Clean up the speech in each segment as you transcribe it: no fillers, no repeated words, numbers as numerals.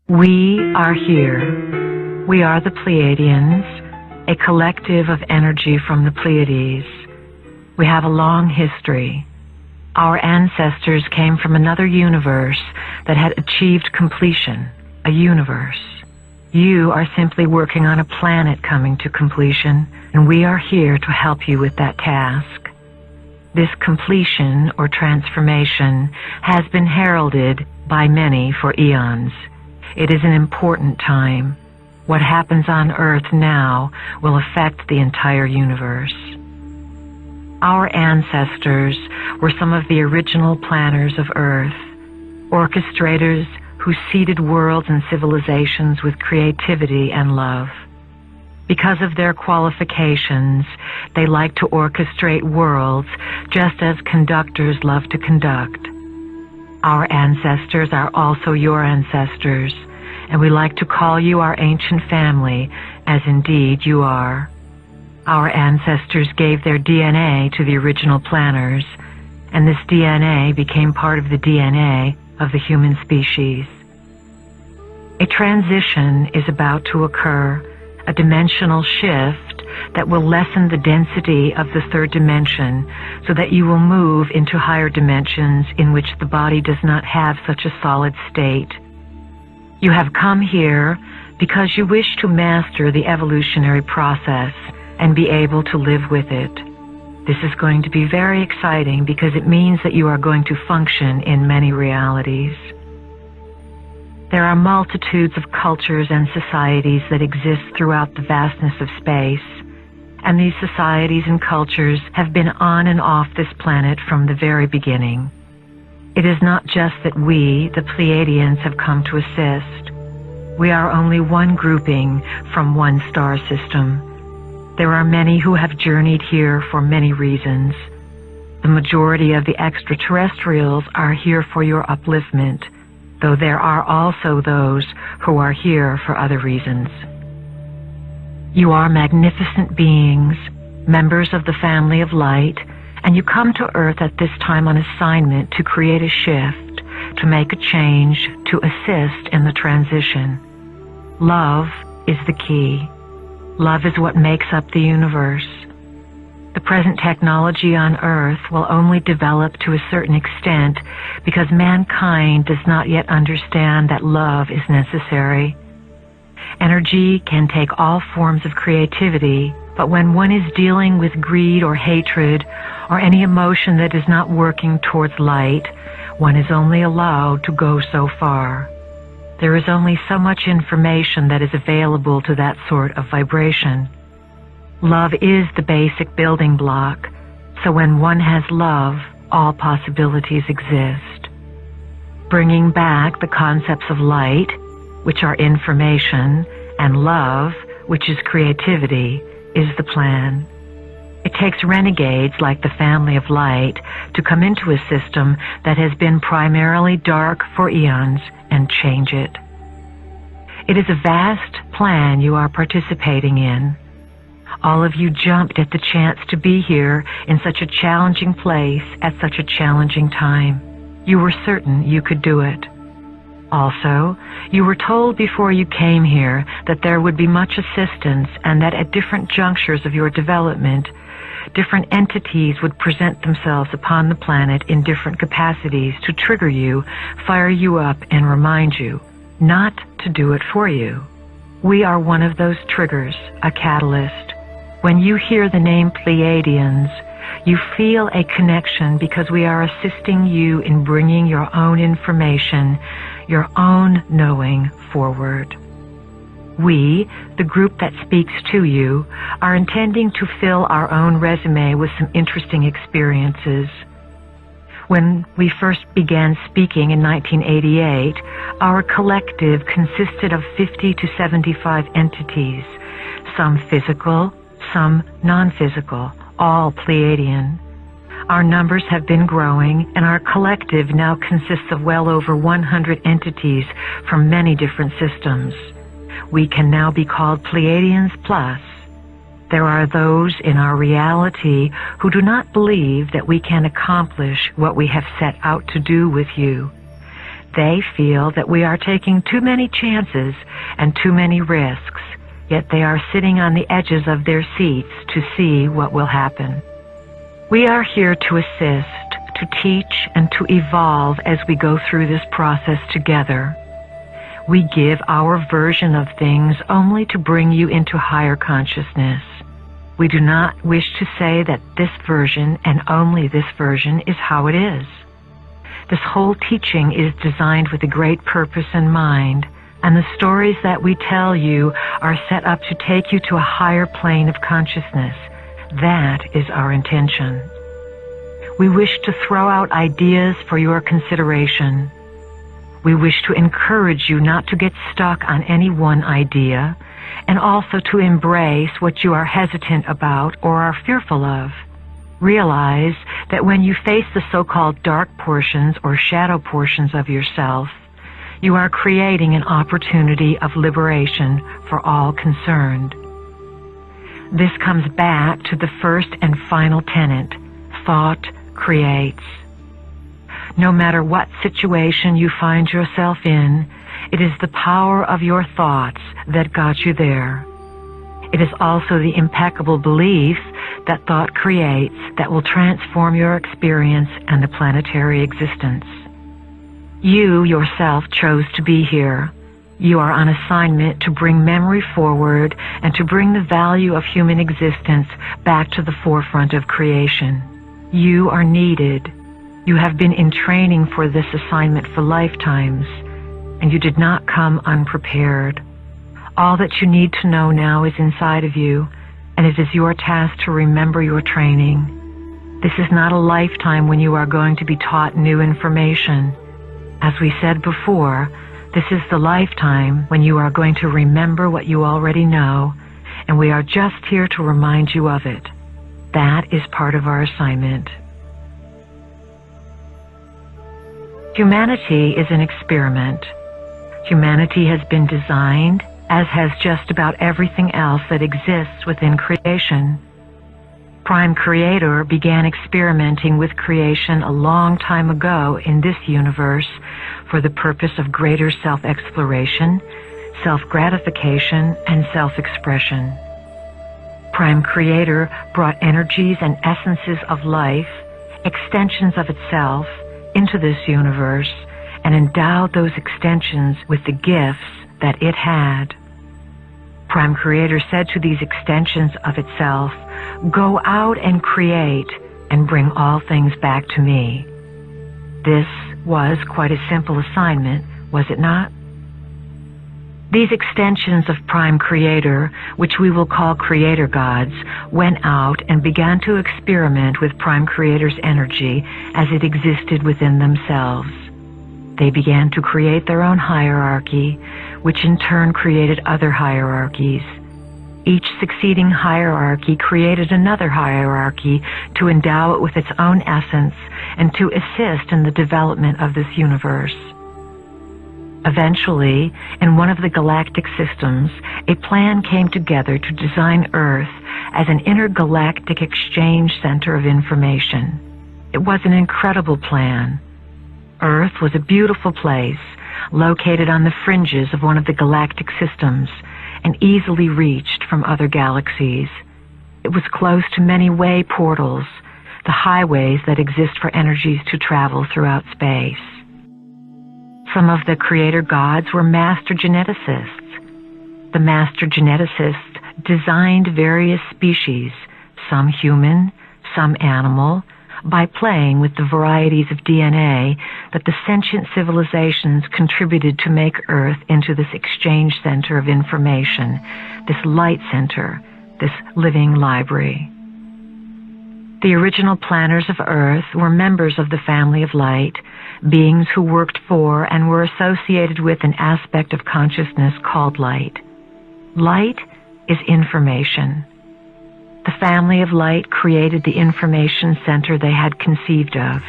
We are here. We are the Pleiadians, a collective of energy from the Pleiades. We have a long history. Our ancestors came from another universe that had achieved completion, a universe. You are simply working on a planet coming to completion, and we are here to help you with that task. This completion or transformation has been heralded by many for eons. It is an important time. What happens on Earth now will affect the entire universe. Our ancestors were some of the original planners of Earth, orchestrators who seeded worlds and civilizations with creativity and love. Because of their qualifications, they like to orchestrate worlds just as conductors love to conduct. Our ancestors are also your ancestors, and we like to call you our ancient family, as indeed you are. Our ancestors gave their DNA to the original planners, and this DNA became part of the DNA of the human species. A transition is about to occur, a dimensional shift that will lessen the density of the third dimension so that you will move into higher dimensions in which the body does not have such a solid state. You have come here because you wish to master the evolutionary process and be able to live with it. This is going to be very exciting because it means that you are going to function in many realities. There are multitudes of cultures and societies that exist throughout the vastness of space, and these societies and cultures have been on and off this planet from the very beginning. It is not just that we, the Pleiadians, have come to assist. We are only one grouping from one star system. There are many who have journeyed here for many reasons. The majority of the extraterrestrials are here for your upliftment, though there are also those who are here for other reasons. You are magnificent beings, members of the family of light, and you come to Earth at this time on assignment to create a shift, to make a change, to assist in the transition. Love is the key. Love is what makes up the universe. The present technology on Earth will only develop to a certain extent because mankind does not yet understand that love is necessary. Energy can take all forms of creativity, but when one is dealing with greed or hatred or any emotion that is not working towards light, one is only allowed to go so far. There is only so much information that is available to that sort of vibration. Love is the basic building block, so when one has love, all possibilities exist. Bringing back the concepts of light, which are information, and love, which is creativity, is the plan. It takes renegades like the family of light to come into a system that has been primarily dark for eons and change it. It is a vast plan you are participating in. All of you jumped at the chance to be here in such a challenging place at such a challenging time. You were certain you could do it. Also, you were told before you came here that there would be much assistance and that at different junctures of your development, different entities would present themselves upon the planet in different capacities to trigger you, fire you up, and remind you not to do it for you. We are one of those triggers, a catalyst. When you hear the name Pleiadians, you feel a connection because we are assisting you in bringing your own information, your own knowing forward. We, the group that speaks to you, are intending to fill our own resume with some interesting experiences. When we first began speaking in 1988, our collective consisted of 50 to 75 entities, some physical, some non-physical, all Pleiadian. Our numbers have been growing, and our collective now consists of well over 100 entities from many different systems. we can now be called Pleiadians Plus. There are those in our reality who do not believe that we can accomplish what we have set out to do with you. They feel that we are taking too many chances and too many risks, yet they are sitting on the edges of their seats to see what will happen. We are here to assist, to teach, and to evolve as we go through this process together. We give our version of things only to bring you into higher consciousness. We do not wish to say that this version and only this version is how it is. This whole teaching is designed with a great purpose in mind, and the stories that we tell you are set up to take you to a higher plane of consciousness. That is our intention. We wish to throw out ideas for your consideration. We wish to encourage you not to get stuck on any one idea, and also to embrace what you are hesitant about or are fearful of. Realize that when you face the so-called dark portions or shadow portions of yourself, you are creating an opportunity of liberation for all concerned. This comes back to the first and final tenet: thought creates. No matter what situation you find yourself in, it is the power of your thoughts that got you there. It is also the impeccable belief that thought creates that will transform your experience and the planetary existence. You yourself chose to be here. You are on assignment to bring memory forward and to bring the value of human existence back to the forefront of creation. You are needed. You have been in training for this assignment for lifetimes, and you did not come unprepared. All that you need to know now is inside of you, and it is your task to remember your training. This is not a lifetime when you are going to be taught new information. As we said before, this is the lifetime when you are going to remember what you already know, and we are just here to remind you of it. That is part of our assignment. Humanity is an experiment. Humanity has been designed, as has just about everything else that exists within creation. Prime Creator began experimenting with creation a long time ago in this universe for the purpose of greater self-exploration, self-gratification, and self-expression. Prime Creator brought energies and essences of life, extensions of itself, into this universe and endowed those extensions with the gifts that it had. Prime Creator said to these extensions of itself, "Go out and create and bring all things back to me." This was quite a simple assignment, was it not? These extensions of Prime Creator, which we will call Creator Gods, went out and began to experiment with Prime Creator's energy as it existed within themselves. They began to create their own hierarchy, which in turn created other hierarchies. Each succeeding hierarchy created another hierarchy to endow it with its own essence and to assist in the development of this universe. Eventually, in one of the galactic systems, a plan came together to design Earth as an intergalactic exchange center of information. It was an incredible plan. Earth was a beautiful place, located on the fringes of one of the galactic systems and easily reached from other galaxies. It was close to many way portals, the highways that exist for energies to travel throughout space. Some of the Creator Gods were master geneticists. The master geneticists designed various species, some human, some animal, by playing with the varieties of DNA that the sentient civilizations contributed to make Earth into this exchange center of information, this light center, this living library. The original planners of Earth were members of the family of light, beings who worked for and were associated with an aspect of consciousness called light. Light is information. The family of light created the information center they had conceived of.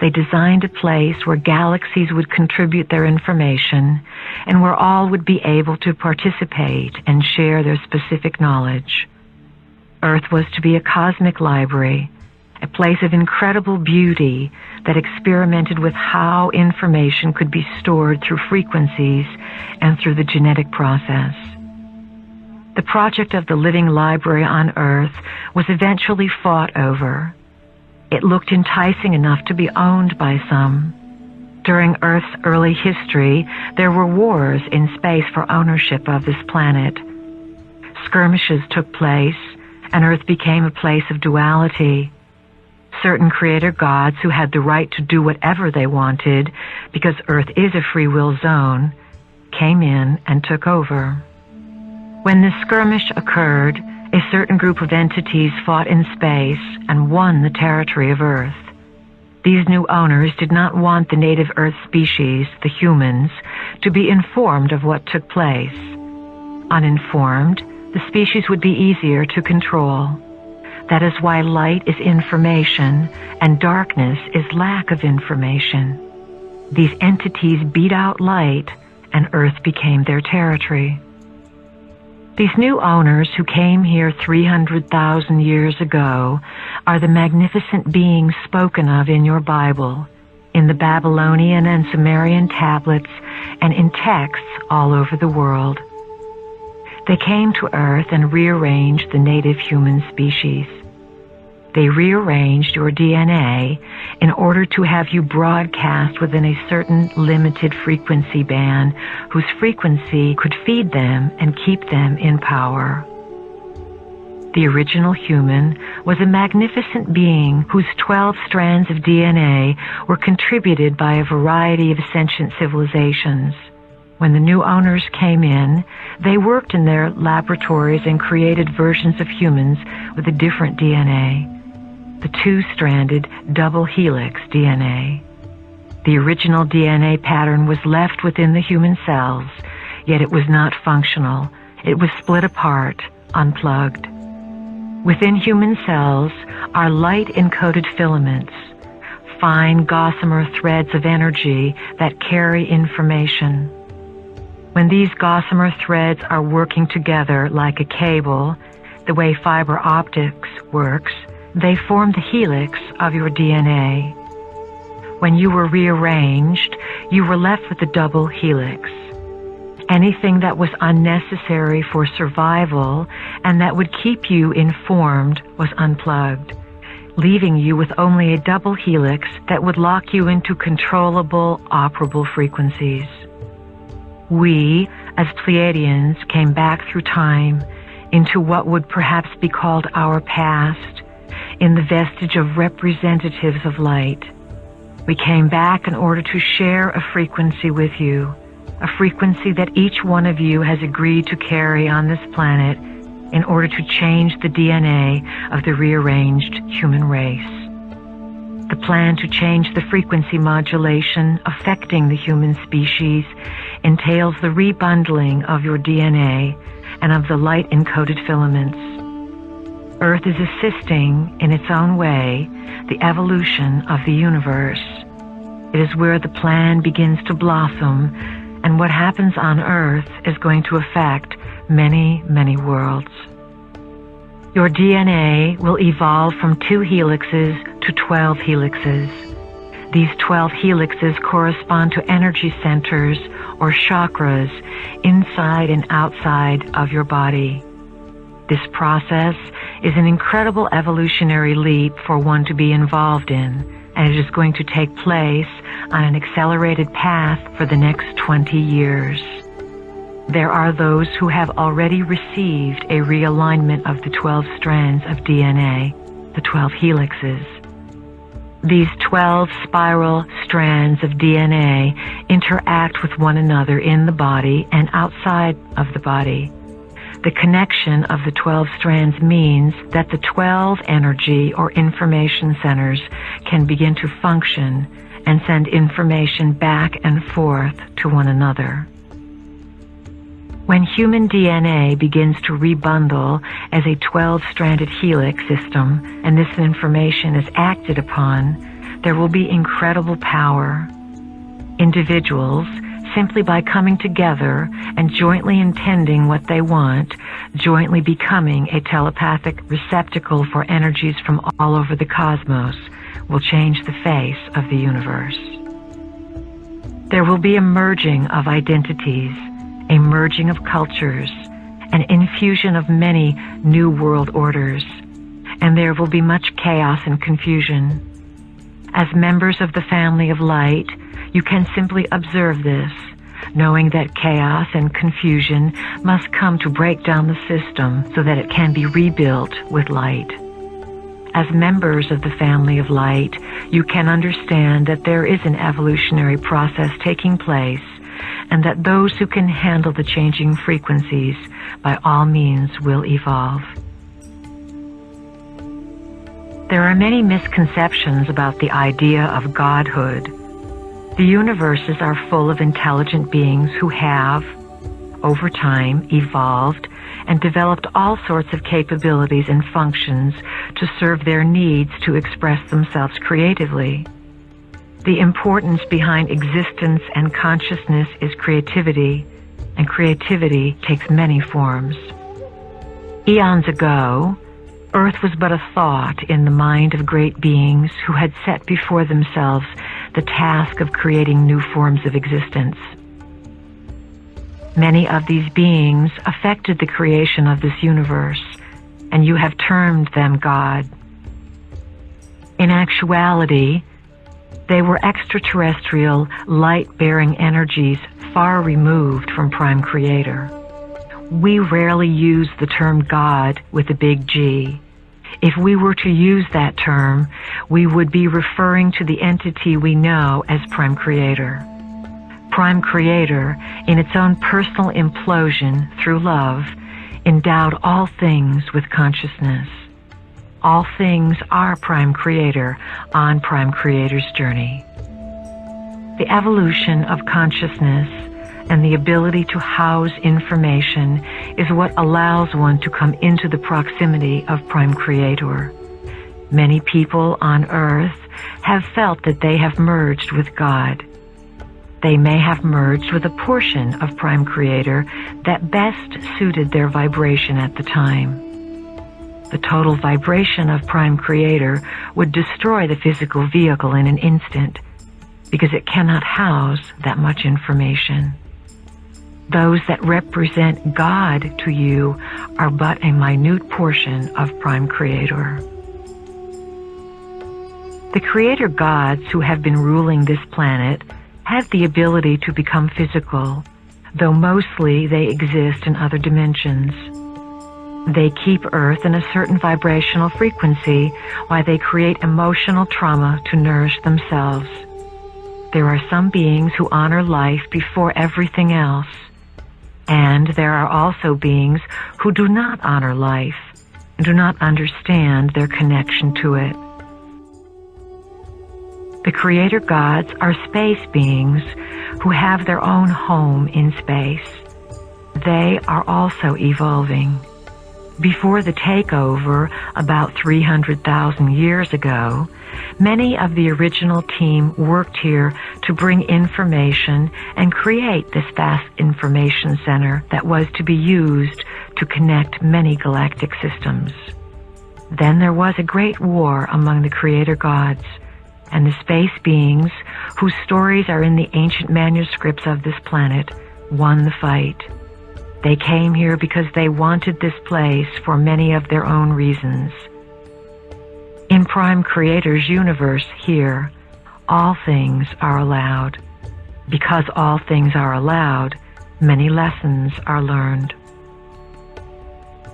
They designed a place where galaxies would contribute their information and where all would be able to participate and share their specific knowledge. Earth was to be a cosmic library, a place of incredible beauty that experimented with how information could be stored through frequencies and through the genetic process. The project of the living library on Earth was eventually fought over. It looked enticing enough to be owned by some. During Earth's early history, there were wars in space for ownership of this planet. Skirmishes took place, and Earth became a place of duality. Certain creator gods who had the right to do whatever they wanted, because Earth is a free will zone, came in and took over. When this skirmish occurred, a certain group of entities fought in space and won the territory of Earth. These new owners did not want the native Earth species, the humans, to be informed of what took place. Uninformed, the species would be easier to control. That is why light is information and darkness is lack of information. These entities beat out light, and Earth became their territory. These new owners who came here 300,000 years ago are the magnificent beings spoken of in your Bible, in the Babylonian and Sumerian tablets, and in texts all over the world. They came to Earth and rearranged the native human species. They rearranged your DNA in order to have you broadcast within a certain limited frequency band whose frequency could feed them and keep them in power. The original human was a magnificent being whose 12 strands of DNA were contributed by a variety of sentient civilizations. When the new owners came in, they worked in their laboratories and created versions of humans with a different DNA. The two-stranded double helix DNA. The original DNA pattern was left within the human cells, yet it was not functional. It was split apart, unplugged. Within human cells are light-encoded filaments, fine gossamer threads of energy that carry information. When these gossamer threads are working together like a cable, the way fiber optics works, they form the helix of your DNA. When you were rearranged, you were left with a double helix. Anything that was unnecessary for survival and that would keep you informed was unplugged, leaving you with only a double helix that would lock you into controllable, operable frequencies. We, as Pleiadians, came back through time into what would perhaps be called our past, in the vestige of representatives of light. We came back in order to share a frequency with you, a frequency that each one of you has agreed to carry on this planet in order to change the DNA of the rearranged human race. The plan to change the frequency modulation affecting the human species entails the rebundling of your DNA and of the light-encoded filaments. Earth is assisting, in its own way, the evolution of the universe. It is where the plan begins to blossom, and what happens on Earth is going to affect many, many worlds. Your DNA will evolve from 2 helixes to 12 helixes. These 12 helixes correspond to energy centers or chakras inside and outside of your body. This process is an incredible evolutionary leap for one to be involved in, and it is going to take place on an accelerated path for the next 20 years. There are those who have already received a realignment of the 12 strands of DNA, the 12 helixes. These 12 spiral strands of DNA interact with one another in the body and outside of the body. The connection of the 12 strands means that the 12 energy or information centers can begin to function and send information back and forth to one another. When human DNA begins to rebundle as a 12-stranded helix system and this information is acted upon, there will be incredible power. Individuals, simply by coming together and jointly intending what they want, jointly becoming a telepathic receptacle for energies from all over the cosmos, will change the face of the universe. There will be a merging of identities, a merging of cultures, an infusion of many new world orders, and there will be much chaos and confusion. As members of the family of light, you can simply observe this, knowing that chaos and confusion must come to break down the system so that it can be rebuilt with light. As members of the family of light, you can understand that there is an evolutionary process taking place, and that those who can handle the changing frequencies by all means will evolve. There are many misconceptions about the idea of godhood. The universes are full of intelligent beings who have, over time, evolved and developed all sorts of capabilities and functions to serve their needs to express themselves creatively. The importance behind existence and consciousness is creativity, and creativity takes many forms. Eons ago, Earth was but a thought in the mind of great beings who had set before themselves the task of creating new forms of existence. Many of these beings affected the creation of this universe, and you have termed them God. In actuality, they were extraterrestrial, light-bearing energies far removed from Prime Creator. We rarely use the term God with a big G. If we were to use that term, we would be referring to the entity we know as Prime Creator. Prime Creator, in its own personal implosion through love, endowed all things with consciousness. All things are Prime Creator on Prime Creator's journey. The evolution of consciousness and the ability to house information is what allows one to come into the proximity of Prime Creator. Many people on Earth have felt that they have merged with God. They may have merged with a portion of Prime Creator that best suited their vibration at the time. The total vibration of Prime Creator would destroy the physical vehicle in an instant because it cannot house that much information. Those that represent God to you are but a minute portion of Prime Creator. The Creator gods who have been ruling this planet have the ability to become physical, though mostly they exist in other dimensions. They keep Earth in a certain vibrational frequency while they create emotional trauma to nourish themselves. There are some beings who honor life before everything else, and there are also beings who do not honor life and do not understand their connection to it. The Creator gods are space beings who have their own home in space. They are also evolving. Before the takeover, about 300,000 years ago, many of the original team worked here to bring information and create this vast information center that was to be used to connect many galactic systems. Then there was a great war among the Creator gods, and the space beings, whose stories are in the ancient manuscripts of this planet, won the fight. They came here because they wanted this place for many of their own reasons. In Prime Creator's universe here, all things are allowed. Because all things are allowed, many lessons are learned.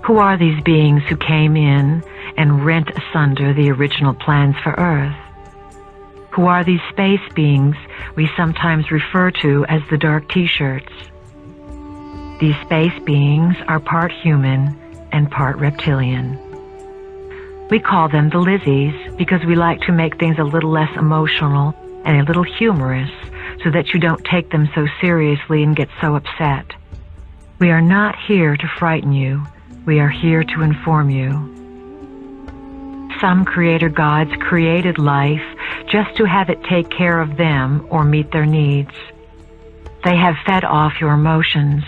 Who are these beings who came in and rent asunder the original plans for Earth? Who are these space beings we sometimes refer to as the dark T-shirts? These space beings are part human and part reptilian. We call them the Lizzies because we like to make things a little less emotional and a little humorous so that you don't take them so seriously and get so upset. We are not here to frighten you. We are here to inform you. Some Creator gods created life just to have it take care of them or meet their needs. They have fed off your emotions.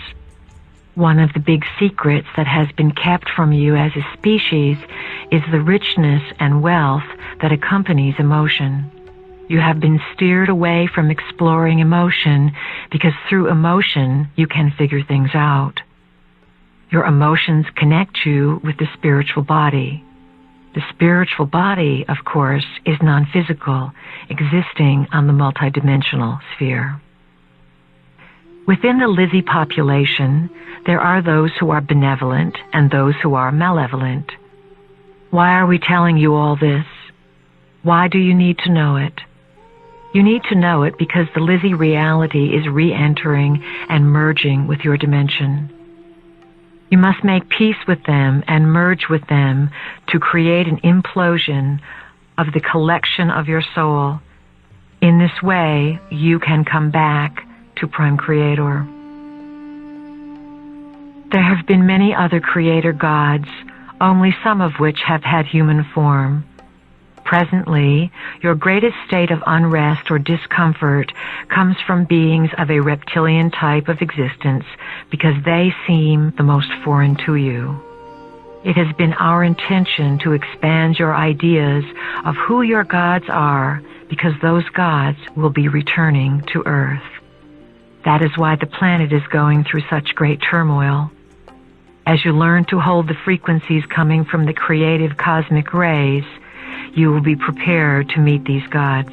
One of the big secrets that has been kept from you as a species is the richness and wealth that accompanies emotion. You have been steered away from exploring emotion because through emotion you can figure things out. Your emotions connect you with the spiritual body. The spiritual body, of course, is non-physical, existing on the multidimensional sphere. Within the Lizzie population, there are those who are benevolent and those who are malevolent. Why are we telling you all this? Why do you need to know it? You need to know it because the Lizzie reality is re-entering and merging with your dimension. You must make peace with them and merge with them to create an implosion of the collection of your soul. In this way, you can come back to Prime Creator. There have been many other creator gods, only some of which have had human form. Presently, your greatest state of unrest or discomfort comes from beings of a reptilian type of existence because they seem the most foreign to you. It has been our intention to expand your ideas of who your gods are because those gods will be returning to Earth. That is why the planet is going through such great turmoil. As you learn to hold the frequencies coming from the creative cosmic rays, you will be prepared to meet these gods.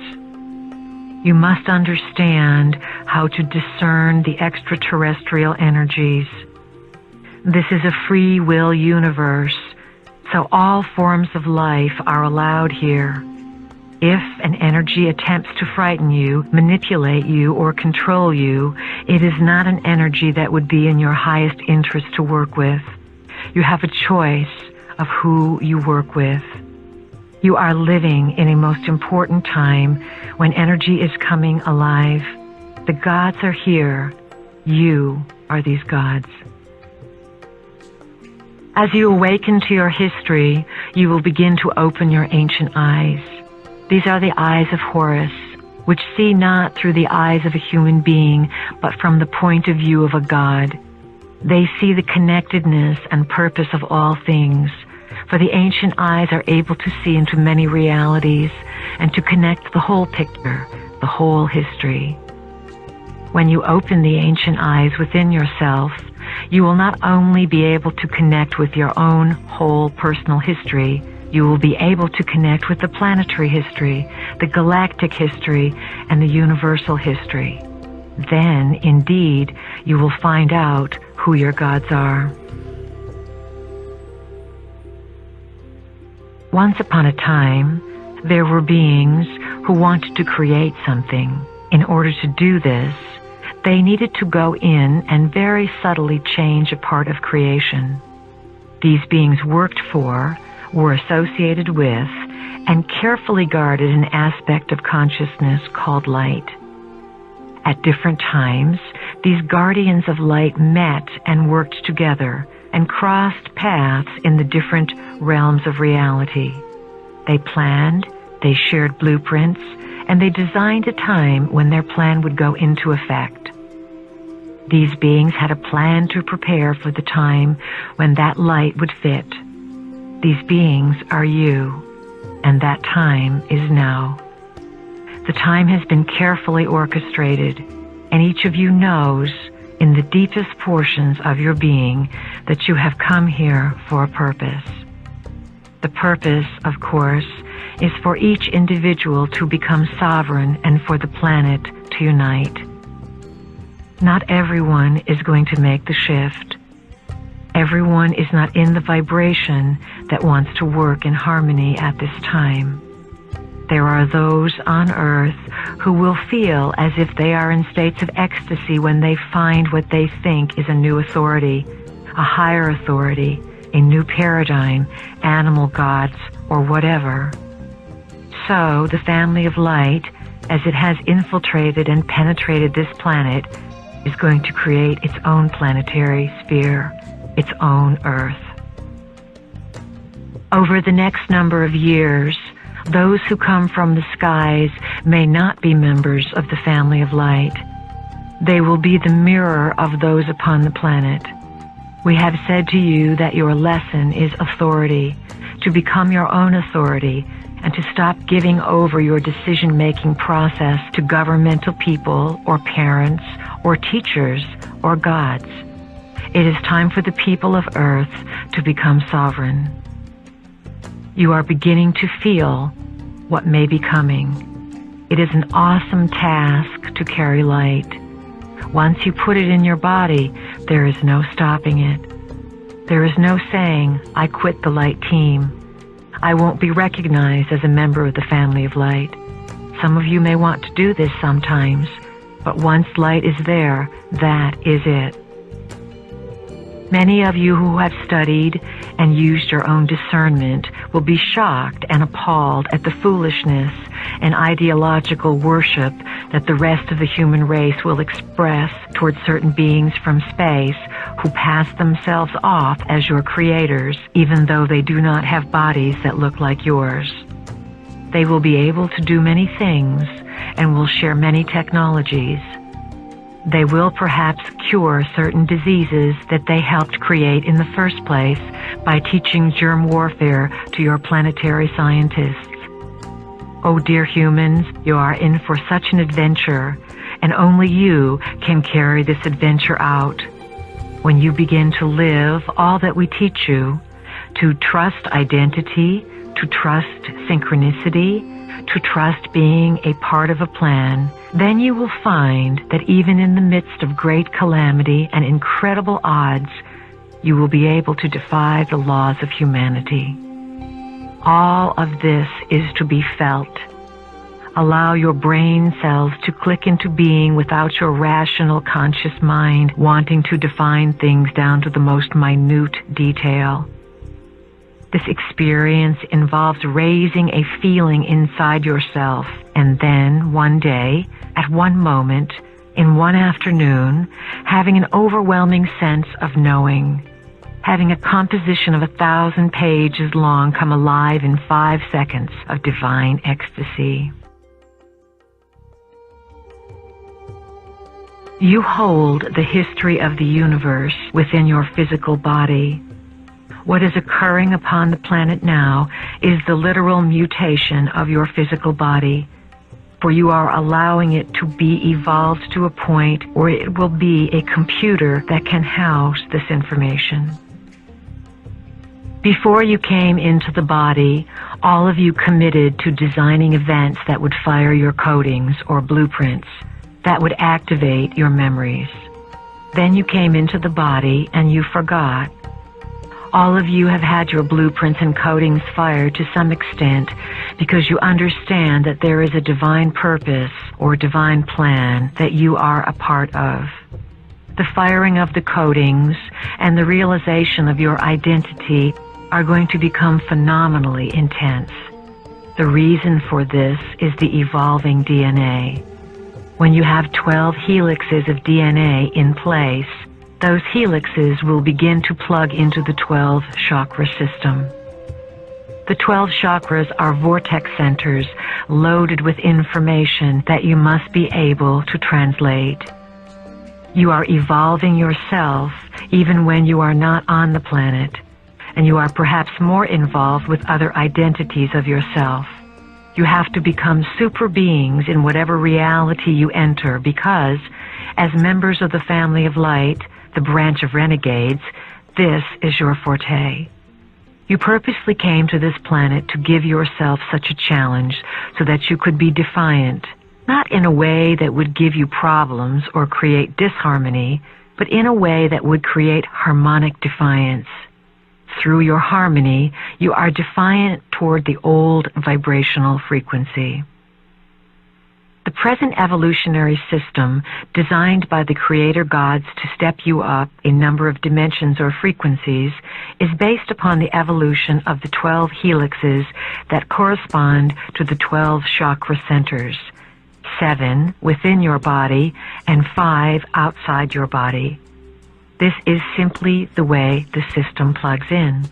You must understand how to discern the extraterrestrial energies. This is a free will universe, so all forms of life are allowed here. If an energy attempts to frighten you, manipulate you, or control you, it is not an energy that would be in your highest interest to work with. You have a choice of who you work with. You are living in a most important time when energy is coming alive. The gods are here. You are these gods. As you awaken to your history, you will begin to open your ancient eyes. These are the eyes of Horus, which see not through the eyes of a human being, but from the point of view of a god. They see the connectedness and purpose of all things, for the ancient eyes are able to see into many realities and to connect the whole picture, the whole history. When you open the ancient eyes within yourself, you will not only be able to connect with your own whole personal history, you will be able to connect with the planetary history, the galactic history, and the universal history. Then, indeed, you will find out who your gods are. Once upon a time, there were beings who wanted to create something. In order to do this, they needed to go in and very subtly change a part of creation. These beings worked for, were associated with, and carefully guarded an aspect of consciousness called light. At different times, these guardians of light met and worked together and crossed paths in the different realms of reality. They planned, they shared blueprints, and they designed a time when their plan would go into effect. These beings had a plan to prepare for the time when that light would fit. These beings are you, and that time is now. The time has been carefully orchestrated, and each of you knows in the deepest portions of your being that you have come here for a purpose. The purpose, of course, is for each individual to become sovereign and for the planet to unite. Not everyone is going to make the shift. Everyone is not in the vibration that wants to work in harmony at this time. There are those on Earth who will feel as if they are in states of ecstasy when they find what they think is a new authority, a higher authority, a new paradigm, animal gods, or whatever. So the family of light, as it has infiltrated and penetrated this planet, is going to create its own planetary sphere, its own Earth. Over the next number of years, Those who come from the skies may not be members of the family of light. They will be the mirror of those upon the planet. We have said to you that your lesson is authority, to become your own authority, and to stop giving over your decision-making process to governmental people or parents or teachers or gods. It is time for the people of Earth to become sovereign. You are beginning to feel what may be coming. It is an awesome task to carry light. Once you put it in your body, there is no stopping it. There is no saying, I quit the light team. I won't be recognized as a member of the family of light. Some of you may want to do this sometimes, but once light is there, that is it. Many of you who have studied and used your own discernment will be shocked and appalled at the foolishness and ideological worship that the rest of the human race will express towards certain beings from space who pass themselves off as your creators, even though they do not have bodies that look like yours. They will be able to do many things and will share many technologies. They will perhaps cure certain diseases that they helped create in the first place by teaching germ warfare to your planetary scientists. Oh, dear humans, you are in for such an adventure, and only you can carry this adventure out. When you begin to live all that we teach you, to trust identity, to trust synchronicity, to trust being a part of a plan, then you will find that even in the midst of great calamity and incredible odds, you will be able to defy the laws of humanity. All of this is to be felt. Allow your brain cells to click into being without your rational conscious mind wanting to define things down to the most minute detail. This experience involves raising a feeling inside yourself, and then one day, at one moment, in one afternoon, having an overwhelming sense of knowing. Having a composition of 1,000 pages long come alive in 5 seconds of divine ecstasy. You hold the history of the universe within your physical body. What is occurring upon the planet now is the literal mutation of your physical body, for you are allowing it to be evolved to a point where it will be a computer that can house this information. Before you came into the body, all of you committed to designing events that would fire your codings or blueprints, that would activate your memories. Then you came into the body and you forgot. All of you have had your blueprints and codings fired to some extent because you understand that there is a divine purpose or divine plan that you are a part of. The firing of the codings and the realization of your identity are going to become phenomenally intense. The reason for this is the evolving DNA. When you have 12 helixes of DNA in place, those helixes will begin to plug into the 12 chakra system. The 12 chakras are vortex centers loaded with information that you must be able to translate. You are evolving yourself even when you are not on the planet, and you are perhaps more involved with other identities of yourself. You have to become super beings in whatever reality you enter because, as members of the family of light, the branch of renegades, this is your forte. You purposely came to this planet to give yourself such a challenge so that you could be defiant, not in a way that would give you problems or create disharmony, but in a way that would create harmonic defiance. Through your harmony, you are defiant toward the old vibrational frequency. The present evolutionary system, designed by the Creator Gods to step you up a number of dimensions or frequencies, is based upon the evolution of the 12 helixes that correspond to the 12 chakra centers, 7 within your body and 5 outside your body. This is simply the way the system plugs in.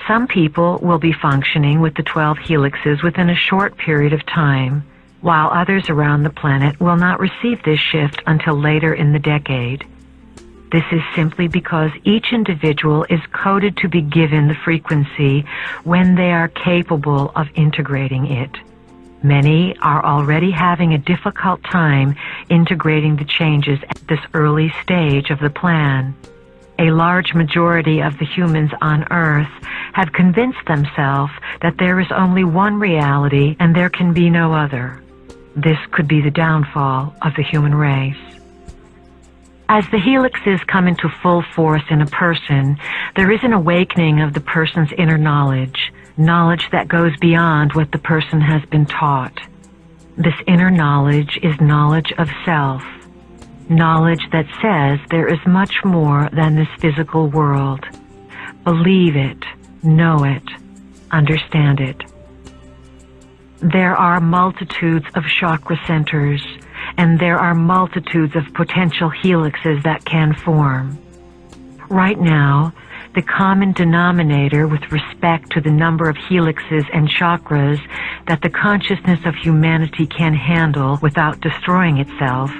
Some people will be functioning with the 12 helixes within a short period of time, while others around the planet will not receive this shift until later in the decade. This is simply because each individual is coded to be given the frequency when they are capable of integrating it. Many are already having a difficult time integrating the changes at this early stage of the plan. A large majority of the humans on Earth have convinced themselves that there is only one reality and there can be no other. This could be the downfall of the human race. As the helixes come into full force in a person, there is an awakening of the person's inner knowledge that goes beyond what the person has been taught. This inner knowledge is knowledge of self, knowledge that says there is much more than this physical world. Believe it, know it, understand it. There are multitudes of chakra centers, and there are multitudes of potential helixes that can form. Right now, the common denominator with respect to the number of helixes and chakras that the consciousness of humanity can handle without destroying itself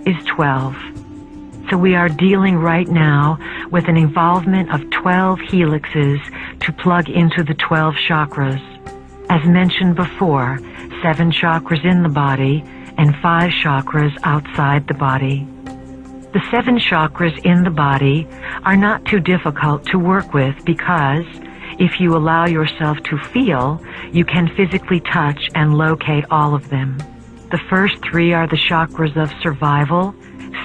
is 12. So we are dealing right now with an involvement of 12 helixes to plug into the 12 chakras. As mentioned before, 7 chakras in the body and 5 chakras outside the body. The 7 chakras in the body are not too difficult to work with because if you allow yourself to feel, you can physically touch and locate all of them. The first 3 are the chakras of survival,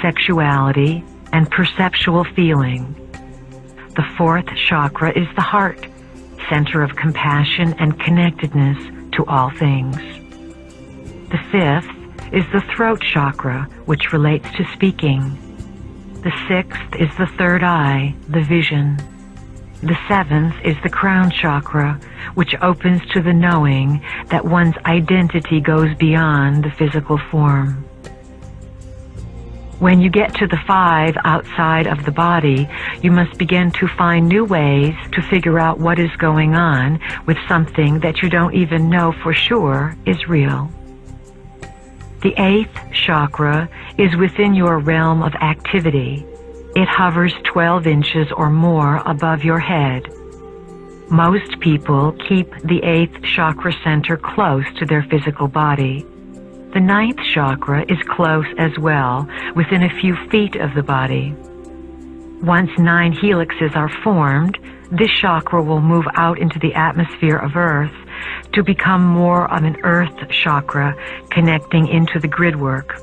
sexuality, and perceptual feeling. The 4th chakra is the heart, center of compassion and connectedness to all things. The 5th is the throat chakra, which relates to speaking. The 6th is the third eye, the vision. The 7th is the crown chakra, which opens to the knowing that one's identity goes beyond the physical form. When you get to the 5 outside of the body, you must begin to find new ways to figure out what is going on with something that you don't even know for sure is real. The 8th chakra is within your realm of activity. It hovers 12 inches or more above your head. Most people keep the 8th chakra center close to their physical body. The 9th chakra is close as well, within a few feet of the body. Once 9 helixes are formed, this chakra will move out into the atmosphere of Earth to become more of an earth chakra connecting into the grid work.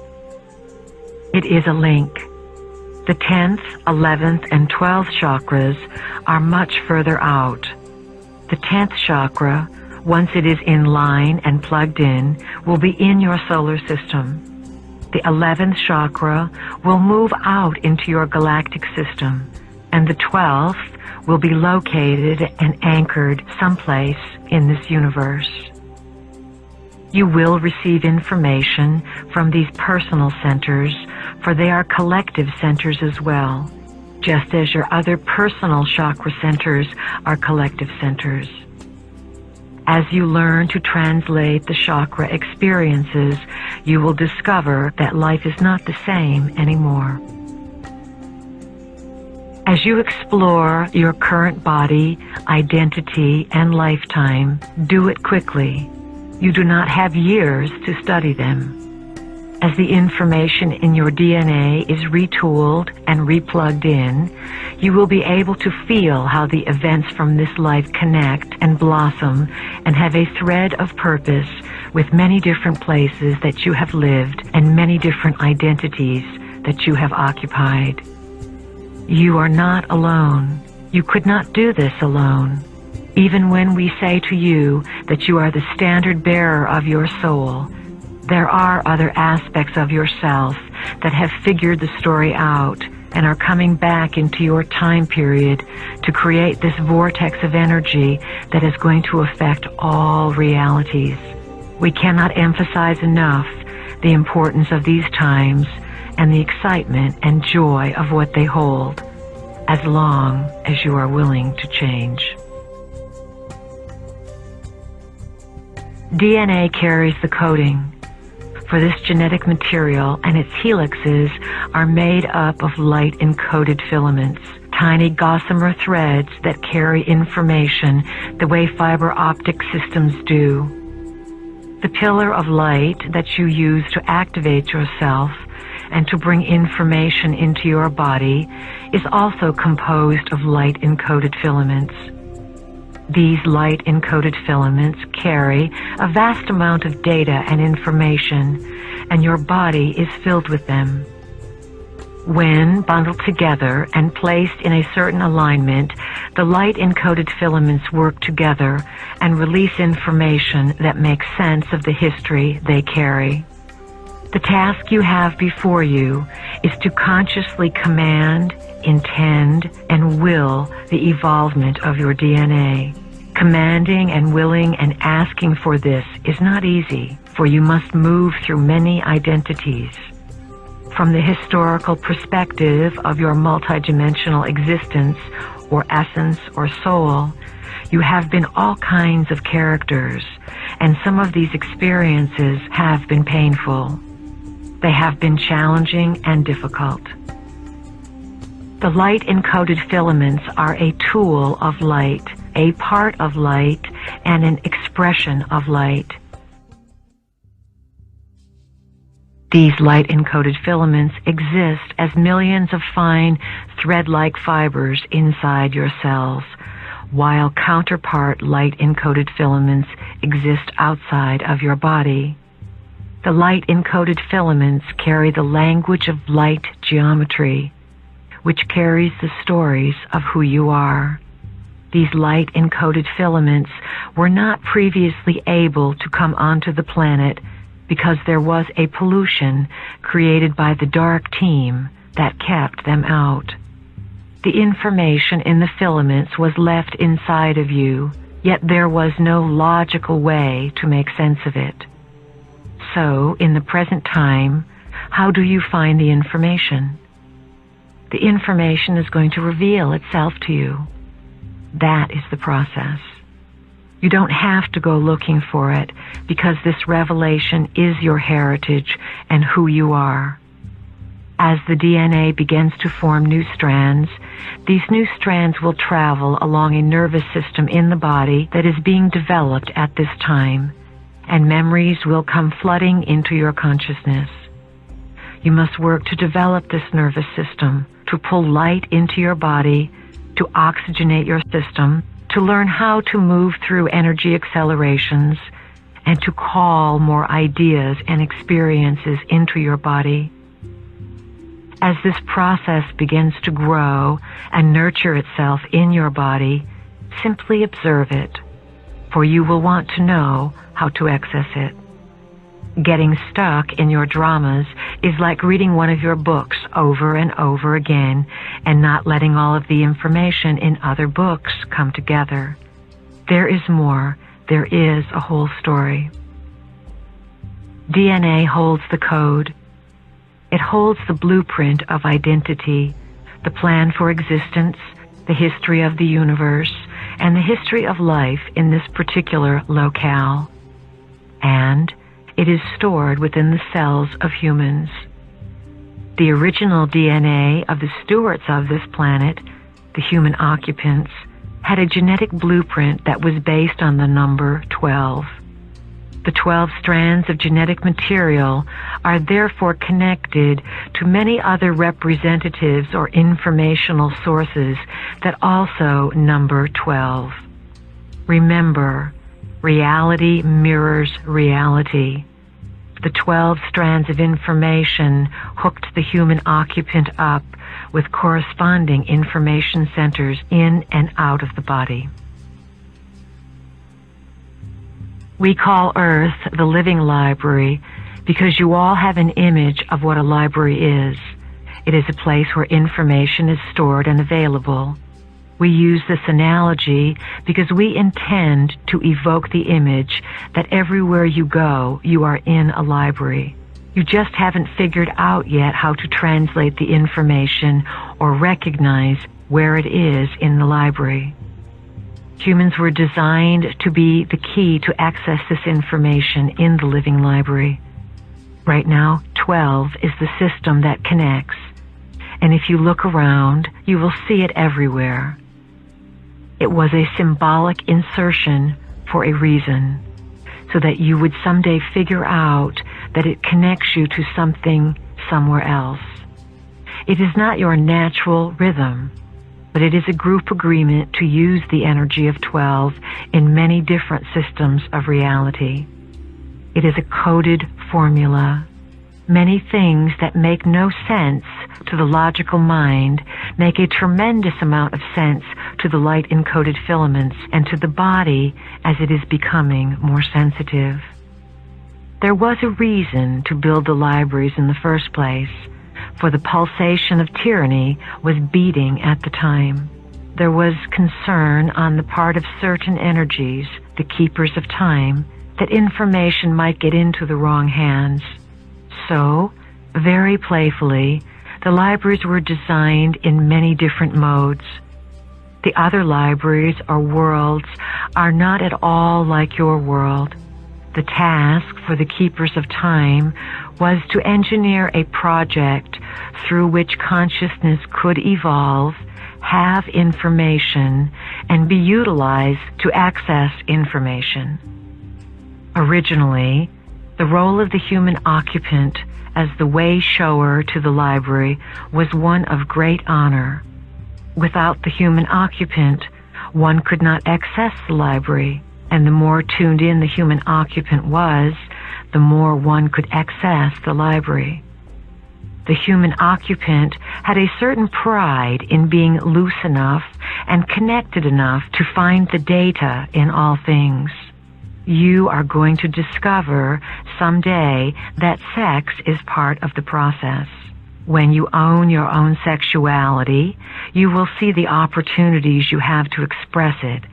It is a link. The 10th, 11th, and 12th chakras are much further out. The 10th chakra, once it is in line and plugged in, will be in your solar system. The 11th chakra will move out into your galactic system, and the 12th will be located and anchored someplace in this universe. You will receive information from these personal centers, for they are collective centers as well, just as your other personal chakra centers are collective centers. As you learn to translate the chakra experiences, you will discover that life is not the same anymore. As you explore your current body, identity, and lifetime, do it quickly. You do not have years to study them. As the information in your DNA is retooled and replugged in, you will be able to feel how the events from this life connect and blossom and have a thread of purpose with many different places that you have lived and many different identities that you have occupied. You are not alone. You could not do this alone. Even when we say to you that you are the standard bearer of your soul, there are other aspects of yourself that have figured the story out and are coming back into your time period to create this vortex of energy that is going to affect all realities. We cannot emphasize enough the importance of these times and the excitement and joy of what they hold, as long as you are willing to change. DNA carries the coding, for this genetic material and its helixes are made up of light-encoded filaments, tiny gossamer threads that carry information the way fiber optic systems do. The pillar of light that you use to activate yourself and to bring information into your body is also composed of light-encoded filaments. These light-encoded filaments carry a vast amount of data and information, and your body is filled with them. When bundled together and placed in a certain alignment, the light-encoded filaments work together and release information that makes sense of the history they carry. The task you have before you is to consciously command, intend, and will the evolvement of your DNA. Commanding and willing and asking for this is not easy, for you must move through many identities. From the historical perspective of your multidimensional existence, or essence, or soul, you have been all kinds of characters, and some of these experiences have been painful. They have been challenging and difficult. The light-encoded filaments are a tool of light, a part of light, and an expression of light. These light-encoded filaments exist as millions of fine thread-like fibers inside your cells, while counterpart light-encoded filaments exist outside of your body. The light-encoded filaments carry the language of light geometry, which carries the stories of who you are. These light-encoded filaments were not previously able to come onto the planet because there was a pollution created by the dark team that kept them out. The information in the filaments was left inside of you, yet there was no logical way to make sense of it. So, in the present time, how do you find the information? The information is going to reveal itself to you. That is the process. You don't have to go looking for it, because this revelation is your heritage and who you are. As the DNA begins to form new strands, these new strands will travel along a nervous system in the body that is being developed at this time, and memories will come flooding into your consciousness. You must work to develop this nervous system, to pull light into your body, to oxygenate your system, to learn how to move through energy accelerations, and to call more ideas and experiences into your body. As this process begins to grow and nurture itself in your body, simply observe it, for you will want to know how to access it. Getting stuck in your dramas is like reading one of your books over and over again and not letting all of the information in other books come together. There is more. There is a whole story. DNA holds the code. It holds the blueprint of identity, the plan for existence, the history of the universe, and the history of life in this particular locale. And it is stored within the cells of humans. The original DNA of the stewards of this planet, the human occupants, had a genetic blueprint that was based on the number 12. The 12 strands of genetic material are therefore connected to many other representatives or informational sources that also number 12. Remember, reality mirrors reality. The 12 strands of information hooked the human occupant up with corresponding information centers in and out of the body. We call Earth the living library because you all have an image of what a library is. It is a place where information is stored and available. We use this analogy because we intend to evoke the image that everywhere you go, you are in a library. You just haven't figured out yet how to translate the information or recognize where it is in the library. Humans were designed to be the key to access this information in the living library. Right now, 12 is the system that connects, and if you look around, you will see it everywhere. It was a symbolic insertion for a reason, so that you would someday figure out that it connects you to something somewhere else. It is not your natural rhythm, but it is a group agreement to use the energy of 12 in many different systems of reality. It is a coded formula. Many things that make no sense to the logical mind make a tremendous amount of sense to the light-encoded filaments and to the body as it is becoming more sensitive. There was a reason to build the libraries in the first place, for the pulsation of tyranny was beating at the time. There was concern on the part of certain energies, the keepers of time, that information might get into the wrong hands. So, very playfully, the libraries were designed in many different modes. The other libraries or worlds are not at all like your world. The task for the keepers of time was to engineer a project through which consciousness could evolve, have information, and be utilized to access information. Originally, the role of the human occupant as the way shower to the library was one of great honor. Without the human occupant, one could not access the library, and the more tuned in the human occupant was, the more one could access the library. The human occupant had a certain pride in being loose enough and connected enough to find the data in all things. You are going to discover someday that sex is part of the process. When you own your own sexuality, you will see the opportunities you have to express it,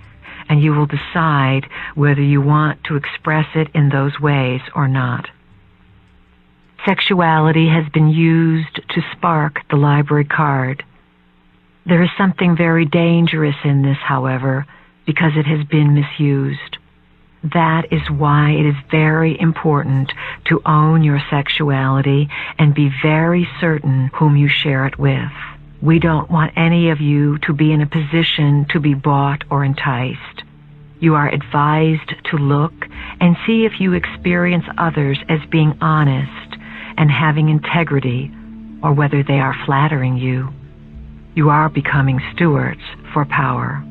and you will decide whether you want to express it in those ways or not. Sexuality has been used to spark the library card. There is something very dangerous in this, however, because it has been misused. That is why it is very important to own your sexuality and be very certain whom you share it with. We don't want any of you to be in a position to be bought or enticed. You are advised to look and see if you experience others as being honest and having integrity, or whether they are flattering you. You are becoming stewards for power.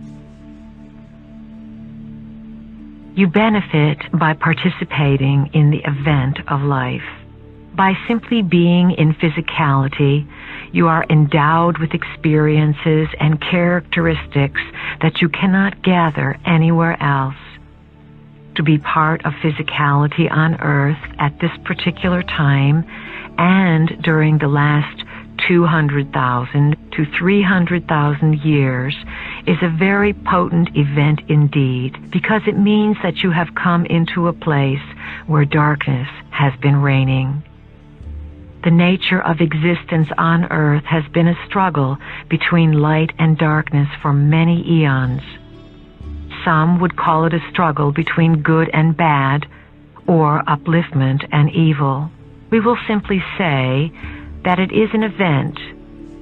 You benefit by participating in the event of life. By simply being in physicality, you are endowed with experiences and characteristics that you cannot gather anywhere else. To be part of physicality on Earth at this particular time and during the last 200,000 to 300,000 years is a very potent event indeed, because it means that you have come into a place where darkness has been reigning. The nature of existence on Earth has been a struggle between light and darkness for many eons. Some would call it a struggle between good and bad, or upliftment and evil. We will simply say that it is an event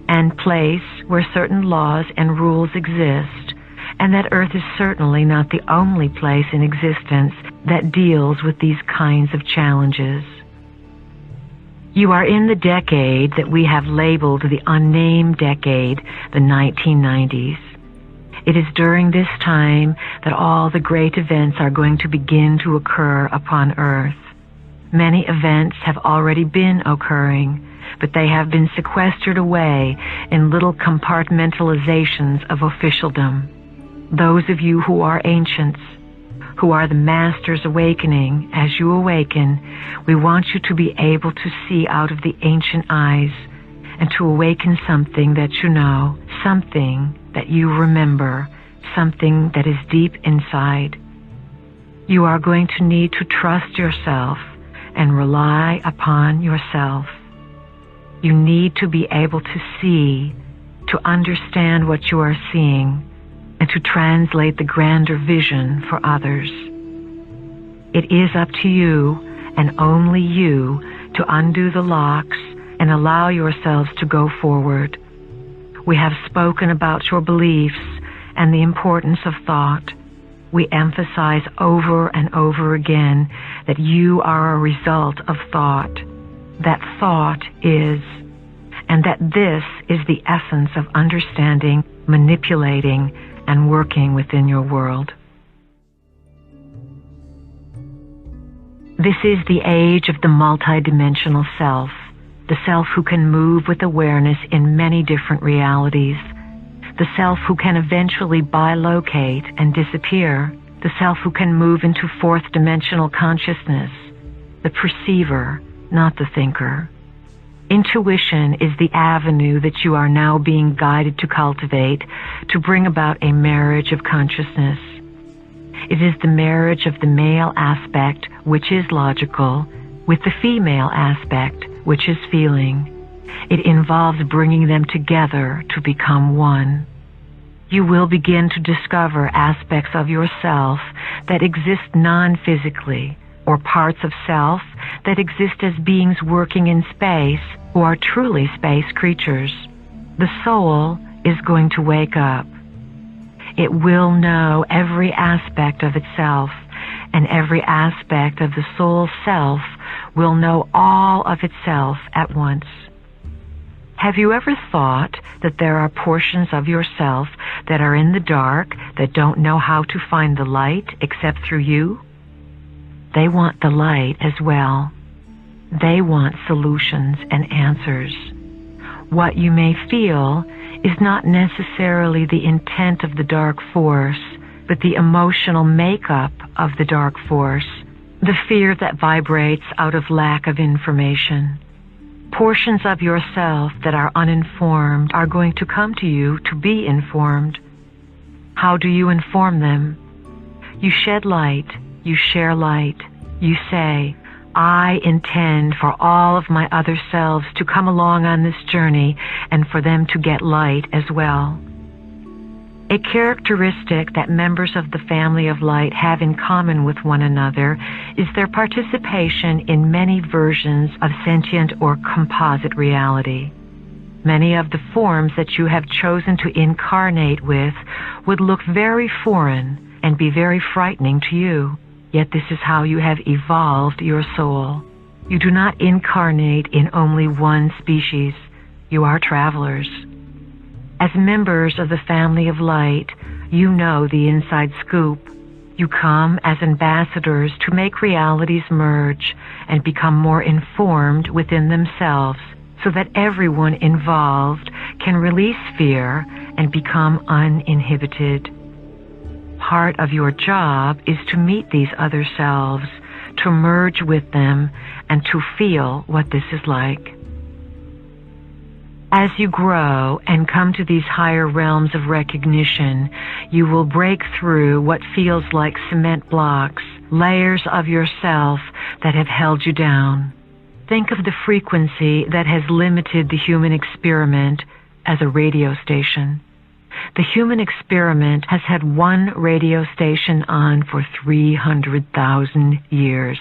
and place where certain laws and rules exist, and that Earth is certainly not the only place in existence that deals with these kinds of challenges. You are in the decade that we have labeled the unnamed decade, the 1990s. It is during this time that all the great events are going to begin to occur upon Earth. Many events have already been occurring, but they have been sequestered away in little compartmentalizations of officialdom. Those of you who are ancients, who are the masters awakening, as you awaken, we want you to be able to see out of the ancient eyes and to awaken something that you know, something that you remember, something that is deep inside. You are going to need to trust yourself and rely upon yourself. You need to be able to see, to understand what you are seeing, and to translate the grander vision for others. It is up to you, and only you, to undo the locks and allow yourselves to go forward. We have spoken about your beliefs and the importance of thought. We emphasize over and over again that you are a result of thought, that thought is, and that this is the essence of understanding, manipulating, and working within your world. This is the age of the multidimensional self, the self who can move with awareness in many different realities, the self who can eventually bilocate and disappear, the self who can move into fourth dimensional consciousness, the perceiver, not the thinker. Intuition is the avenue that you are now being guided to cultivate to bring about a marriage of consciousness. It is the marriage of the male aspect, which is logical, with the female aspect, which is feeling. It involves bringing them together to become one. You will begin to discover aspects of yourself that exist non-physically, or parts of self that exist as beings working in space who are truly space creatures. The soul is going to wake up. It will know every aspect of itself, and every aspect of the soul self will know all of itself at once. Have you ever thought that there are portions of yourself that are in the dark that don't know how to find the light except through you? They want the light as well. They want solutions and answers. What you may feel is not necessarily the intent of the dark force, but the emotional makeup of the dark force, the fear that vibrates out of lack of information. Portions of yourself that are uninformed are going to come to you to be informed. How do you inform them? You shed light, you share light, you say, I intend for all of my other selves to come along on this journey and for them to get light as well. A characteristic that members of the family of light have in common with one another is their participation in many versions of sentient or composite reality. Many of the forms that you have chosen to incarnate with would look very foreign and be very frightening to you. Yet this is how you have evolved your soul. You do not incarnate in only one species. You are travelers. As members of the family of light, you know the inside scoop. You come as ambassadors to make realities merge and become more informed within themselves so that everyone involved can release fear and become uninhibited. Part of your job is to meet these other selves, to merge with them, and to feel what this is like. As you grow and come to these higher realms of recognition, you will break through what feels like cement blocks, layers of yourself that have held you down. Think of the frequency that has limited the human experiment as a radio station. The human experiment has had one radio station on for 300,000 years.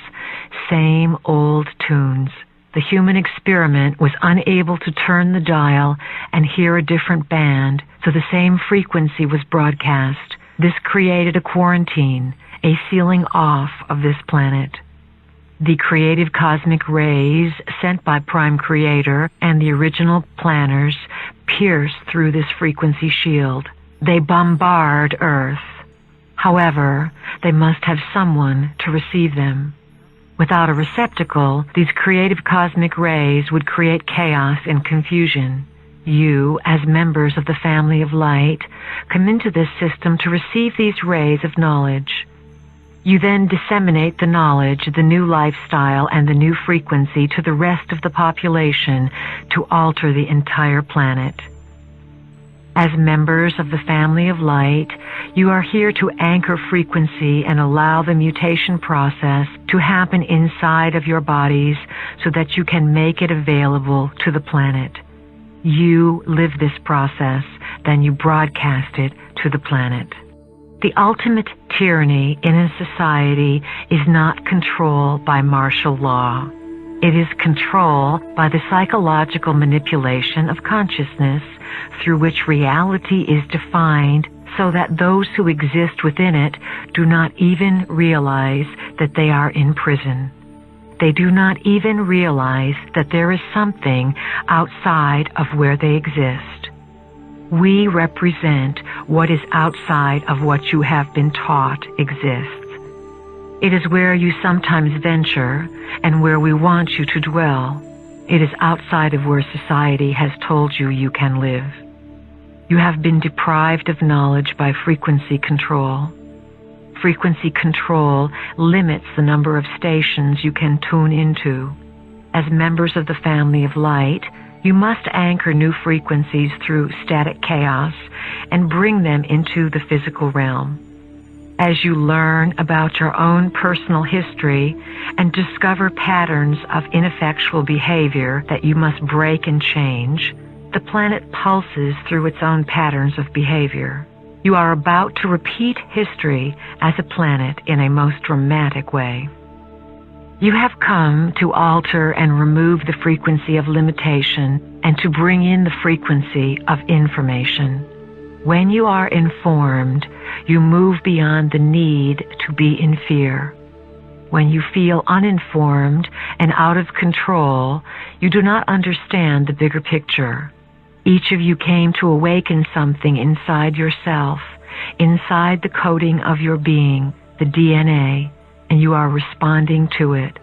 Same old tunes. The human experiment was unable to turn the dial and hear a different band, so the same frequency was broadcast. This created a quarantine, a sealing off of this planet. The creative cosmic rays sent by Prime Creator and the original planners pierce through this frequency shield. They bombard Earth. However, they must have someone to receive them. Without a receptacle, these creative cosmic rays would create chaos and confusion. You, as members of the family of light, come into this system to receive these rays of knowledge. You then disseminate the knowledge, the new lifestyle, and the new frequency to the rest of the population to alter the entire planet. As members of the family of light, you are here to anchor frequency and allow the mutation process to happen inside of your bodies so that you can make it available to the planet. You live this process, then you broadcast it to the planet. The ultimate tyranny in a society is not control by martial law. It is control by the psychological manipulation of consciousness through which reality is defined so that those who exist within it do not even realize that they are in prison. They do not even realize that there is something outside of where they exist. We represent what is outside of what you have been taught exists. It is where you sometimes venture and where we want you to dwell. It is outside of where society has told you you can live. You have been deprived of knowledge by frequency control. Frequency control limits the number of stations you can tune into. As members of the family of light, you must anchor new frequencies through static chaos and bring them into the physical realm. As you learn about your own personal history and discover patterns of ineffectual behavior that you must break and change, the planet pulses through its own patterns of behavior. You are about to repeat history as a planet in a most dramatic way. You have come to alter and remove the frequency of limitation and to bring in the frequency of information. When you are informed, you move beyond the need to be in fear. When you feel uninformed and out of control, you do not understand the bigger picture. Each of you came to awaken something inside yourself, inside the coding of your being, the DNA, and you are responding to it.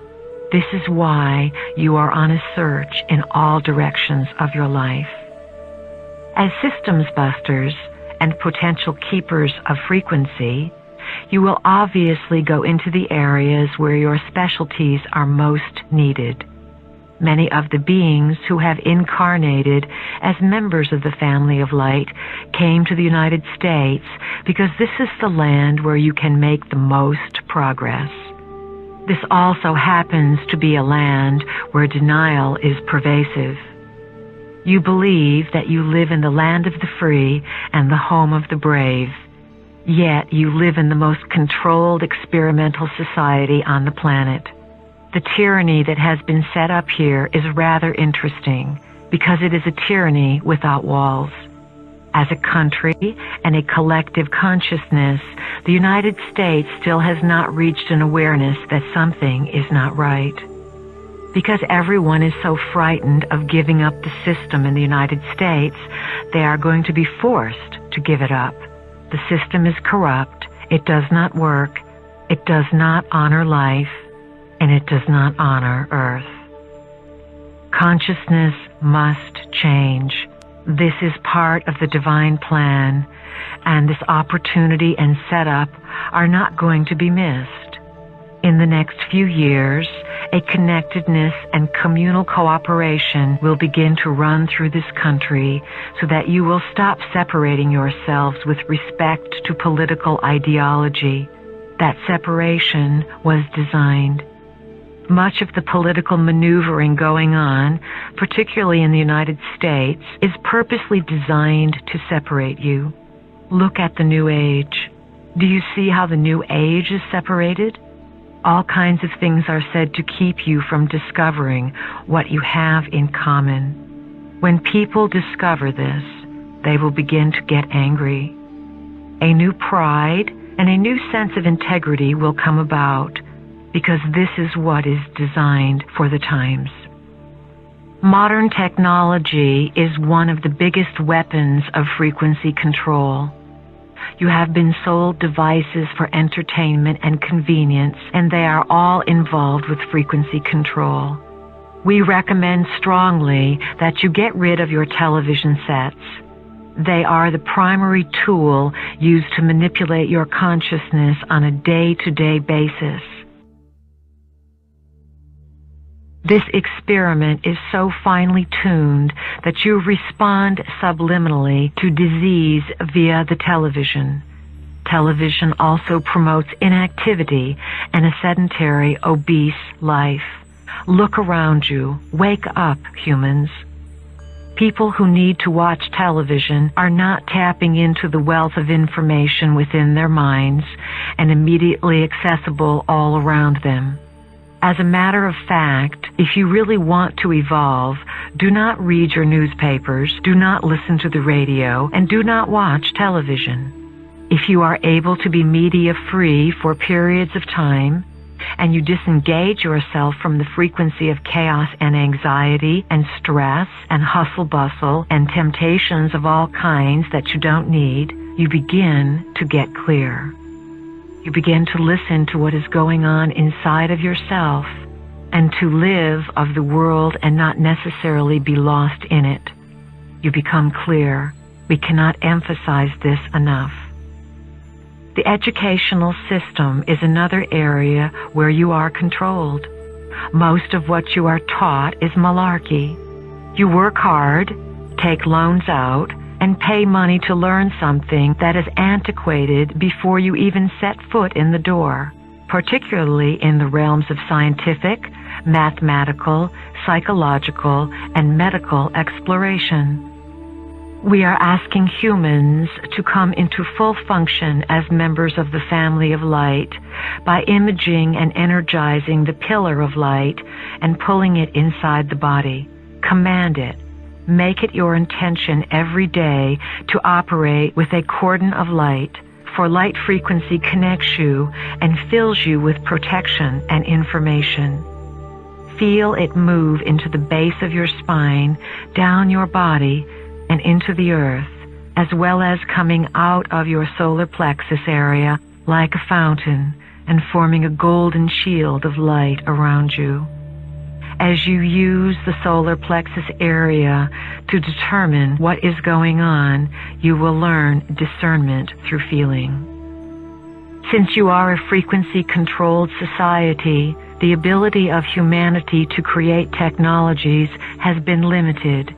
This is why you are on a search in all directions of your life. As systems busters and potential keepers of frequency, you will obviously go into the areas where your specialties are most needed. Many of the beings who have incarnated as members of the family of light came to the United States because this is the land where you can make the most progress. This also happens to be a land where denial is pervasive. You believe that you live in the land of the free and the home of the brave, yet you live in the most controlled experimental society on the planet. The tyranny that has been set up here is rather interesting because it is a tyranny without walls. As a country and a collective consciousness, the United States still has not reached an awareness that something is not right. Because everyone is so frightened of giving up the system in the United States, they are going to be forced to give it up. The system is corrupt, it does not work, it does not honor life, and it does not honor Earth. Consciousness must change. This is part of the divine plan, and this opportunity and setup are not going to be missed. In the next few years, a connectedness and communal cooperation will begin to run through this country so that you will stop separating yourselves with respect to political ideology. That separation was designed. Much of the political maneuvering going on, particularly in the United States, is purposely designed to separate you. Look at the New Age. Do you see how the New Age is separated? All kinds of things are said to keep you from discovering what you have in common. When people discover this, they will begin to get angry. A new pride and a new sense of integrity will come about, because this is what is designed for the times. Modern technology is one of the biggest weapons of frequency control. You have been sold devices for entertainment and convenience, and they are all involved with frequency control. We recommend strongly that you get rid of your television sets. They are the primary tool used to manipulate your consciousness on a day-to-day basis. This experiment is so finely tuned that you respond subliminally to disease via the television. Television also promotes inactivity and a sedentary, obese life. Look around you. Wake up, humans. People who need to watch television are not tapping into the wealth of information within their minds and immediately accessible all around them. As a matter of fact, if you really want to evolve, do not read your newspapers, do not listen to the radio, and do not watch television. If you are able to be media-free for periods of time, and you disengage yourself from the frequency of chaos and anxiety and stress and hustle-bustle and temptations of all kinds that you don't need, you begin to get clear. You begin to listen to what is going on inside of yourself and to live of the world and not necessarily be lost in it. You become clear. We cannot emphasize this enough. The educational system is another area where you are controlled. Most of what you are taught is malarkey. You work hard, take loans out, and pay money to learn something that is antiquated before you even set foot in the door, particularly in the realms of scientific, mathematical, psychological, and medical exploration. We are asking humans to come into full function as members of the family of light by imaging and energizing the pillar of light and pulling it inside the body. Command it. Make it your intention every day to operate with a cordon of light, for light frequency connects you and fills you with protection and information. Feel it move into the base of your spine, down your body, and into the earth, as well as coming out of your solar plexus area like a fountain and forming a golden shield of light around you. As you use the solar plexus area to determine what is going on, you will learn discernment through feeling. Since you are a frequency-controlled society, the ability of humanity to create technologies has been limited.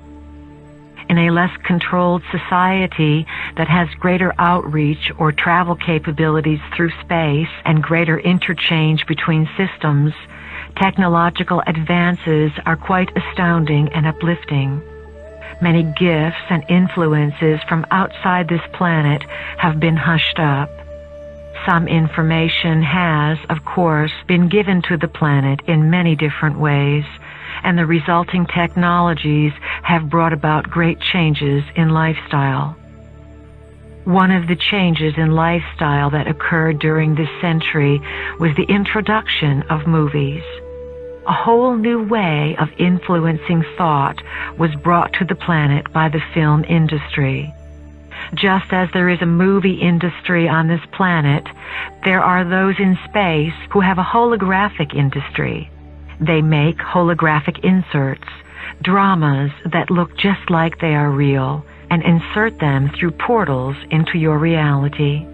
In a less controlled society that has greater outreach or travel capabilities through space and greater interchange between systems, technological advances are quite astounding and uplifting. Many gifts and influences from outside this planet have been hushed up. Some information has, of course, been given to the planet in many different ways, and the resulting technologies have brought about great changes in lifestyle. One of the changes in lifestyle that occurred during this century was the introduction of movies. A whole new way of influencing thought was brought to the planet by the film industry. Just as there is a movie industry on this planet, there are those in space who have a holographic industry. They make holographic inserts, dramas that look just like they are real, and insert them through portals into your reality.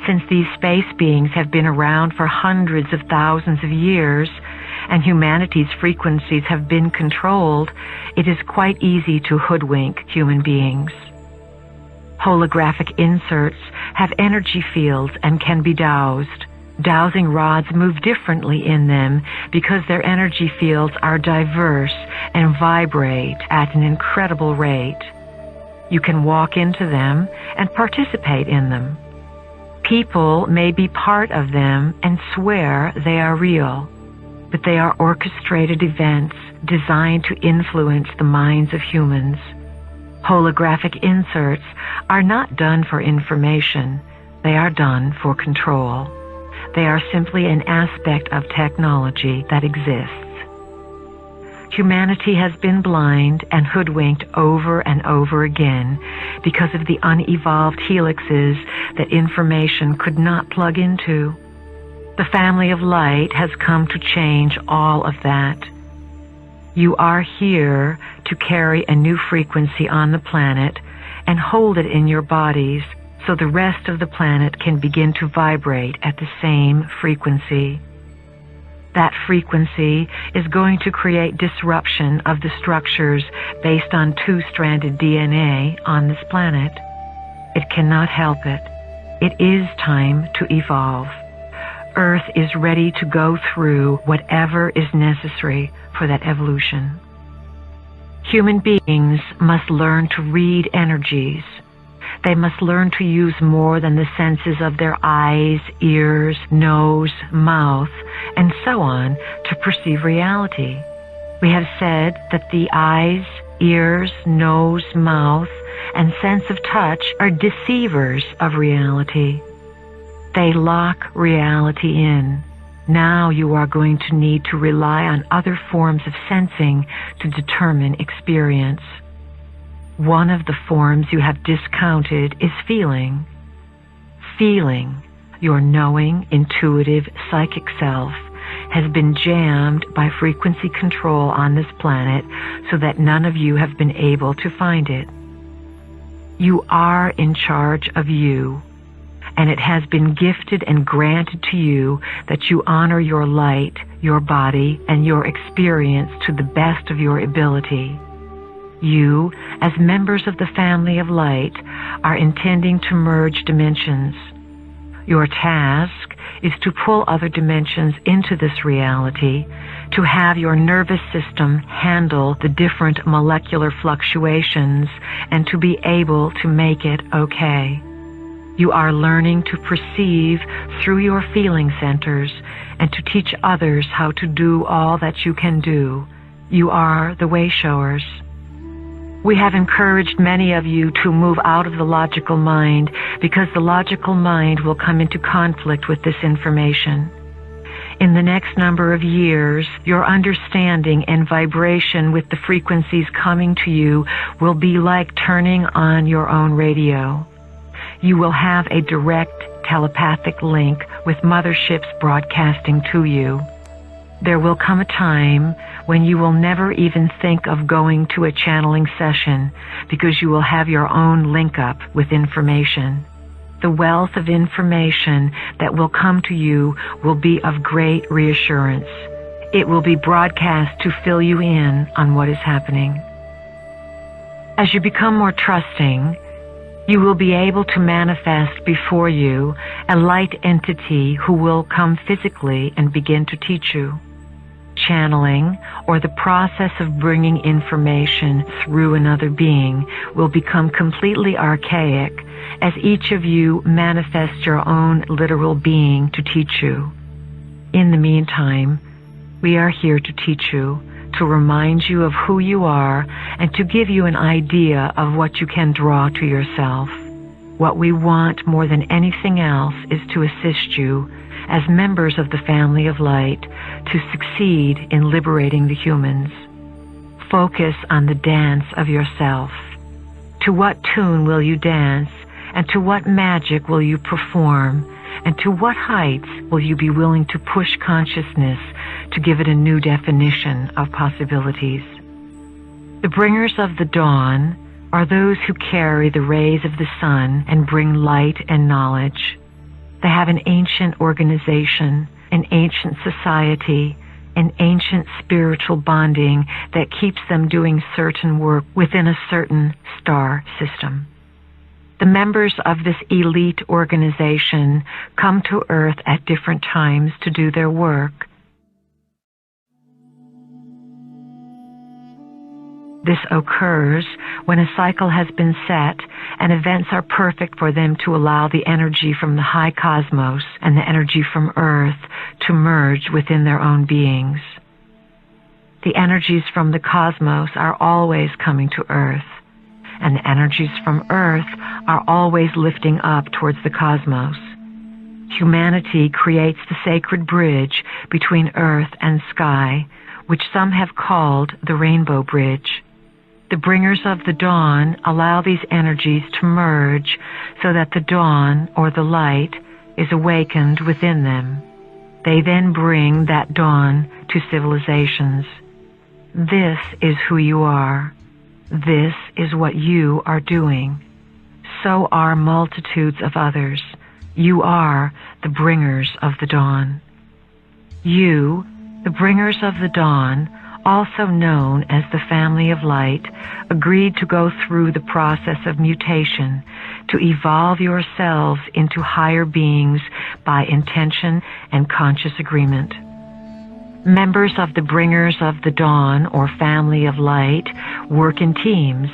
Since these space beings have been around for hundreds of thousands of years, and humanity's frequencies have been controlled, it is quite easy to hoodwink human beings. Holographic inserts have energy fields and can be dowsed. Dowsing rods move differently in them because their energy fields are diverse and vibrate at an incredible rate. You can walk into them and participate in them. People may be part of them and swear they are real, but they are orchestrated events designed to influence the minds of humans. Holographic inserts are not done for information, they are done for control. They are simply an aspect of technology that exists. Humanity has been blind and hoodwinked over and over again because of the unevolved helixes that information could not plug into. The family of light has come to change all of that. You are here to carry a new frequency on the planet and hold it in your bodies so the rest of the planet can begin to vibrate at the same frequency. That frequency is going to create disruption of the structures based on two-stranded DNA on this planet. It cannot help it. It is time to evolve. Earth is ready to go through whatever is necessary for that evolution. Human beings must learn to read energies. They must learn to use more than the senses of their eyes, ears, nose, mouth, and so on to perceive reality. We have said that the eyes, ears, nose, mouth, and sense of touch are deceivers of reality. They lock reality in. Now you are going to need to rely on other forms of sensing to determine experience. One of the forms you have discounted is feeling. Feeling, your knowing, intuitive, psychic self, has been jammed by frequency control on this planet so that none of you have been able to find it. You are in charge of you, and it has been gifted and granted to you that you honor your light, your body, and your experience to the best of your ability. You, as members of the family of light, are intending to merge dimensions. Your task is to pull other dimensions into this reality, to have your nervous system handle the different molecular fluctuations, and to be able to make it okay. You are learning to perceive through your feeling centers and to teach others how to do all that you can do. You are the way showers. We have encouraged many of you to move out of the logical mind because the logical mind will come into conflict with this information. In the next number of years, your understanding and vibration with the frequencies coming to you will be like turning on your own radio. You will have a direct telepathic link with motherships broadcasting to you. There will come a time when you will never even think of going to a channeling session because you will have your own link up with information. The wealth of information that will come to you will be of great reassurance. It will be broadcast to fill you in on what is happening. As you become more trusting, you will be able to manifest before you a light entity who will come physically and begin to teach you. Channeling, or the process of bringing information through another being, will become completely archaic as each of you manifests your own literal being to teach you. In the meantime, we are here to teach you, to remind you of who you are, and to give you an idea of what you can draw to yourself. What we want more than anything else is to assist you, as members of the family of light, to succeed in liberating the humans. Focus on the dance of yourself. To what tune will you dance, and to what magic will you perform, and to what heights will you be willing to push consciousness to give it a new definition of possibilities? The bringers of the dawn are those who carry the rays of the sun and bring light and knowledge. They have an ancient organization, an ancient society, an ancient spiritual bonding that keeps them doing certain work within a certain star system. The members of this elite organization come to Earth at different times to do their work. This occurs when a cycle has been set and events are perfect for them to allow the energy from the high cosmos and the energy from Earth to merge within their own beings. The energies from the cosmos are always coming to Earth, and the energies from Earth are always lifting up towards the cosmos. Humanity creates the sacred bridge between Earth and sky, which some have called the Rainbow Bridge. The bringers of the dawn allow these energies to merge so that the dawn, or the light, is awakened within them. They then bring that dawn to civilizations. This is who you are. This is what you are doing. So are multitudes of others. You are the bringers of the dawn. You, the bringers of the dawn, also known as the family of light, agreed to go through the process of mutation, to evolve yourselves into higher beings by intention and conscious agreement. Members of the Bringers of the Dawn or Family of Light work in teams.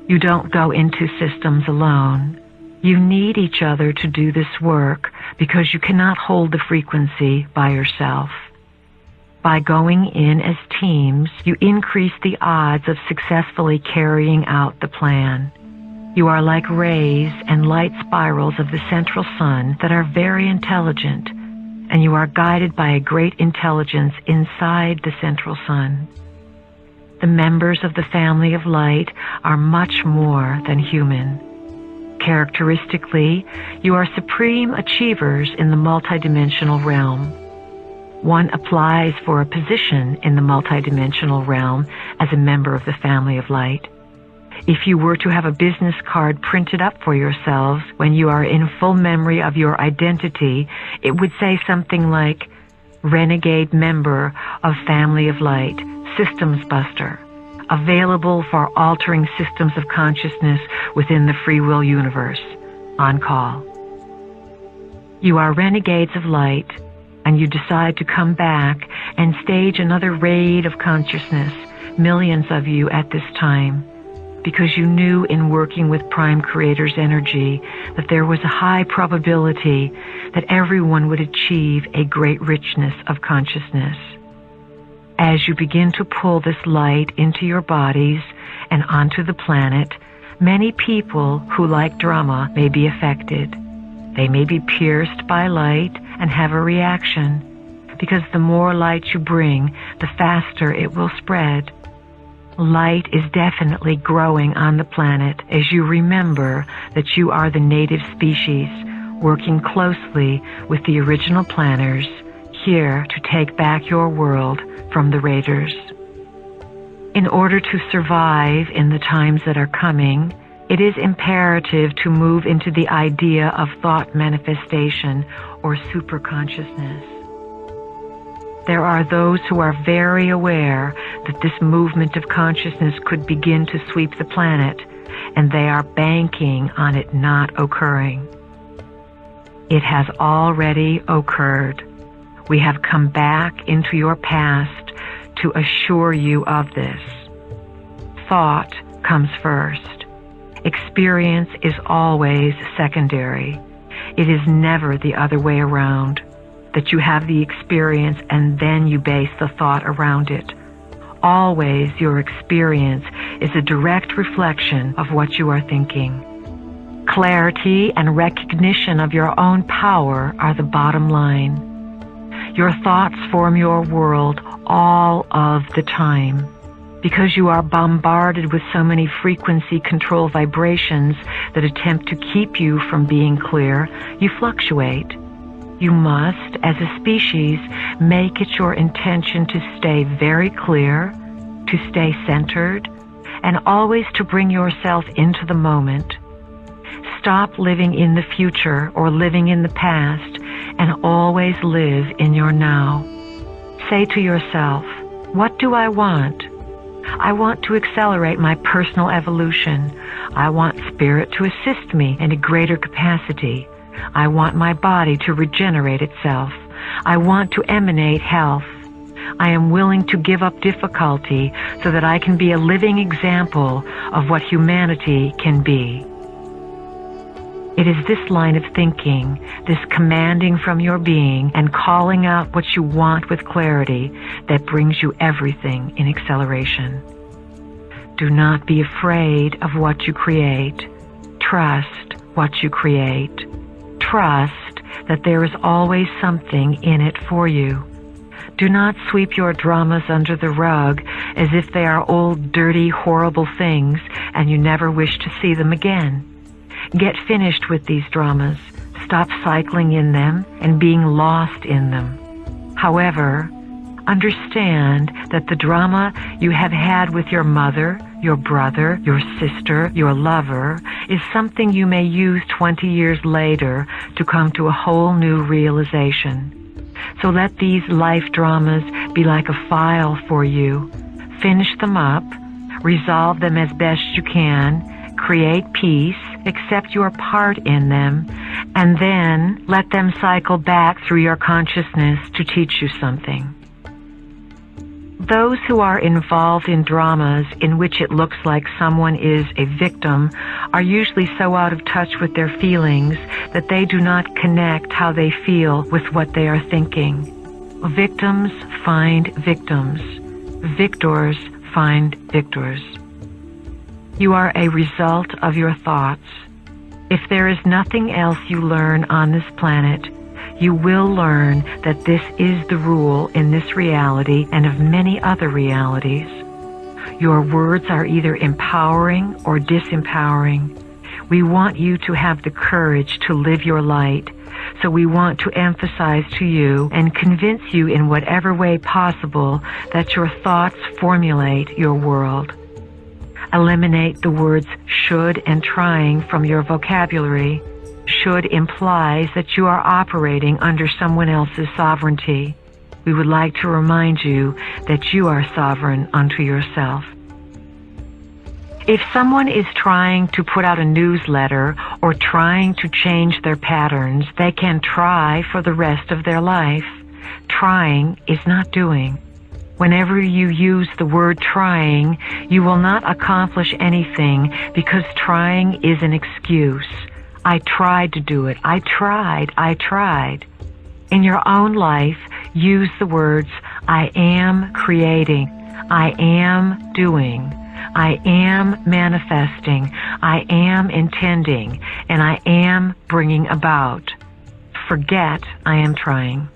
You don't go into systems alone. You need each other to do this work because you cannot hold the frequency by yourself. By going in as teams, you increase the odds of successfully carrying out the plan. You are like rays and light spirals of the central sun that are very intelligent, and you are guided by a great intelligence inside the central sun. The members of the family of light are much more than human. Characteristically, you are supreme achievers in the multidimensional realm. One applies for a position in the multidimensional realm as a member of the family of light. If you were to have a business card printed up for yourselves when you are in full memory of your identity, it would say something like, Renegade Member of Family of Light, Systems Buster, available for altering systems of consciousness within the free will universe, on call. You are renegades of light, and you decide to come back and stage another raid of consciousness, millions of you at this time, because you knew in working with Prime Creator's energy that there was a high probability that everyone would achieve a great richness of consciousness. As you begin to pull this light into your bodies and onto the planet, many people who like drama may be affected. They may be pierced by light and have a reaction, because the more light you bring, the faster it will spread. Light is definitely growing on the planet as you remember that you are the native species working closely with the original planners here to take back your world from the raiders. In order to survive in the times that are coming, it is imperative to move into the idea of thought manifestation or superconsciousness. There are those who are very aware that this movement of consciousness could begin to sweep the planet, and they are banking on it not occurring. It has already occurred. We have come back into your past to assure you of this. Thought comes first. Experience is always secondary. It is never the other way around, that you have the experience and then you base the thought around it. Always your experience is a direct reflection of what you are thinking. Clarity and recognition of your own power are the bottom line. Your thoughts form your world all of the time. Because you are bombarded with so many frequency control vibrations that attempt to keep you from being clear, you fluctuate. You must, as a species, make it your intention to stay very clear, to stay centered, and always to bring yourself into the moment. Stop living in the future or living in the past, and always live in your now. Say to yourself, what do I want? I want to accelerate my personal evolution. I want spirit to assist me in a greater capacity. I want my body to regenerate itself. I want to emanate health. I am willing to give up difficulty so that I can be a living example of what humanity can be. It is this line of thinking, this commanding from your being and calling out what you want with clarity, that brings you everything in acceleration. Do not be afraid of what you create. Trust what you create. Trust that there is always something in it for you. Do not sweep your dramas under the rug as if they are old, dirty, horrible things and you never wish to see them again. Get finished with these dramas. Stop cycling in them and being lost in them. However, understand that the drama you have had with your mother, your brother, your sister, your lover, is something you may use 20 years later to come to a whole new realization. So let these life dramas be like a file for you. Finish them up, resolve them as best you can, create peace, accept your part in them, and then let them cycle back through your consciousness to teach you something. those who are involved in dramas in which it looks like someone is a victim are usually so out of touch with their feelings that they do not connect how they feel with what they are thinking. Victims find victims. Victors find victors. You are a result of your thoughts. If there is nothing else you learn on this planet, you will learn that this is the rule in this reality and of many other realities. Your words are either empowering or disempowering. We want you to have the courage to live your light, so we want to emphasize to you and convince you in whatever way possible that your thoughts formulate your world. Eliminate the words should and trying from your vocabulary. Should implies that you are operating under someone else's sovereignty. We would like to remind you that you are sovereign unto yourself. If someone is trying to put out a newsletter or trying to change their patterns, they can try for the rest of their life. Trying is not doing. Whenever you use the word trying, you will not accomplish anything because trying is an excuse. I tried to do it. I tried. In your own life, use the words, I am creating, I am doing, I am manifesting, I am intending, and I am bringing about. Forget I am trying.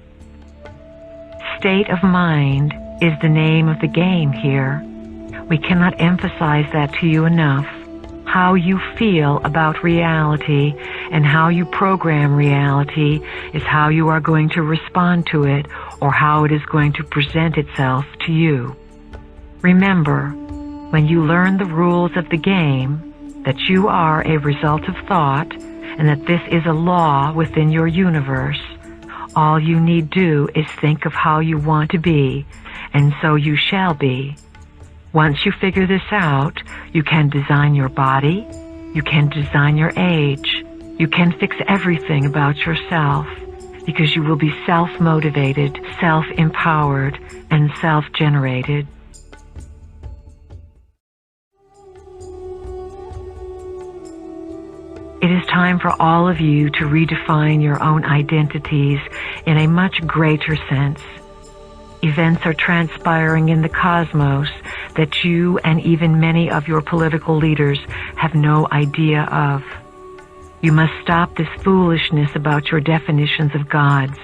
State of mind is the name of the game here. We cannot emphasize that to you enough. How you feel about reality and how you program reality is how you are going to respond to it or how it is going to present itself to you. Remember, when you learn the rules of the game, that you are a result of thought and that this is a law within your universe, all you need do is think of how you want to be, and so you shall be. Once you figure this out, you can design your body, you can design your age, you can fix everything about yourself, because you will be self-motivated, self-empowered, and self-generated. It is time for all of you to redefine your own identities in a much greater sense. Events are transpiring in the cosmos that you and even many of your political leaders have no idea of. You must stop this foolishness about your definitions of gods,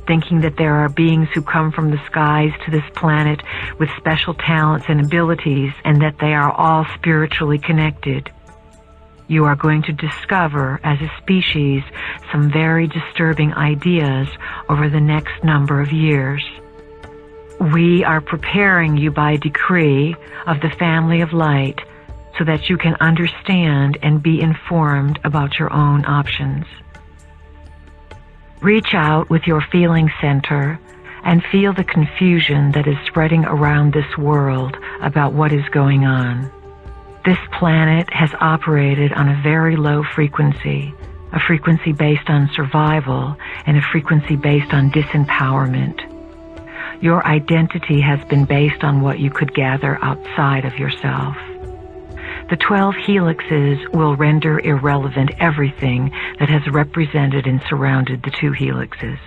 thinking that there are beings who come from the skies to this planet with special talents and abilities and that they are all spiritually connected. You are going to discover, as a species, some very disturbing ideas over the next number of years. We are preparing you by decree of the family of light so that you can understand and be informed about your own options. Reach out with your feeling center and feel the confusion that is spreading around this world about what is going on. This planet has operated on a very low frequency, a frequency based on survival and a frequency based on disempowerment. Your identity has been based on what you could gather outside of yourself. The 12 helixes will render irrelevant everything that has represented and surrounded the 2 helixes.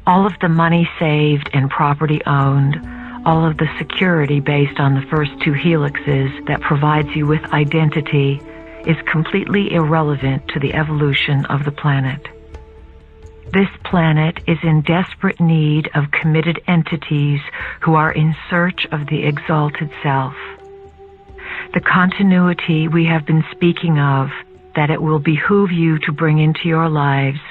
All of the money saved and property owned, all of the security based on the first 2 helixes that provides you with identity is completely irrelevant to the evolution of the planet. This planet is in desperate need of committed entities who are in search of the exalted self. The continuity we have been speaking of, that it will behoove you to bring into your lives,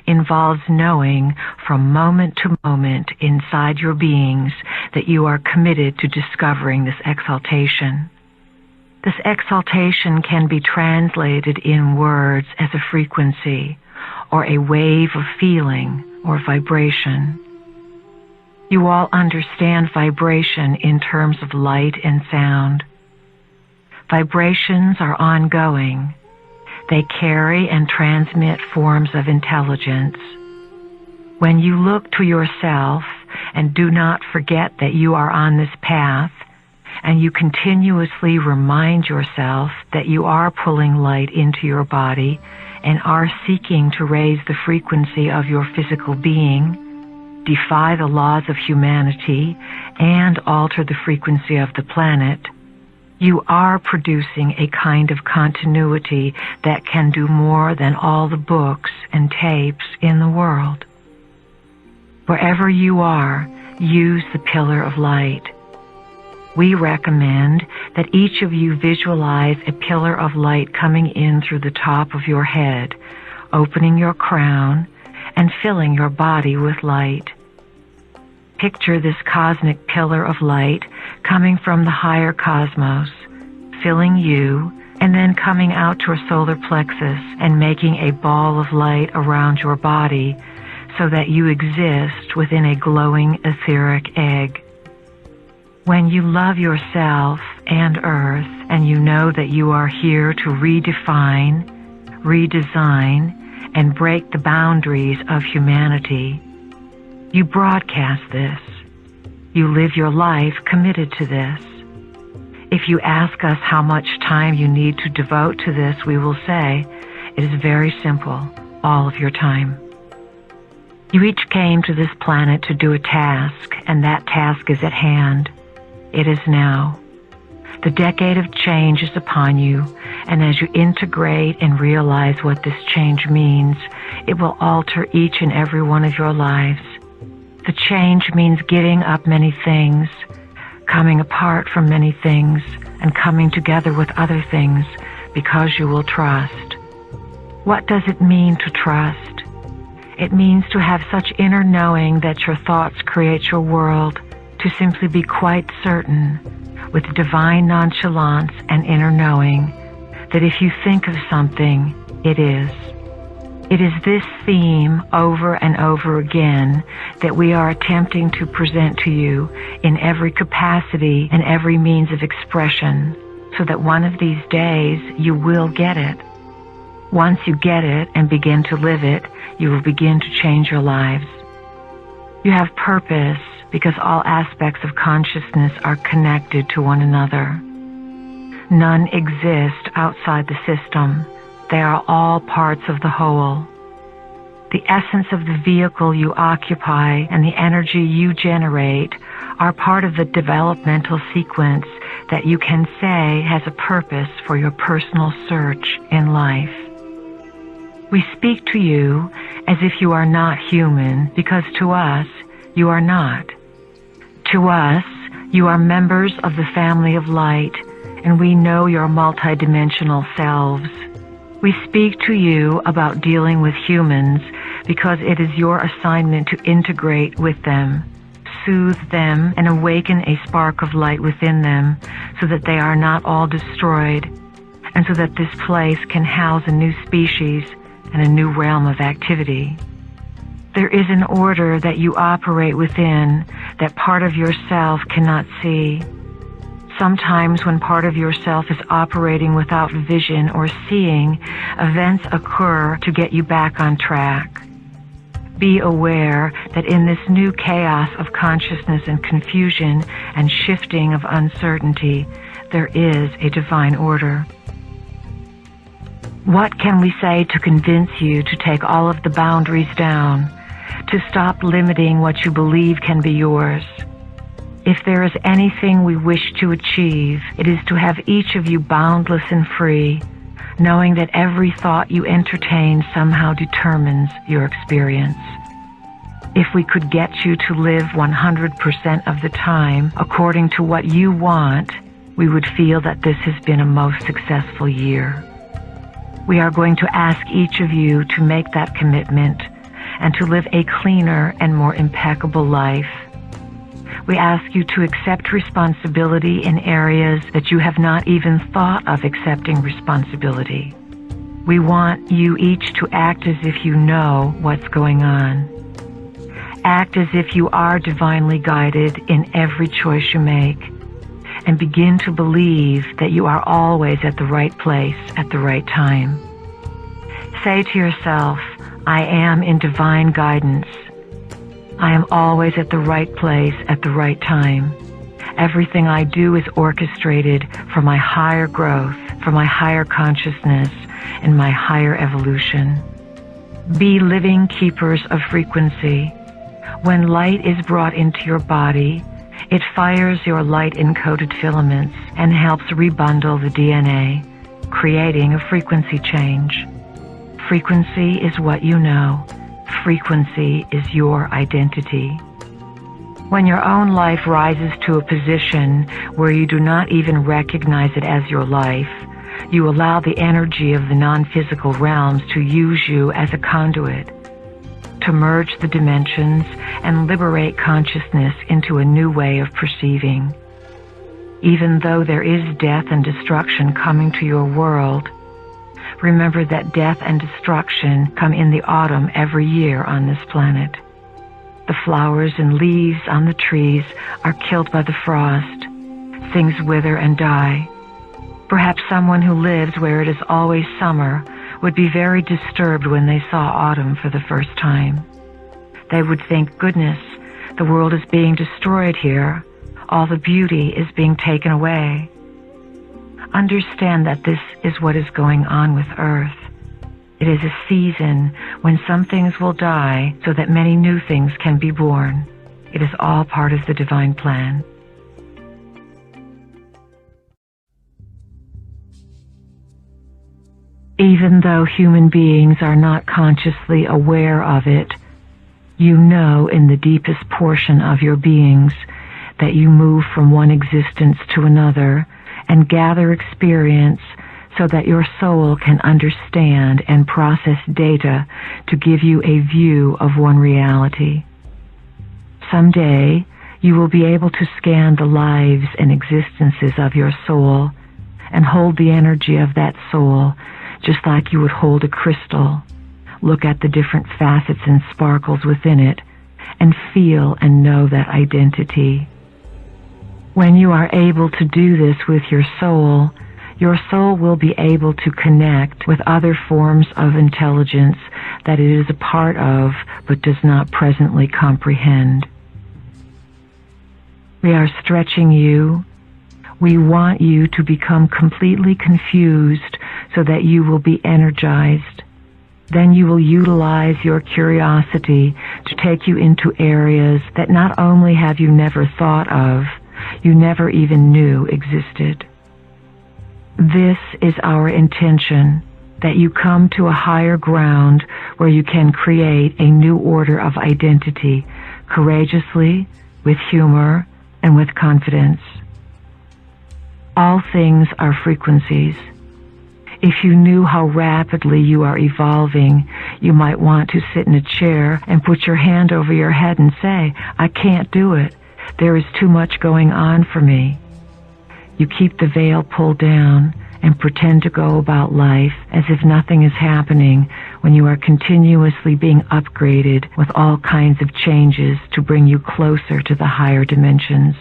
involves knowing from moment to moment inside your beings that you are committed to discovering this exaltation. This exaltation can be translated in words as a frequency, or a wave of feeling or vibration. You all understand vibration in terms of light and sound. Vibrations are ongoing. They carry and transmit forms of intelligence. When you look to yourself and do not forget that you are on this path, and you continuously remind yourself that you are pulling light into your body and are seeking to raise the frequency of your physical being, defy the laws of humanity, and alter the frequency of the planet, you are producing a kind of continuity that can do more than all the books and tapes in the world. Wherever you are, use the pillar of light. We recommend that each of you visualize a pillar of light coming in through the top of your head, opening your crown, and filling your body with light. Picture this cosmic pillar of light coming from the higher cosmos, filling you, and then coming out to your solar plexus and making a ball of light around your body so that you exist within a glowing etheric egg. When you love yourself and Earth, and you know that you are here to redefine, redesign, and break the boundaries of humanity, you broadcast this. You live your life committed to this. If you ask us how much time you need to devote to this, we will say, it is very simple, all of your time. You each came to this planet to do a task, and that task is at hand. It is now. The decade of change is upon you, and as you integrate and realize what this change means, it will alter each and every one of your lives. The change means giving up many things, coming apart from many things, and coming together with other things because you will trust. What does it mean to trust? It means to have such inner knowing that your thoughts create your world, to simply be quite certain, with divine nonchalance and inner knowing, that if you think of something, it is. It is this theme over and over again that we are attempting to present to you in every capacity and every means of expression, so that one of these days you will get it. Once you get it and begin to live it, you will begin to change your lives. You have purpose because all aspects of consciousness are connected to one another. None exist outside the system. They are all parts of the whole. The essence of the vehicle you occupy and the energy you generate are part of the developmental sequence that you can say has a purpose for your personal search in life. We speak to you as if you are not human, because to us, you are not. To us, you are members of the family of light, and we know your multidimensional selves. We speak to you about dealing with humans because it is your assignment to integrate with them, soothe them, and awaken a spark of light within them so that they are not all destroyed, and so that this place can house a new species and a new realm of activity. There is an order that you operate within that part of yourself cannot see. Sometimes when part of yourself is operating without vision or seeing, events occur to get you back on track. Be aware that in this new chaos of consciousness and confusion and shifting of uncertainty, there is a divine order. What can we say to convince you to take all of the boundaries down, to stop limiting what you believe can be yours? If there is anything we wish to achieve, it is to have each of you boundless and free, knowing that every thought you entertain somehow determines your experience. If we could get you to live 100% of the time according to what you want, we would feel that this has been a most successful year. We are going to ask each of you to make that commitment and to live a cleaner and more impeccable life. We ask you to accept responsibility in areas that you have not even thought of accepting responsibility. We want you each to act as if you know what's going on. Act as if you are divinely guided in every choice you make, and begin to believe that you are always at the right place at the right time. Say to yourself, I am in divine guidance. I am always at the right place at the right time. Everything I do is orchestrated for my higher growth, for my higher consciousness, and my higher evolution. Be living keepers of frequency. When light is brought into your body, it fires your light-encoded filaments and helps rebundle the DNA, creating a frequency change. Frequency is what you know. Frequency is your identity. When your own life rises to a position where you do not even recognize it as your life, you allow the energy of the non-physical realms to use you as a conduit, to merge the dimensions and liberate consciousness into a new way of perceiving. Even though there is death and destruction coming to your world, remember that death and destruction come in the autumn every year on this planet. The flowers and leaves on the trees are killed by the frost. Things wither and die. Perhaps someone who lives where it is always summer would be very disturbed when they saw autumn for the first time. They would think, goodness, the world is being destroyed here. All the beauty is being taken away. Understand that this is what is going on with Earth. It is a season when some things will die so that many new things can be born. It is all part of the divine plan. Even though human beings are not consciously aware of it, you know in the deepest portion of your beings that you move from one existence to another and gather experience so that your soul can understand and process data to give you a view of one reality. Someday, you will be able to scan the lives and existences of your soul and hold the energy of that soul just like you would hold a crystal. Look at the different facets and sparkles within it and feel and know that identity. When you are able to do this with your soul will be able to connect with other forms of intelligence that it is a part of but does not presently comprehend. We are stretching you. We want you to become completely confused so that you will be energized. Then you will utilize your curiosity to take you into areas that not only have you never thought of, you never even knew existed. This is our intention, that you come to a higher ground where you can create a new order of identity, courageously, with humor, and with confidence. All things are frequencies. If you knew how rapidly you are evolving, you might want to sit in a chair and put your hand over your head and say, I can't do it. There is too much going on for me. You keep the veil pulled down and pretend to go about life as if nothing is happening when you are continuously being upgraded with all kinds of changes to bring you closer to the higher dimensions.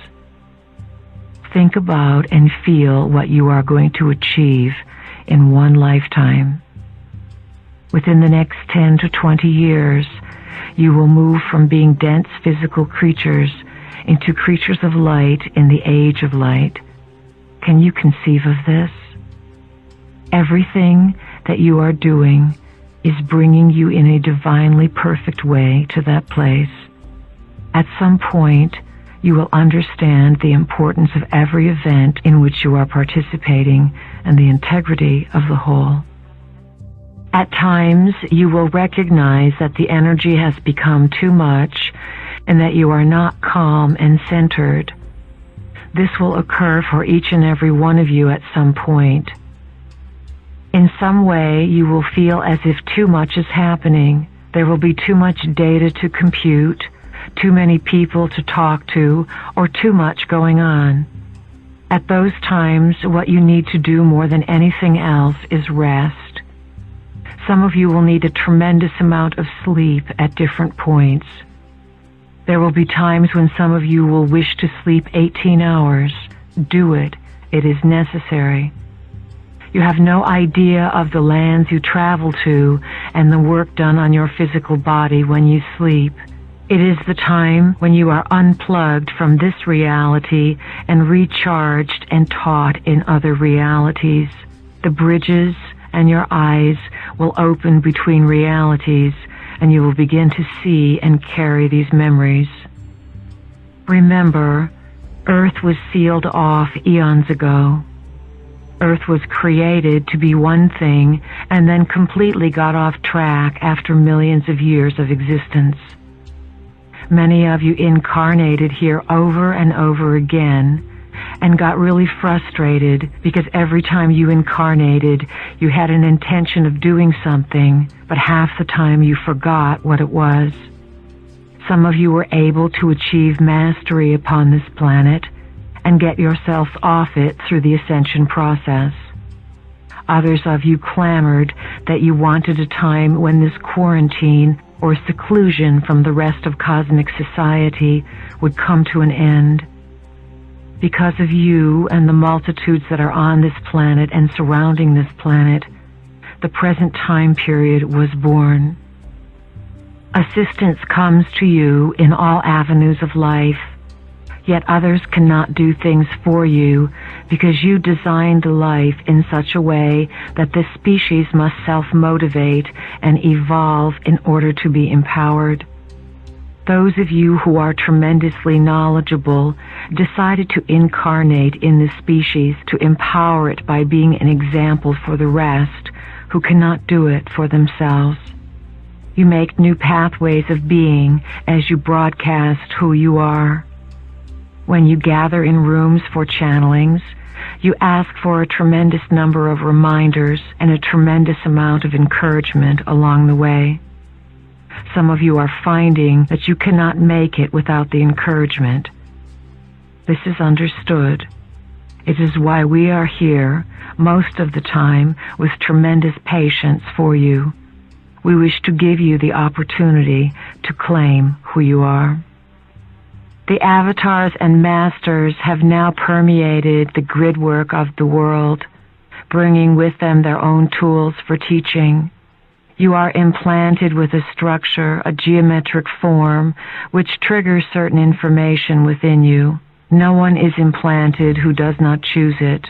Think about and feel what you are going to achieve in one lifetime. Within the next 10 to 20 years, you will move from being dense physical creatures into creatures of light in the age of light. Can you conceive of this? Everything that you are doing is bringing you in a divinely perfect way to that place. At some point, you will understand the importance of every event in which you are participating and the integrity of the whole. At times, you will recognize that the energy has become too much and that you are not calm and centered. This will occur for each and every one of you at some point. In some way, you will feel as if too much is happening. There will be too much data to compute, too many people to talk to, or too much going on. At those times, what you need to do more than anything else is rest. Some of you will need a tremendous amount of sleep at different points. There will be times when some of you will wish to sleep 18 hours. Do it. It is necessary. You have no idea of the lands you travel to and the work done on your physical body when you sleep. It is the time when you are unplugged from this reality and recharged and taught in other realities. The bridges and your eyes will open between realities, and you will begin to see and carry these memories. Remember, Earth was sealed off eons ago. Earth was created to be one thing and then completely got off track after millions of years of existence. Many of you incarnated here over and over again and got really frustrated because every time you incarnated, you had an intention of doing something, but half the time you forgot what it was. Some of you were able to achieve mastery upon this planet and get yourselves off it through the ascension process. Others of you clamored that you wanted a time when this quarantine or seclusion from the rest of cosmic society would come to an end. Because of you and the multitudes that are on this planet and surrounding this planet, the present time period was born. Assistance comes to you in all avenues of life, yet others cannot do things for you because you designed life in such a way that this species must self-motivate and evolve in order to be empowered. Those of you who are tremendously knowledgeable decided to incarnate in this species to empower it by being an example for the rest who cannot do it for themselves. You make new pathways of being as you broadcast who you are. When you gather in rooms for channelings, you ask for a tremendous number of reminders and a tremendous amount of encouragement along the way. Some of you are finding that you cannot make it without the encouragement. This is understood. It is why we are here most of the time with tremendous patience for you. We wish to give you the opportunity to claim who you are. The avatars and masters have now permeated the grid work of the world, bringing with them their own tools for teaching. You are implanted with a structure, a geometric form, which triggers certain information within you. No one is implanted who does not choose it.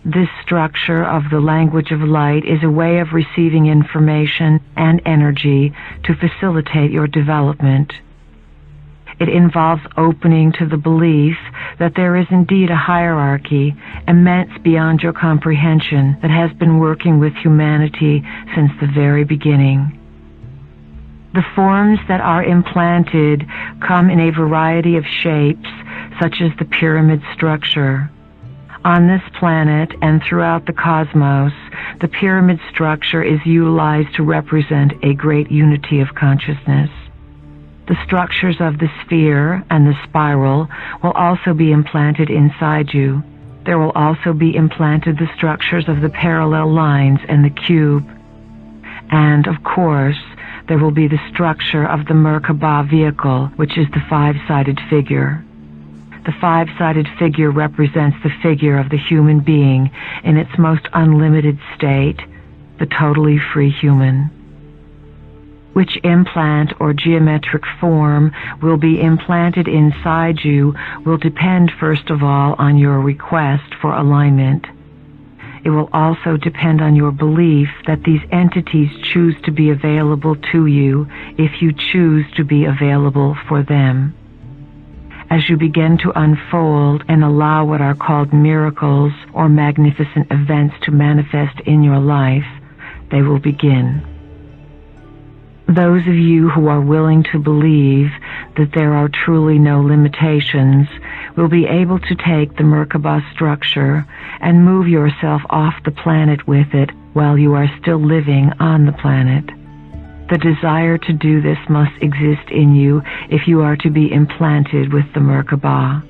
This structure of the language of light is a way of receiving information and energy to facilitate your development. It involves opening to the belief that there is indeed a hierarchy, immense beyond your comprehension, that has been working with humanity since the very beginning. The forms that are implanted come in a variety of shapes, such as the pyramid structure. On this planet and throughout the cosmos, the pyramid structure is utilized to represent a great unity of consciousness. The structures of the sphere and the spiral will also be implanted inside you. There will also be implanted the structures of the parallel lines and the cube. And, of course, there will be the structure of the Merkaba vehicle, which is the five-sided figure. The five-sided figure represents the figure of the human being in its most unlimited state, the totally free human. Which implant or geometric form will be implanted inside you will depend first of all on your request for alignment. It will also depend on your belief that these entities choose to be available to you if you choose to be available for them. As you begin to unfold and allow what are called miracles or magnificent events to manifest in your life, they will begin. Those of you who are willing to believe that there are truly no limitations will be able to take the Merkaba structure and move yourself off the planet with it while you are still living on the planet. The desire to do this must exist in you if you are to be implanted with the Merkaba.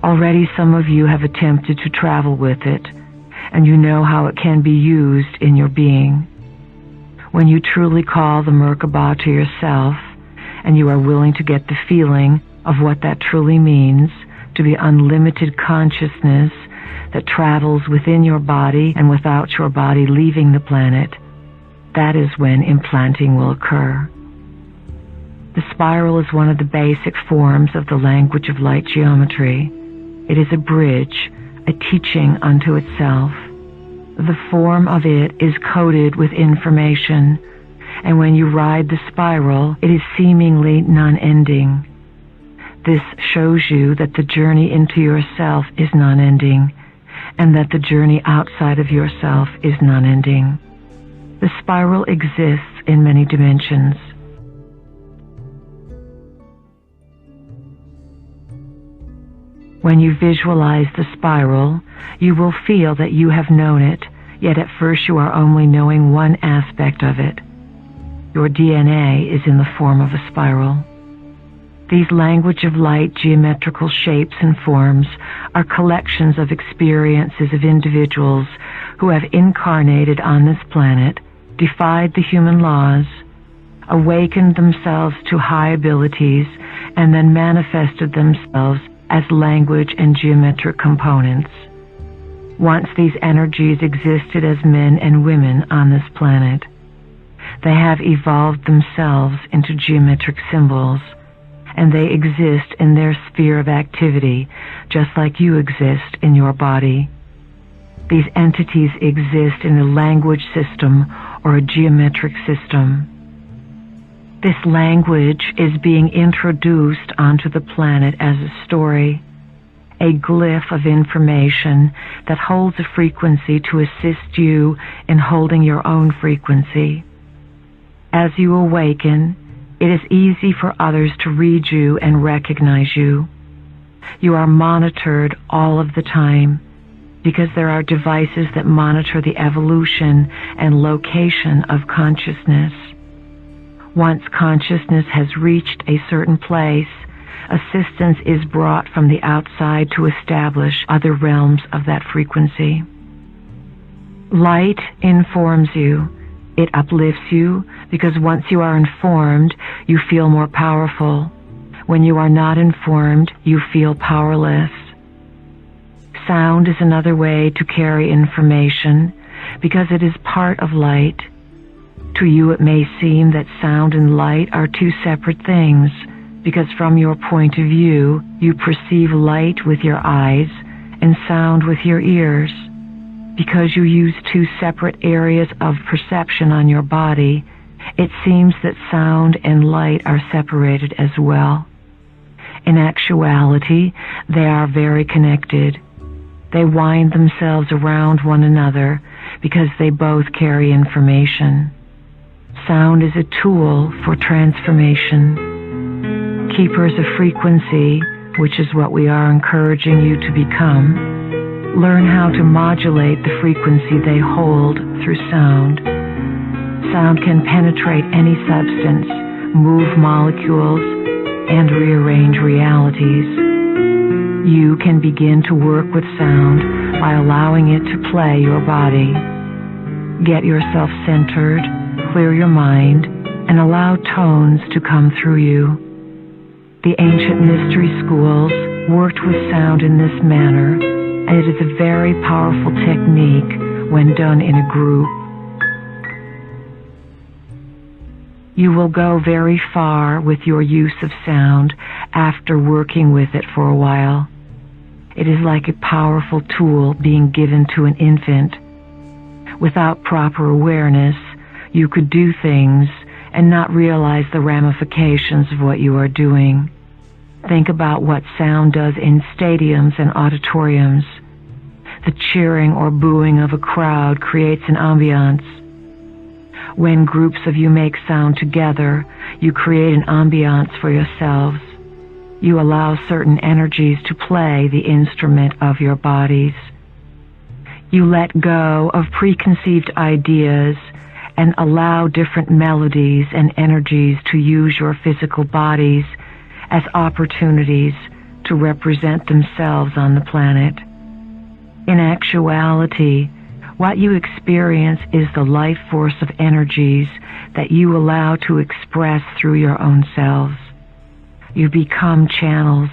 Already some of you have attempted to travel with it, and you know how it can be used in your being. When you truly call the Merkaba to yourself, and you are willing to get the feeling of what that truly means, to be unlimited consciousness that travels within your body and without your body leaving the planet, that is when implanting will occur. The spiral is one of the basic forms of the language of light geometry. It is a bridge, a teaching unto itself. The form of it is coded with information, and when you ride the spiral, it is seemingly non-ending. This shows you that the journey into yourself is non-ending, and that the journey outside of yourself is non-ending. The spiral exists in many dimensions. When you visualize the spiral, you will feel that you have known it, yet at first you are only knowing one aspect of it. Your DNA is in the form of a spiral. These language of light geometrical shapes and forms are collections of experiences of individuals who have incarnated on this planet, defied the human laws, awakened themselves to high abilities, and then manifested themselves as language and geometric components. Once these energies existed as men and women on this planet. They have evolved themselves into geometric symbols, and they exist in their sphere of activity, just like you exist in your body. These entities exist in a language system or a geometric system. This language is being introduced onto the planet as a story, a glyph of information that holds a frequency to assist you in holding your own frequency. As you awaken, it is easy for others to read you and recognize you. You are monitored all of the time because there are devices that monitor the evolution and location of consciousness. Once consciousness has reached a certain place, assistance is brought from the outside to establish other realms of that frequency. Light informs you. It uplifts you because once you are informed, you feel more powerful. When you are not informed, you feel powerless. Sound is another way to carry information because it is part of light. To you it may seem that sound and light are two separate things because from your point of view, you perceive light with your eyes and sound with your ears. Because you use two separate areas of perception on your body, it seems that sound and light are separated as well. In actuality, they are very connected. They wind themselves around one another because they both carry information. Sound is a tool for transformation. Keepers of frequency, which is what we are encouraging you to become, learn how to modulate the frequency they hold through sound. Sound can penetrate any substance, move molecules, and rearrange realities. You can begin to work with sound by allowing it to play your body. Get yourself centered, clear your mind, and allow tones to come through you. The ancient mystery schools worked with sound in this manner, and it is a very powerful technique when done in a group. You will go very far with your use of sound after working with it for a while. It is like a powerful tool being given to an infant. Without proper awareness, you could do things and not realize the ramifications of what you are doing. Think about what sound does in stadiums and auditoriums. The cheering or booing of a crowd creates an ambiance. When groups of you make sound together, you create an ambiance for yourselves. You allow certain energies to play the instrument of your bodies. You let go of preconceived ideas and allow different melodies and energies to use your physical bodies as opportunities to represent themselves on the planet. In actuality, what you experience is the life force of energies that you allow to express through your own selves. You become channels.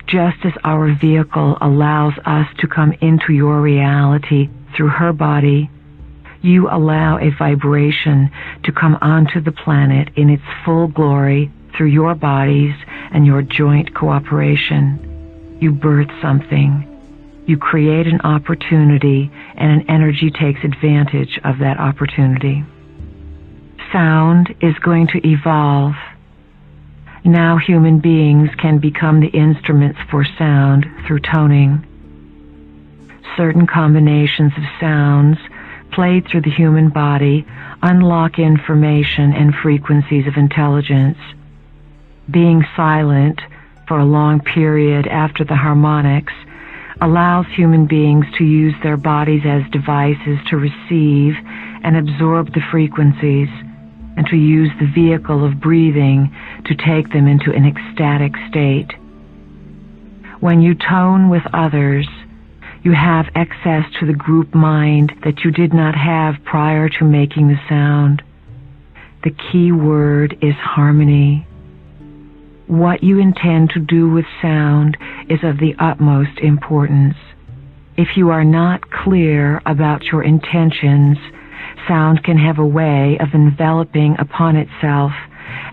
Just as our vehicle allows us to come into your reality through her body, you allow a vibration to come onto the planet in its full glory through your bodies and your joint cooperation. You birth something. You create an opportunity, and an energy takes advantage of that opportunity. Sound is going to evolve. Now human beings can become the instruments for sound through toning. Certain combinations of sounds played through the human body unlock information and frequencies of intelligence. Being silent for a long period after the harmonics allows human beings to use their bodies as devices to receive and absorb the frequencies, and to use the vehicle of breathing to take them into an ecstatic state. When you tone with others, you have access to the group mind that you did not have prior to making the sound. The key word is harmony. What you intend to do with sound is of the utmost importance. If you are not clear about your intentions, sound can have a way of enveloping upon itself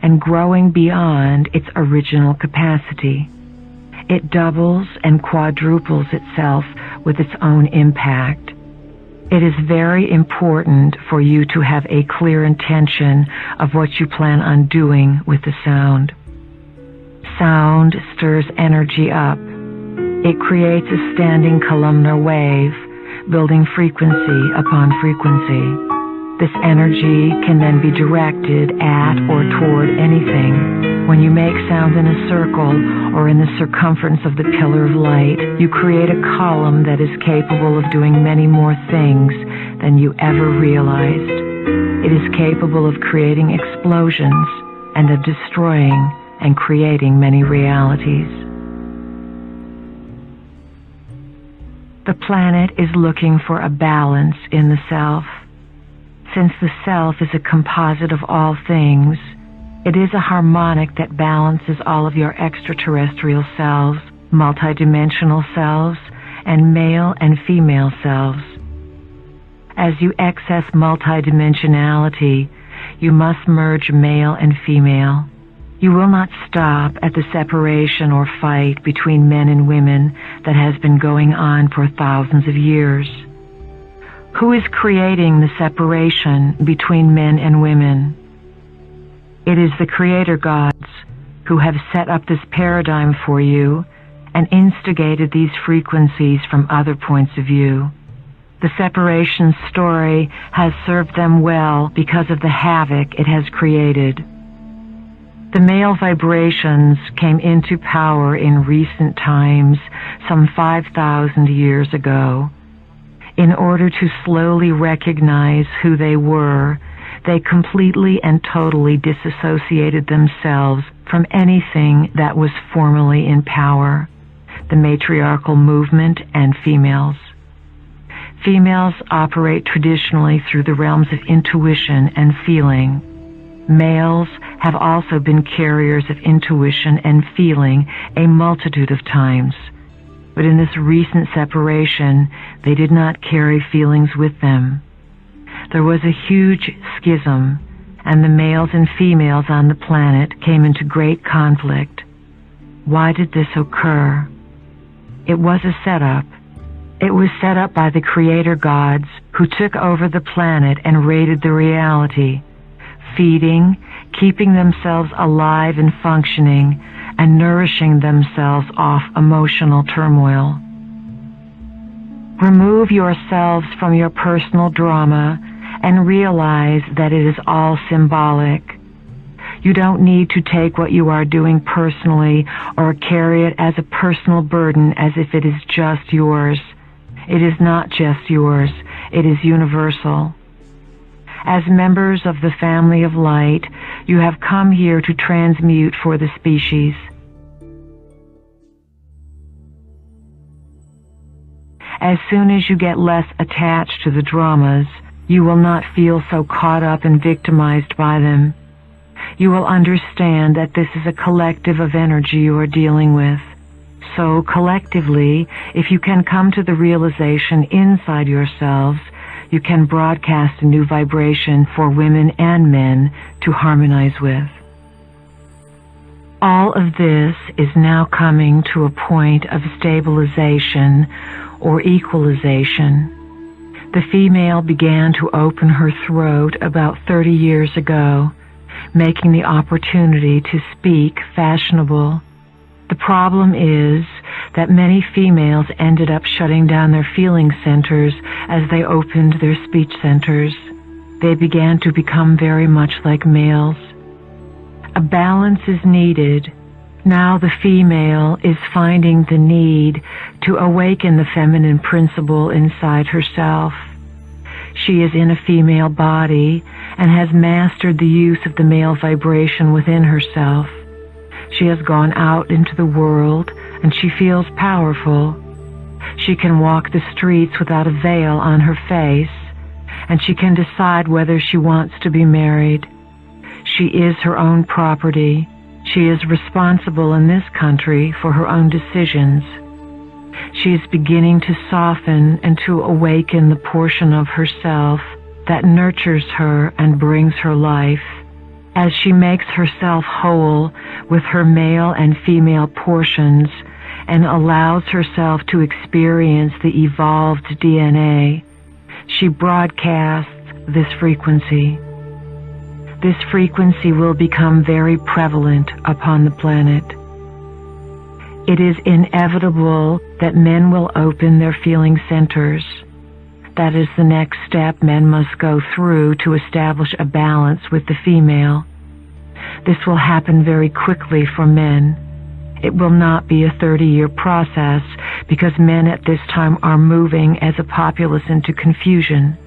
and growing beyond its original capacity. It doubles and quadruples itself with its own impact. It is very important for you to have a clear intention of what you plan on doing with the sound. Sound stirs energy up. It creates a standing columnar wave, building frequency upon frequency. This energy can then be directed at or toward anything. When you make sound in a circle or in the circumference of the pillar of light, you create a column that is capable of doing many more things than you ever realized. It is capable of creating explosions and of destroying and creating many realities. The planet is looking for a balance in the self. Since the self is a composite of all things, it is a harmonic that balances all of your extraterrestrial selves, multidimensional selves, and male and female selves. As you access multidimensionality, you must merge male and female. You will not stop at the separation or fight between men and women that has been going on for thousands of years. Who is creating the separation between men and women? It is the Creator gods who have set up this paradigm for you and instigated these frequencies from other points of view. The separation story has served them well because of the havoc it has created. The male vibrations came into power in recent times, some 5,000 years ago. In order to slowly recognize who they were, they completely and totally disassociated themselves from anything that was formerly in power, the matriarchal movement and females. Females operate traditionally through the realms of intuition and feeling. Males have also been carriers of intuition and feeling a multitude of times. But in this recent separation, they did not carry feelings with them. There was a huge schism, and the males and females on the planet came into great conflict. Why did this occur? It was a setup. It was set up by the Creator gods who took over the planet and raided the reality, feeding, keeping themselves alive and functioning, and nourishing themselves off emotional turmoil. Remove yourselves from your personal drama and realize that it is all symbolic. You don't need to take what you are doing personally or carry it as a personal burden as if it is just yours. It is not just yours. It is universal. As members of the family of light, you have come here to transmute for the species. As soon as you get less attached to the dramas, you will not feel so caught up and victimized by them. You will understand that this is a collective of energy you are dealing with. So collectively, if you can come to the realization inside yourselves, you can broadcast a new vibration for women and men to harmonize with. All of this is now coming to a point of stabilization or equalization. The female began to open her throat about 30 years ago, making the opportunity to speak fashionable. The problem is that many females ended up shutting down their feeling centers as they opened their speech centers. They began to become very much like males. A balance is needed. Now the female is finding the need to awaken the feminine principle inside herself. She is in a female body and has mastered the use of the male vibration within herself. She has gone out into the world and she feels powerful. She can walk the streets without a veil on her face, and she can decide whether she wants to be married. She is her own property. She is responsible in this country for her own decisions. She is beginning to soften and to awaken the portion of herself that nurtures her and brings her life. As she makes herself whole with her male and female portions and allows herself to experience the evolved DNA, she broadcasts this frequency. This frequency will become very prevalent upon the planet. It is inevitable that men will open their feeling centers. That is the next step men must go through to establish a balance with the female. This will happen very quickly for men. It will not be a 30-year process because men at this time are moving as a populace into confusion.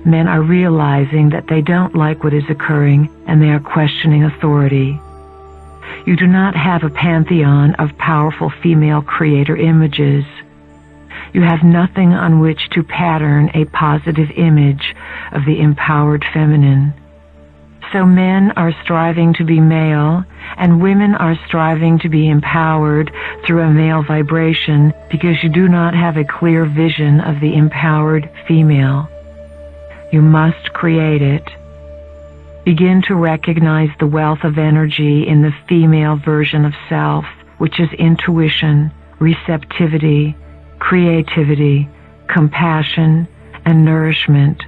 Men are realizing that they don't like what is occurring and they are questioning authority. You do not have a pantheon of powerful female creator images. You have nothing on which to pattern a positive image of the empowered feminine. So men are striving to be male, and women are striving to be empowered through a male vibration because you do not have a clear vision of the empowered female. You must create it. Begin to recognize the wealth of energy in the female version of self, which is intuition, receptivity, creativity, compassion, and nourishment.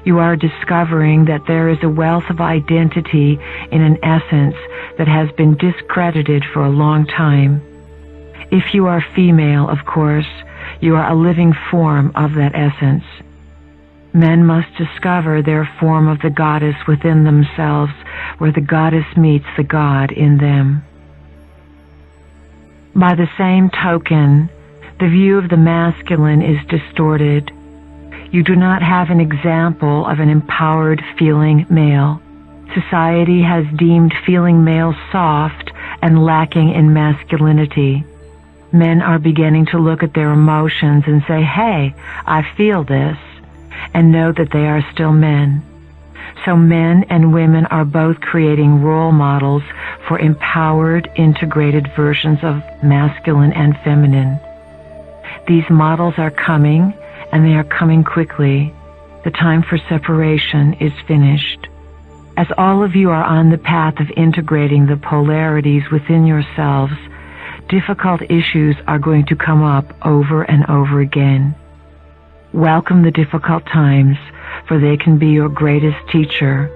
You are discovering that there is a wealth of identity in an essence that has been discredited for a long time. If you are female, of course, you are a living form of that essence. Men must discover their form of the goddess within themselves, where the goddess meets the God in them. By the same token, the view of the masculine is distorted. You do not have an example of an empowered feeling male. Society has deemed feeling males soft and lacking in masculinity. Men are beginning to look at their emotions and say, "Hey, I feel this," and know that they are still men. So men and women are both creating role models for empowered, integrated versions of masculine and feminine. These models are coming, and they are coming quickly. The time for separation is finished. As all of you are on the path of integrating the polarities within yourselves, difficult issues are going to come up over and over again. Welcome the difficult times, for they can be your greatest teacher.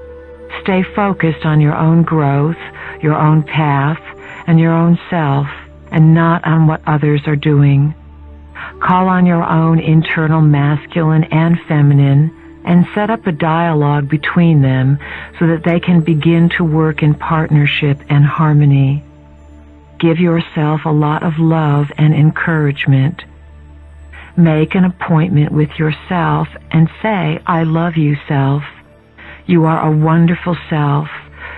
Stay focused on your own growth, your own path, and your own self, and not on what others are doing. Call on your own internal masculine and feminine, and set up a dialogue between them so that they can begin to work in partnership and harmony. Give yourself a lot of love and encouragement. Make an appointment with yourself and say, "I love you, self. You are a wonderful self.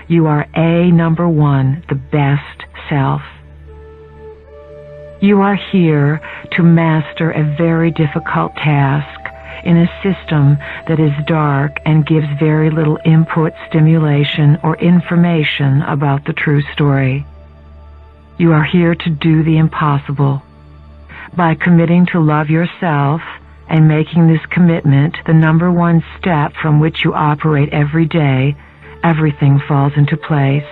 You are number one, the best self." You are here to master a very difficult task in a system that is dark and gives very little input, stimulation, or information about the true story. You are here to do the impossible. By committing to love yourself, and making this commitment the number one step from which you operate every day, everything falls into place.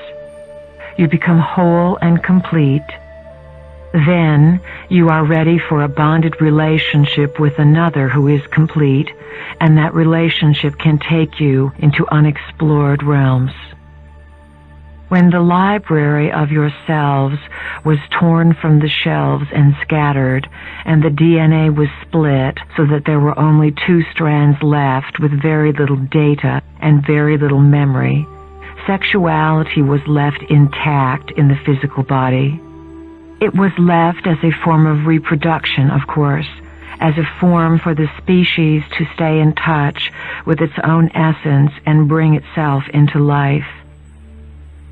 You become whole and complete. Then you are ready for a bonded relationship with another who is complete, and that relationship can take you into unexplored realms. When the library of yourselves was torn from the shelves and scattered, and the DNA was split so that there were only 2 strands left with very little data and very little memory, sexuality was left intact in the physical body. It was left as a form of reproduction, of course, as a form for the species to stay in touch with its own essence and bring itself into life.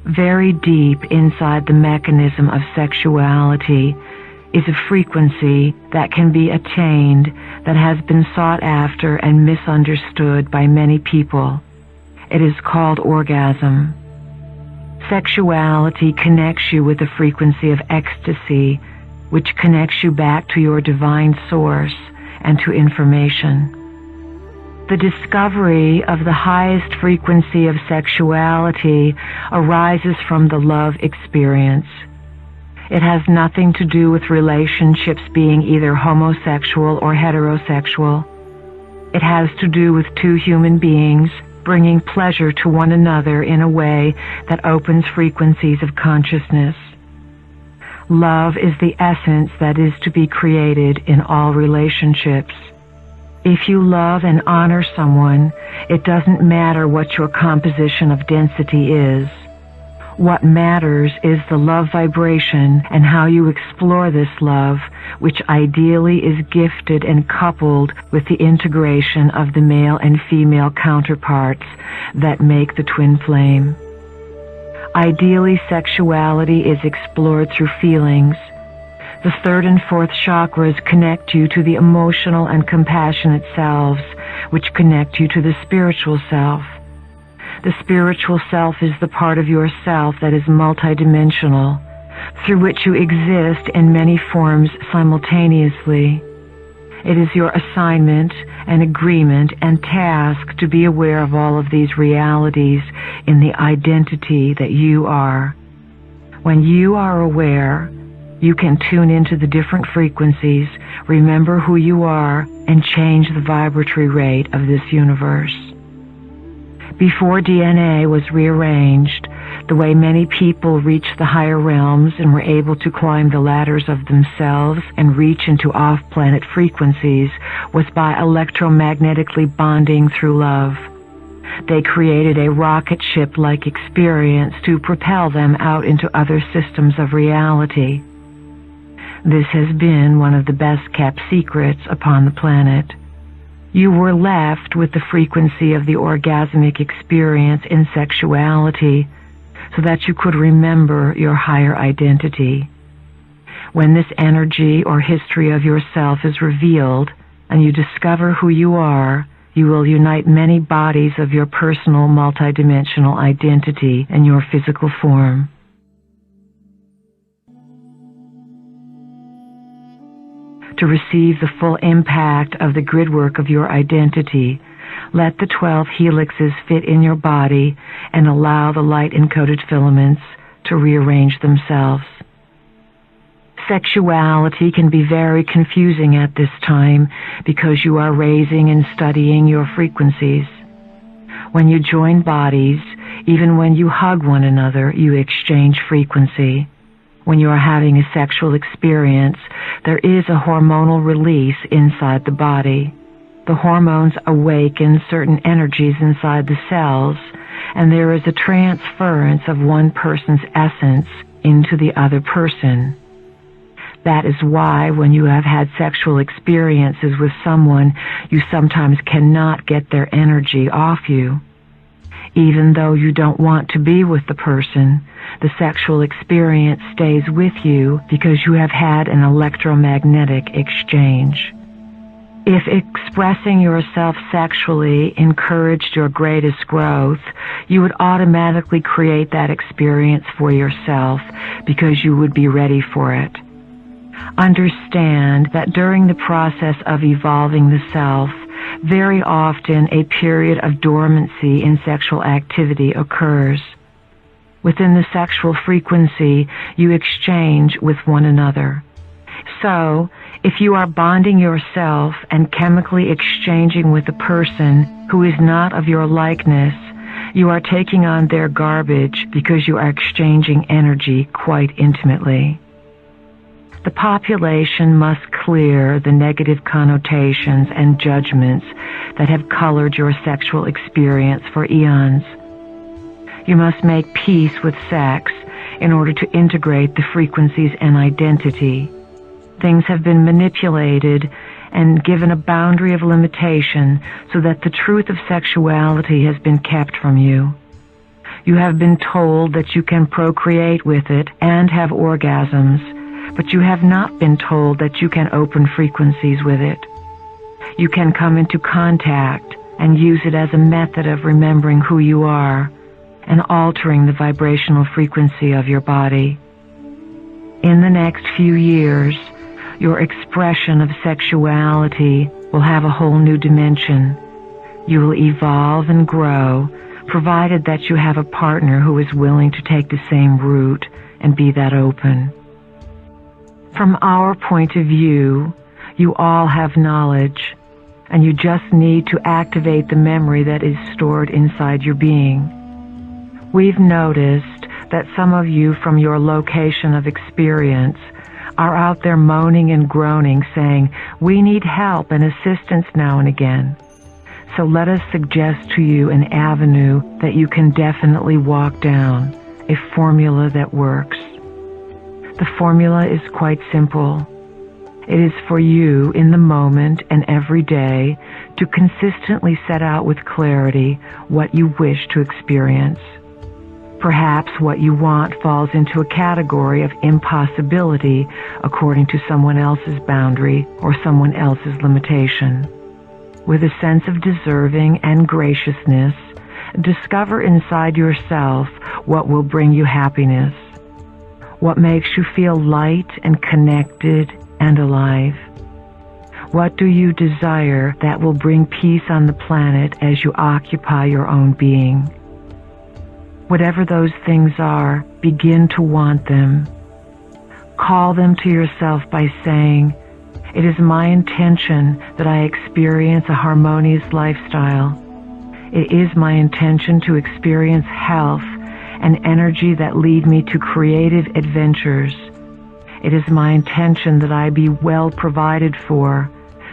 Very deep inside the mechanism of sexuality is a frequency that can be attained that has been sought after and misunderstood by many people. It is called orgasm. Sexuality connects you with the frequency of ecstasy, which connects you back to your divine source and to information. The discovery of the highest frequency of sexuality arises from the love experience. It has nothing to do with relationships being either homosexual or heterosexual. It has to do with 2 human beings bringing pleasure to one another in a way that opens frequencies of consciousness. Love is the essence that is to be created in all relationships. If you love and honor someone, it doesn't matter what your composition of density is. What matters is the love vibration and how you explore this love, which ideally is gifted and coupled with the integration of the male and female counterparts that make the twin flame. Ideally, sexuality is explored through feelings. The 3rd and 4th chakras connect you to the emotional and compassionate selves, which connect you to the spiritual self. The spiritual self is the part of yourself that is multidimensional, through which you exist in many forms simultaneously. It is your assignment and agreement and task to be aware of all of these realities in the identity that you are. When you are aware, you can tune into the different frequencies, remember who you are, and change the vibratory rate of this universe. Before DNA was rearranged, the way many people reached the higher realms and were able to climb the ladders of themselves and reach into off-planet frequencies was by electromagnetically bonding through love. They created a rocket ship-like experience to propel them out into other systems of reality. This has been one of the best-kept secrets upon the planet. You were left with the frequency of the orgasmic experience in sexuality so that you could remember your higher identity. When this energy or history of yourself is revealed and you discover who you are, you will unite many bodies of your personal multidimensional identity in your physical form. To receive the full impact of the gridwork of your identity, let the 12 helixes fit in your body and allow the light-encoded filaments to rearrange themselves. Sexuality can be very confusing at this time because you are raising and studying your frequencies. When you join bodies, even when you hug one another, you exchange frequency. When you are having a sexual experience, there is a hormonal release inside the body. The hormones awaken certain energies inside the cells, and there is a transference of one person's essence into the other person. That is why when you have had sexual experiences with someone, you sometimes cannot get their energy off you. Even though you don't want to be with the person, the sexual experience stays with you because you have had an electromagnetic exchange. If expressing yourself sexually encouraged your greatest growth, you would automatically create that experience for yourself because you would be ready for it. Understand that during the process of evolving the self, very often a period of dormancy in sexual activity occurs. Within the sexual frequency, you exchange with one another. So, if you are bonding yourself and chemically exchanging with a person who is not of your likeness, you are taking on their garbage because you are exchanging energy quite intimately. The population must clear the negative connotations and judgments that have colored your sexual experience for eons. You must make peace with sex in order to integrate the frequencies and identity. Things have been manipulated and given a boundary of limitation so that the truth of sexuality has been kept from you. You have been told that you can procreate with it and have orgasms, but you have not been told that you can open frequencies with it. You can come into contact and use it as a method of remembering who you are and altering the vibrational frequency of your body. In the next few years, your expression of sexuality will have a whole new dimension. You will evolve and grow, provided that you have a partner who is willing to take the same route and be that open. From our point of view, you all have knowledge, and you just need to activate the memory that is stored inside your being. We've noticed that some of you from your location of experience are out there moaning and groaning, saying, "We need help and assistance now and again." So let us suggest to you an avenue that you can definitely walk down, a formula that works. The formula is quite simple. It is for you in the moment and every day to consistently set out with clarity what you wish to experience. Perhaps what you want falls into a category of impossibility according to someone else's boundary or someone else's limitation. With a sense of deserving and graciousness, discover inside yourself what will bring you happiness, what makes you feel light and connected and alive. What do you desire that will bring peace on the planet as you occupy your own being? Whatever those things are, begin to want them. Call them to yourself by saying, "It is my intention that I experience a harmonious lifestyle. It is my intention to experience health and energy that lead me to creative adventures. It is my intention that I be well provided for,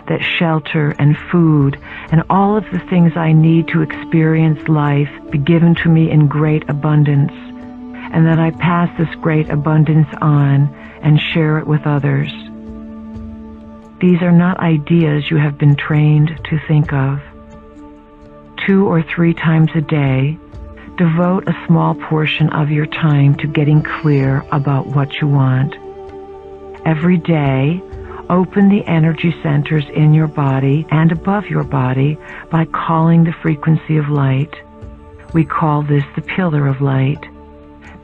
that shelter and food and all of the things I need to experience life be given to me in great abundance, and that I pass this great abundance on and share it with others." These are not ideas you have been trained to think of. 2 or 3 times a day, devote a small portion of your time to getting clear about what you want. Every day, open the energy centers in your body and above your body by calling the frequency of light. We call this the pillar of light.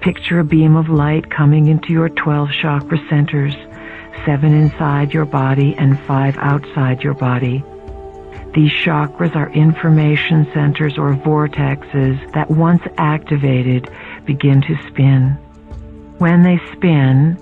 Picture a beam of light coming into your 12 chakra centers, 7 inside your body and 5 outside your body. These chakras are information centers or vortexes that once activated begin to spin. When they spin,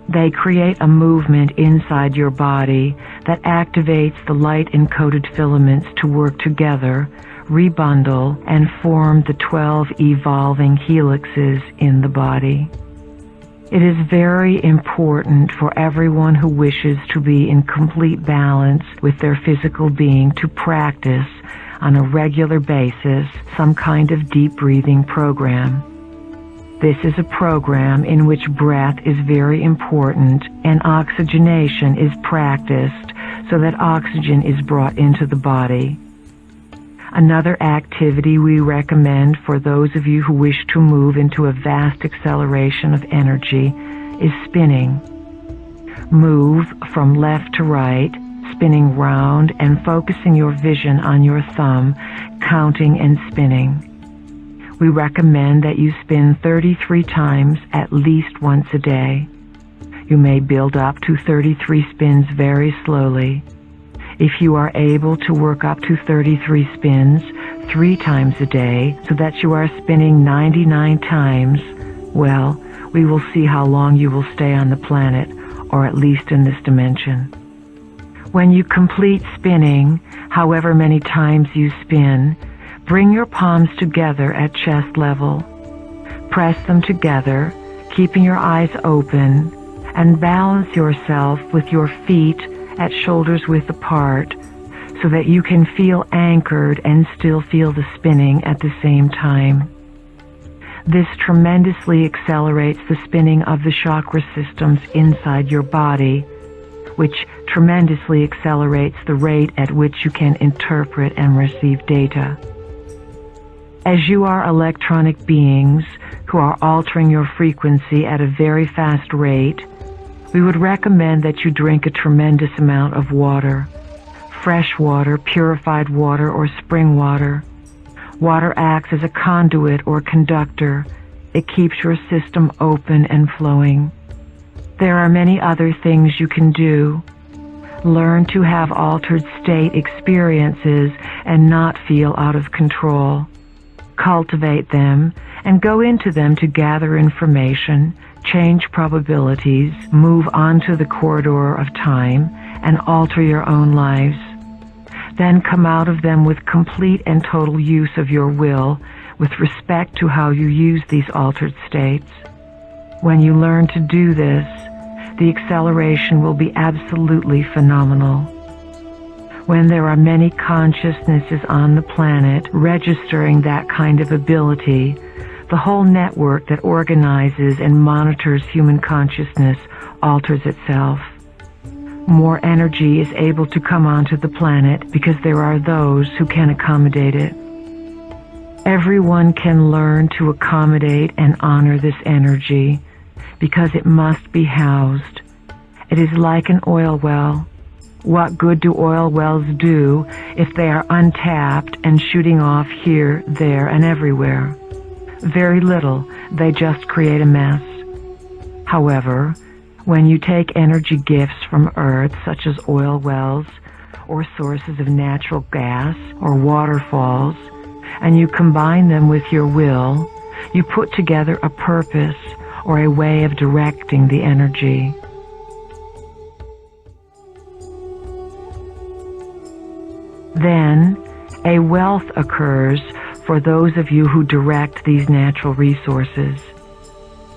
they create a movement inside your body that activates the light-encoded filaments to work together, rebundle, and form the 12 evolving helixes in the body. It is very important for everyone who wishes to be in complete balance with their physical being to practice on a regular basis some kind of deep breathing program. This is a program in which breath is very important and oxygenation is practiced so that oxygen is brought into the body. Another activity we recommend for those of you who wish to move into a vast acceleration of energy is spinning. Move from left to right, spinning round and focusing your vision on your thumb, counting and spinning. We recommend that you spin 33 times at least once a day. You may build up to 33 spins very slowly. If you are able to work up to 33 spins 3 times a day so that you are spinning 99 times, well, we will see how long you will stay on the planet, or at least in this dimension. When you complete spinning, however many times you spin, bring your palms together at chest level. Press them together, keeping your eyes open, and balance yourself with your feet at shoulders width apart so that you can feel anchored and still feel the spinning at the same time. This tremendously accelerates the spinning of the chakra systems inside your body, which tremendously accelerates the rate at which you can interpret and receive data. As you are electronic beings who are altering your frequency at a very fast rate, we would recommend that you drink a tremendous amount of water. Fresh water, purified water, or spring water. Water acts as a conduit or conductor. It keeps your system open and flowing. There are many other things you can do. Learn to have altered state experiences and not feel out of control. Cultivate them and go into them to gather information, change probabilities, move onto the corridor of time, and alter your own lives. Then come out of them with complete and total use of your will with respect to how you use these altered states. When you learn to do this, the acceleration will be absolutely phenomenal. When there are many consciousnesses on the planet registering that kind of ability, the whole network that organizes and monitors human consciousness alters itself. More energy is able to come onto the planet because there are those who can accommodate it. Everyone can learn to accommodate and honor this energy because it must be housed. It is like an oil well. What good do oil wells do if they are untapped and shooting off here, there, and everywhere? Very little. They just create a mess. However, when you take energy gifts from Earth, such as oil wells, or sources of natural gas, or waterfalls, and you combine them with your will, you put together a purpose or a way of directing the energy. Then, a wealth occurs for those of you who direct these natural resources.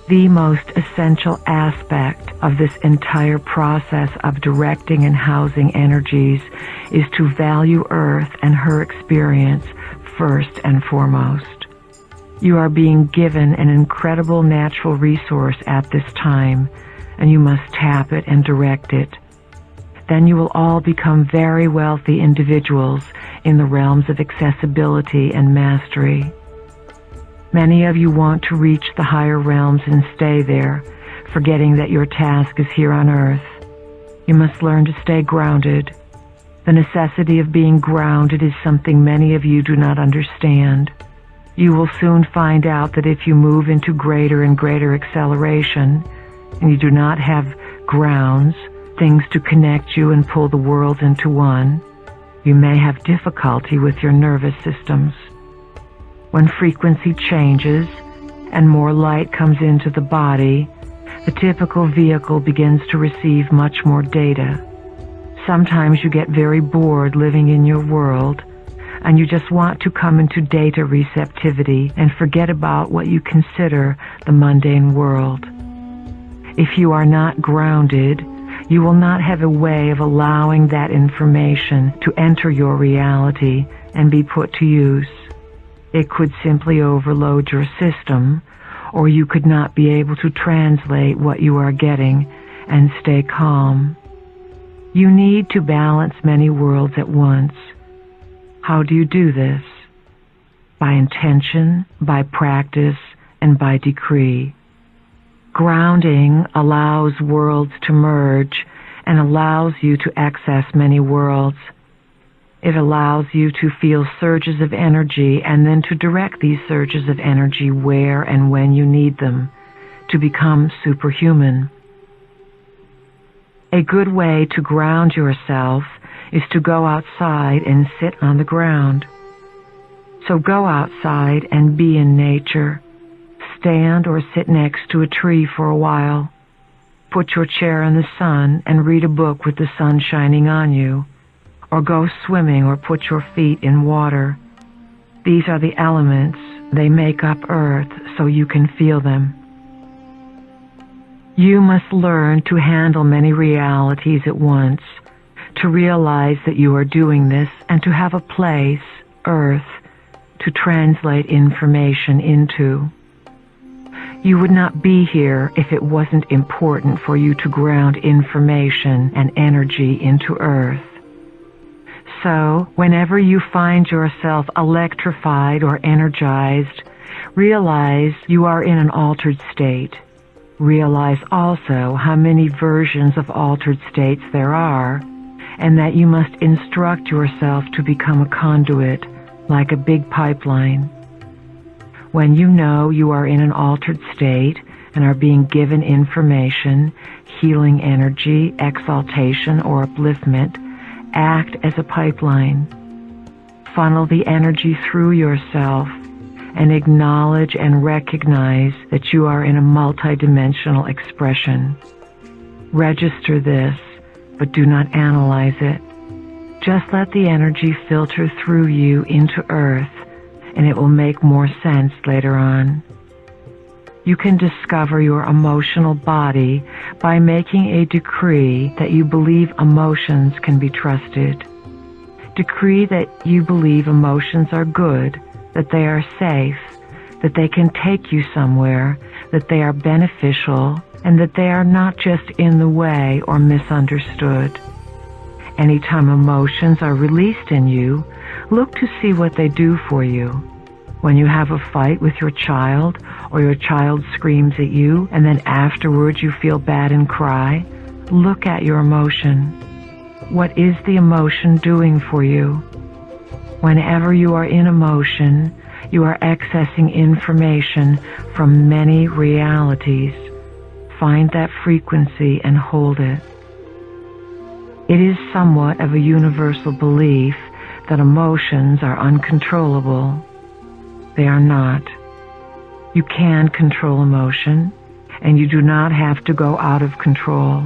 The most essential aspect of this entire process of directing and housing energies is to value Earth and her experience first and foremost. You are being given an incredible natural resource at this time, and you must tap it and direct it. Then you will all become very wealthy individuals in the realms of accessibility and mastery. Many of you want to reach the higher realms and stay there, forgetting that your task is here on Earth. You must learn to stay grounded. The necessity of being grounded is something many of you do not understand. You will soon find out that if you move into greater and greater acceleration, and you do not have grounds, things to connect you and pull the worlds into one, you may have difficulty with your nervous systems. When frequency changes and more light comes into the body, the typical vehicle begins to receive much more data. Sometimes you get very bored living in your world, and you just want to come into data receptivity and forget about what you consider the mundane world. If you are not grounded, you will not have a way of allowing that information to enter your reality and be put to use. It could simply overload your system, or you could not be able to translate what you are getting and stay calm. You need to balance many worlds at once. How do you do this? By intention, by practice, and by decree. Grounding allows worlds to merge and allows you to access many worlds. It allows you to feel surges of energy and then to direct these surges of energy where and when you need them, to become superhuman. A good way to ground yourself is to go outside and sit on the ground. So go outside and be in nature. Stand or sit next to a tree for a while. Put your chair in the sun and read a book with the sun shining on you. Or go swimming or put your feet in water. These are the elements. They make up Earth so you can feel them. You must learn to handle many realities at once, to realize that you are doing this, and to have a place, Earth, to translate information into. You would not be here if it wasn't important for you to ground information and energy into Earth. So, whenever you find yourself electrified or energized, realize you are in an altered state. Realize also how many versions of altered states there are, and that you must instruct yourself to become a conduit, like a big pipeline. When you know you are in an altered state and are being given information, healing energy, exaltation, or upliftment, act as a pipeline. Funnel the energy through yourself and acknowledge and recognize that you are in a multidimensional expression. Register this, but do not analyze it. Just let the energy filter through you into Earth, and it will make more sense later on. You can discover your emotional body by making a decree that you believe emotions can be trusted. Decree that you believe emotions are good, that they are safe, that they can take you somewhere, that they are beneficial, and that they are not just in the way or misunderstood. Anytime emotions are released in you, look to see what they do for you. When you have a fight with your child, or your child screams at you, and then afterwards you feel bad and cry, look at your emotion. What is the emotion doing for you? Whenever you are in emotion, you are accessing information from many realities. Find that frequency and hold it. It is somewhat of a universal belief that emotions are uncontrollable. They are not. You can control emotion, and you do not have to go out of control.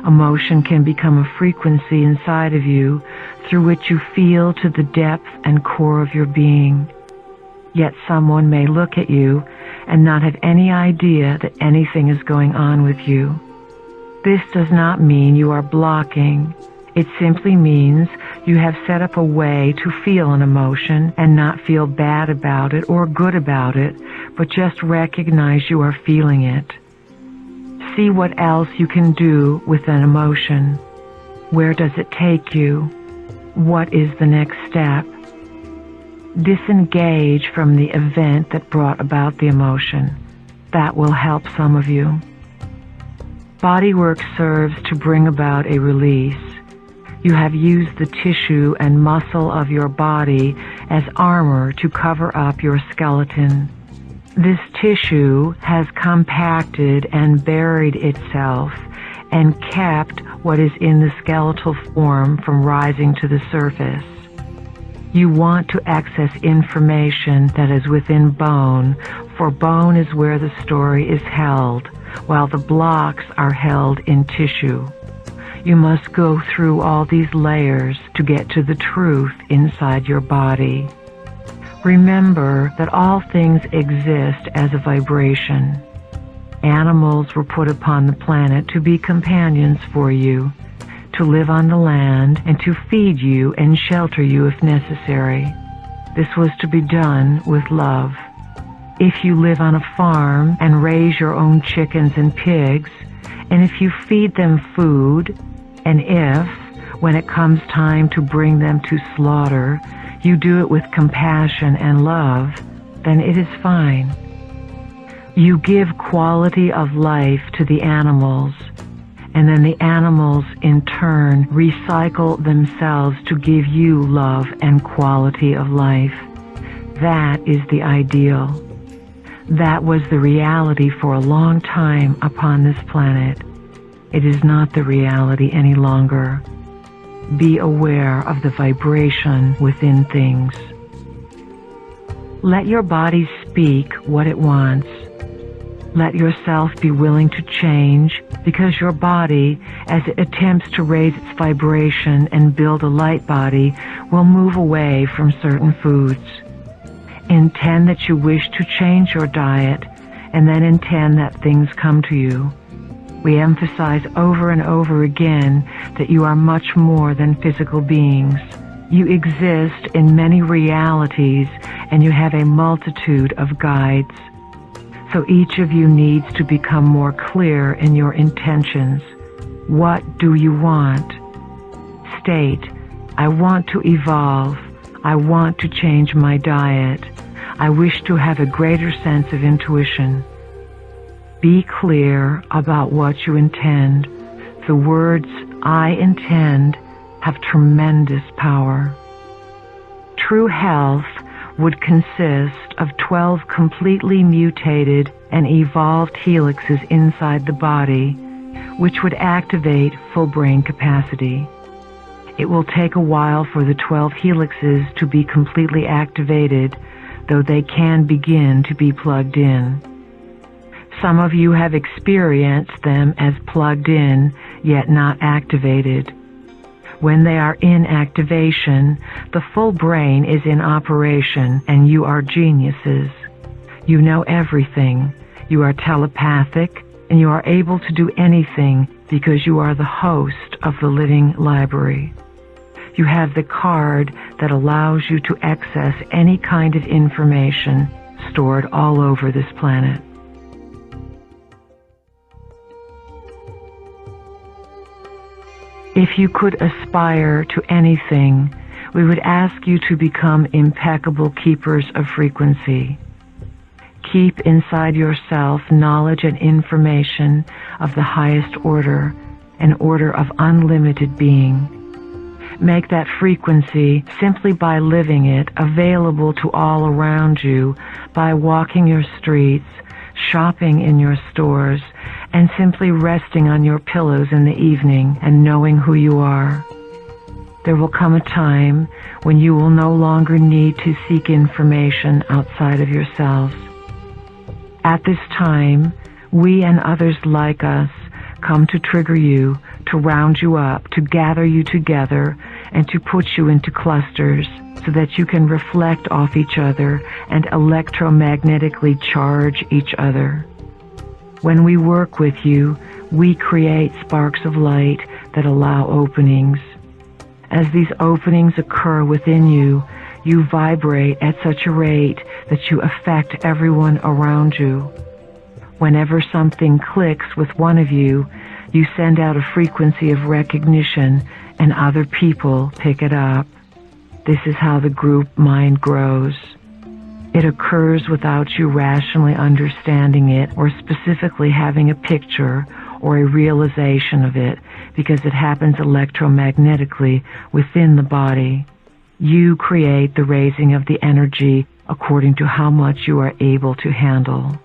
Emotion can become a frequency inside of you through which you feel to the depth and core of your being. Yet someone may look at you and not have any idea that anything is going on with you. This does not mean you are blocking. It simply means you have set up a way to feel an emotion and not feel bad about it or good about it, but just recognize you are feeling it. See what else you can do with an emotion. Where does it take you? What is the next step? Disengage from the event that brought about the emotion. That will help some of you. Bodywork serves to bring about a release. You have used the tissue and muscle of your body as armor to cover up your skeleton. This tissue has compacted and buried itself and kept what is in the skeletal form from rising to the surface. You want to access information that is within bone, for bone is where the story is held, while the blocks are held in tissue. You must go through all these layers to get to the truth inside your body. Remember that all things exist as a vibration. Animals were put upon the planet to be companions for you, to live on the land and to feed you and shelter you if necessary. This was to be done with love. If you live on a farm and raise your own chickens and pigs, and if you feed them food, and if, when it comes time to bring them to slaughter, you do it with compassion and love, then it is fine. You give quality of life to the animals, and then the animals in turn recycle themselves to give you love and quality of life. That is the ideal. That was the reality for a long time upon this planet. It is not the reality any longer. Be aware of the vibration within things. Let your body speak what it wants. Let yourself be willing to change, because your body, as it attempts to raise its vibration and build a light body, will move away from certain foods. Intend that you wish to change your diet, and then intend that things come to you. We emphasize over and over again that you are much more than physical beings. You exist in many realities, and you have a multitude of guides. So each of you needs to become more clear in your intentions. What do you want? State, I want to evolve. I want to change my diet. I wish to have a greater sense of intuition. Be clear about what you intend. The words, I intend, have tremendous power. True health would consist of 12 completely mutated and evolved helixes inside the body, which would activate full brain capacity. It will take a while for the 12 helixes to be completely activated, though they can begin to be plugged in. Some of you have experienced them as plugged in, yet not activated. When they are in activation, the full brain is in operation, and you are geniuses. You know everything. You are telepathic, and you are able to do anything because you are the host of the living library. You have the card that allows you to access any kind of information stored all over this planet. If you could aspire to anything, we would ask you to become impeccable keepers of frequency. Keep inside yourself knowledge and information of the highest order, an order of unlimited being. Make that frequency, simply by living it, available to all around you by walking your streets, shopping in your stores, and simply resting on your pillows in the evening and knowing who you are. There will come a time when you will no longer need to seek information outside of yourselves. At this time, we and others like us come to trigger you, to round you up, to gather you together, and to put you into clusters so that you can reflect off each other and electromagnetically charge each other. When we work with you, we create sparks of light that allow openings. As these openings occur within you, you vibrate at such a rate that you affect everyone around you. Whenever something clicks with one of you, you send out a frequency of recognition, and other people pick it up. This is how the group mind grows. It occurs without you rationally understanding it or specifically having a picture or a realization of it, because it happens electromagnetically within the body. You create the raising of the energy according to how much you are able to handle.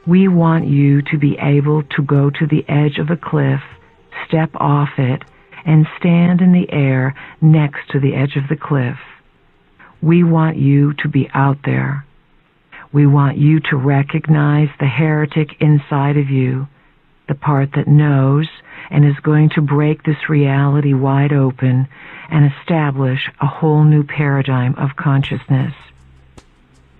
We want you to be able to go to the edge of a cliff, step off it, and stand in the air next to the edge of the cliff. We want you to be out there. We want you to recognize the heretic inside of you, the part that knows and is going to break this reality wide open and establish a whole new paradigm of consciousness.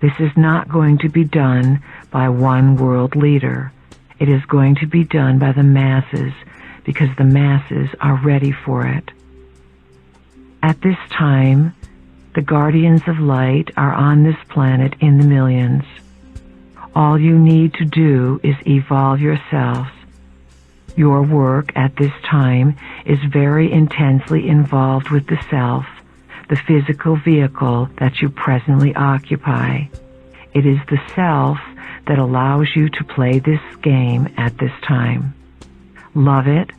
This is not going to be done by one world leader. It is going to be done by the masses, because the masses are ready for it. At this time, the guardians of light are on this planet in the millions. All you need to do is evolve yourselves. Your work at this time is very intensely involved with the self, the physical vehicle that you presently occupy. It is the self that allows you to play this game at this time. Love it,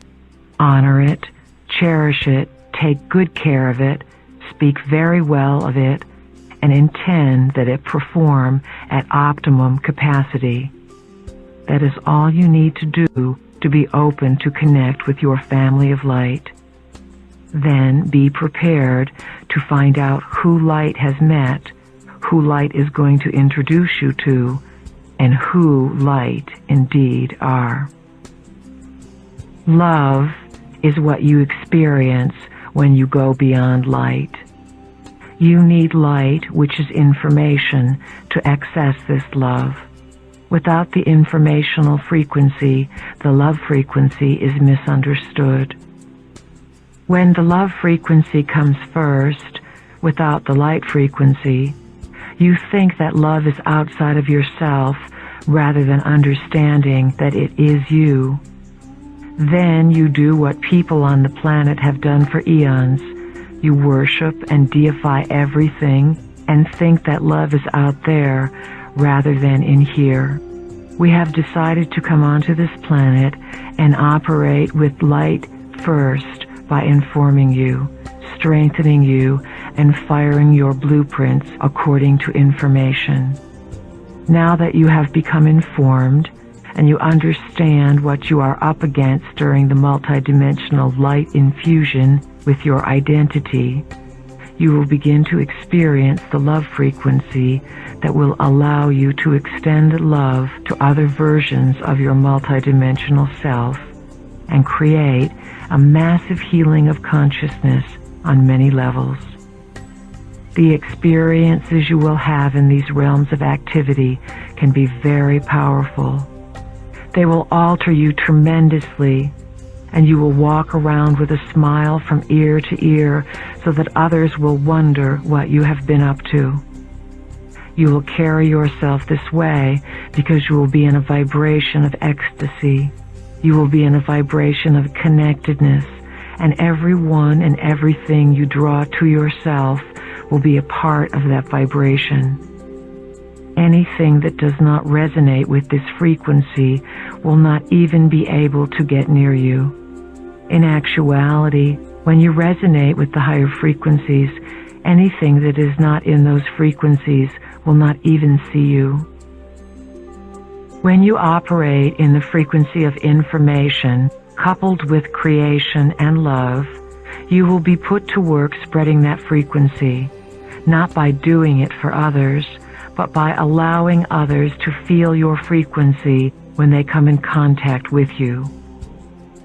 honor it, cherish it, take good care of it, speak very well of it, and intend that it perform at optimum capacity. That is all you need to do to be open to connect with your family of light. Then be prepared to find out who light has met, who light is going to introduce you to, and who light indeed are. Love is what you experience when you go beyond light. You need light, which is information, to access this love. Without the informational frequency, the love frequency is misunderstood. When the love frequency comes first, without the light frequency, you think that love is outside of yourself rather than understanding that it is you. Then you do what people on the planet have done for eons. You worship and deify everything and think that love is out there rather than in here. We have decided to come onto this planet and operate with light first by informing you, strengthening you, and firing your blueprints according to information. Now that you have become informed and you understand what you are up against during the multidimensional light infusion with your identity, you will begin to experience the love frequency that will allow you to extend love to other versions of your multidimensional self and create a massive healing of consciousness on many levels. The experiences you will have in these realms of activity can be very powerful. They will alter you tremendously, and you will walk around with a smile from ear to ear so that others will wonder what you have been up to. You will carry yourself this way because you will be in a vibration of ecstasy. You will be in a vibration of connectedness, and everyone and everything you draw to yourself will be a part of that vibration. Anything that does not resonate with this frequency will not even be able to get near you. In actuality, when you resonate with the higher frequencies, anything that is not in those frequencies will not even see you. When you operate in the frequency of information, coupled with creation and love, you will be put to work spreading that frequency, not by doing it for others, but by allowing others to feel your frequency when they come in contact with you.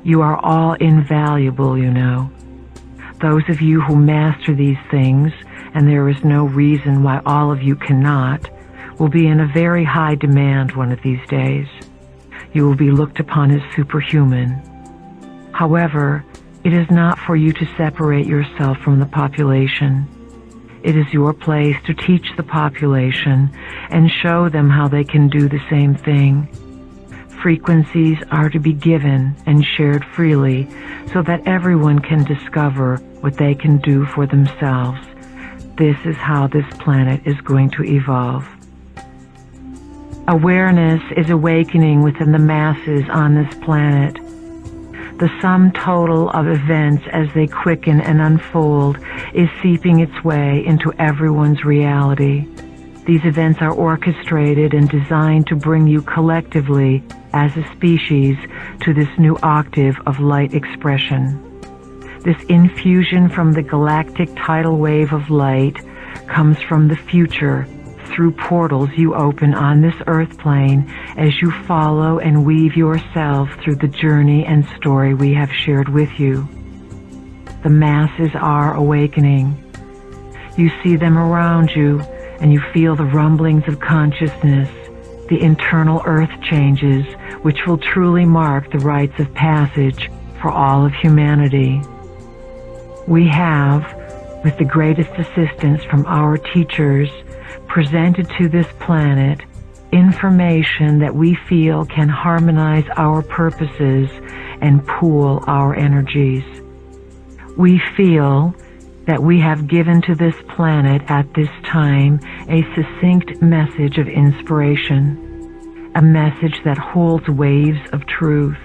You are all invaluable, you know. Those of you who master these things, and there is no reason why all of you cannot, will be in a very high demand one of these days. You will be looked upon as superhuman. However, it is not for you to separate yourself from the population. It is your place to teach the population and show them how they can do the same thing. Frequencies are to be given and shared freely so that everyone can discover what they can do for themselves. This is how this planet is going to evolve. Awareness is awakening within the masses on this planet. The sum total of events as they quicken and unfold is seeping its way into everyone's reality. These events are orchestrated and designed to bring you collectively, as a species, to this new octave of light expression. This infusion from the galactic tidal wave of light comes from the future through portals you open on this earth plane as you follow and weave yourself through the journey and story we have shared with you. The masses are awakening. You see them around you, and you feel the rumblings of consciousness, the internal earth changes, which will truly mark the rites of passage for all of humanity. We have, with the greatest assistance from our teachers, presented to this planet information that we feel can harmonize our purposes and pool our energies. We feel that we have given to this planet at this time a succinct message of inspiration, a message that holds waves of truth.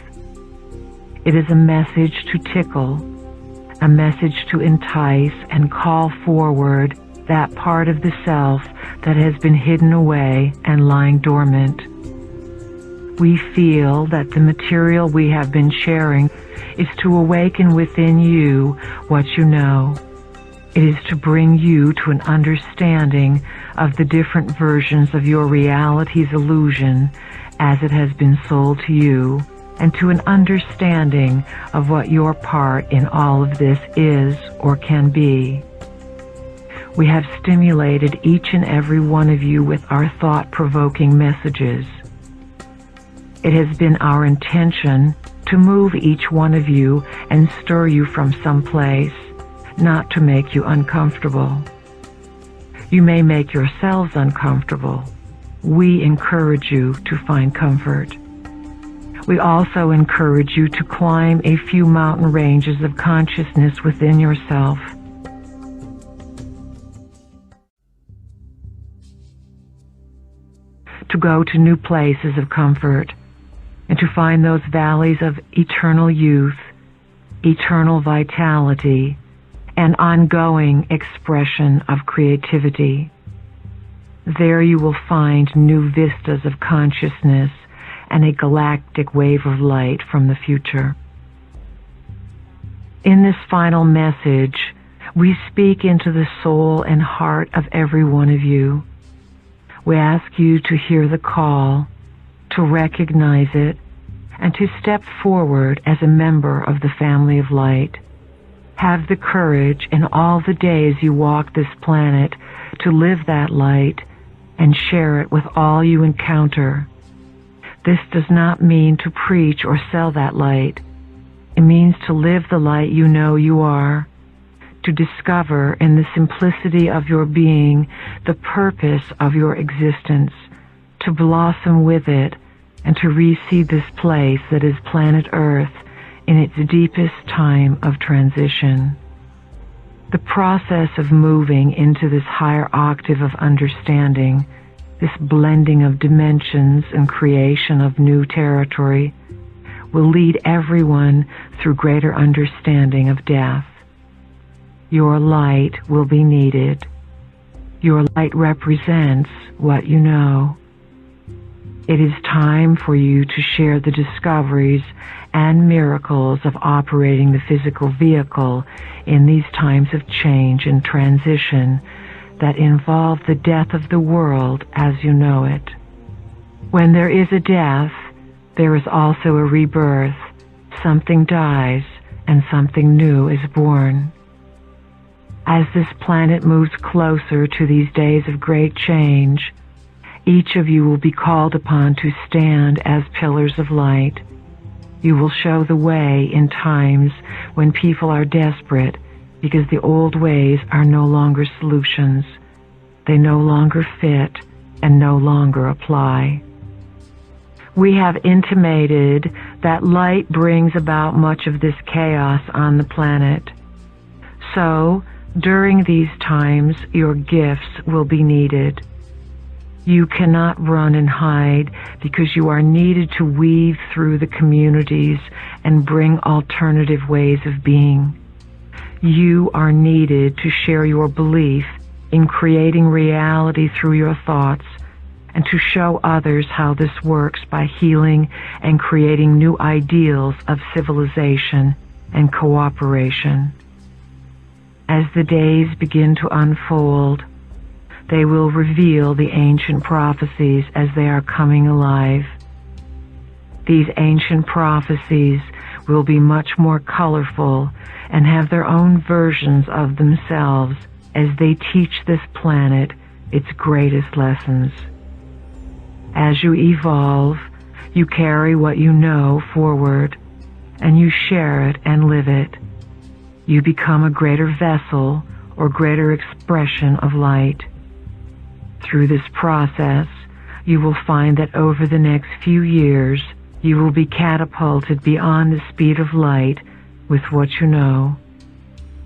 It is a message to tickle, a message to entice and call forward that part of the self that has been hidden away and lying dormant. We feel that the material we have been sharing is to awaken within you what you know. It is to bring you to an understanding of the different versions of your reality's illusion as it has been sold to you, and to an understanding of what your part in all of this is or can be. We have stimulated each and every one of you with our thought-provoking messages. It has been our intention to move each one of you and stir you from some place, not to make you uncomfortable. You may make yourselves uncomfortable. We encourage you to find comfort. We also encourage you to climb a few mountain ranges of consciousness within yourself. To go to new places of comfort, and to find those valleys of eternal youth, eternal vitality, and ongoing expression of creativity. There you will find new vistas of consciousness and a galactic wave of light from the future. In this final message, we speak into the soul and heart of every one of you. We ask you to hear the call, to recognize it, and to step forward as a member of the family of light. Have the courage in all the days you walk this planet to live that light and share it with all you encounter. This does not mean to preach or sell that light. It means to live the light you know you are, to discover in the simplicity of your being the purpose of your existence, to blossom with it, and to reseed this place that is planet Earth in its deepest time of transition. The process of moving into this higher octave of understanding, this blending of dimensions and creation of new territory, will lead everyone through greater understanding of death. Your light will be needed. Your light represents what you know. It is time for you to share the discoveries and miracles of operating the physical vehicle in these times of change and transition that involve the death of the world as you know it. When there is a death, there is also a rebirth. Something dies and something new is born. As this planet moves closer to these days of great change, each of you will be called upon to stand as pillars of light. You will show the way in times when people are desperate because the old ways are no longer solutions. They no longer fit and no longer apply. We have intimated that light brings about much of this chaos on the planet. So, during these times, your gifts will be needed. You cannot run and hide because you are needed to weave through the communities and bring alternative ways of being. You are needed to share your belief in creating reality through your thoughts and to show others how this works by healing and creating new ideals of civilization and cooperation. As the days begin to unfold, they will reveal the ancient prophecies as they are coming alive. These ancient prophecies will be much more colorful and have their own versions of themselves as they teach this planet its greatest lessons. As you evolve, you carry what you know forward, and you share it and live it. You become a greater vessel or greater expression of light. Through this process, you will find that over the next few years, you will be catapulted beyond the speed of light with what you know.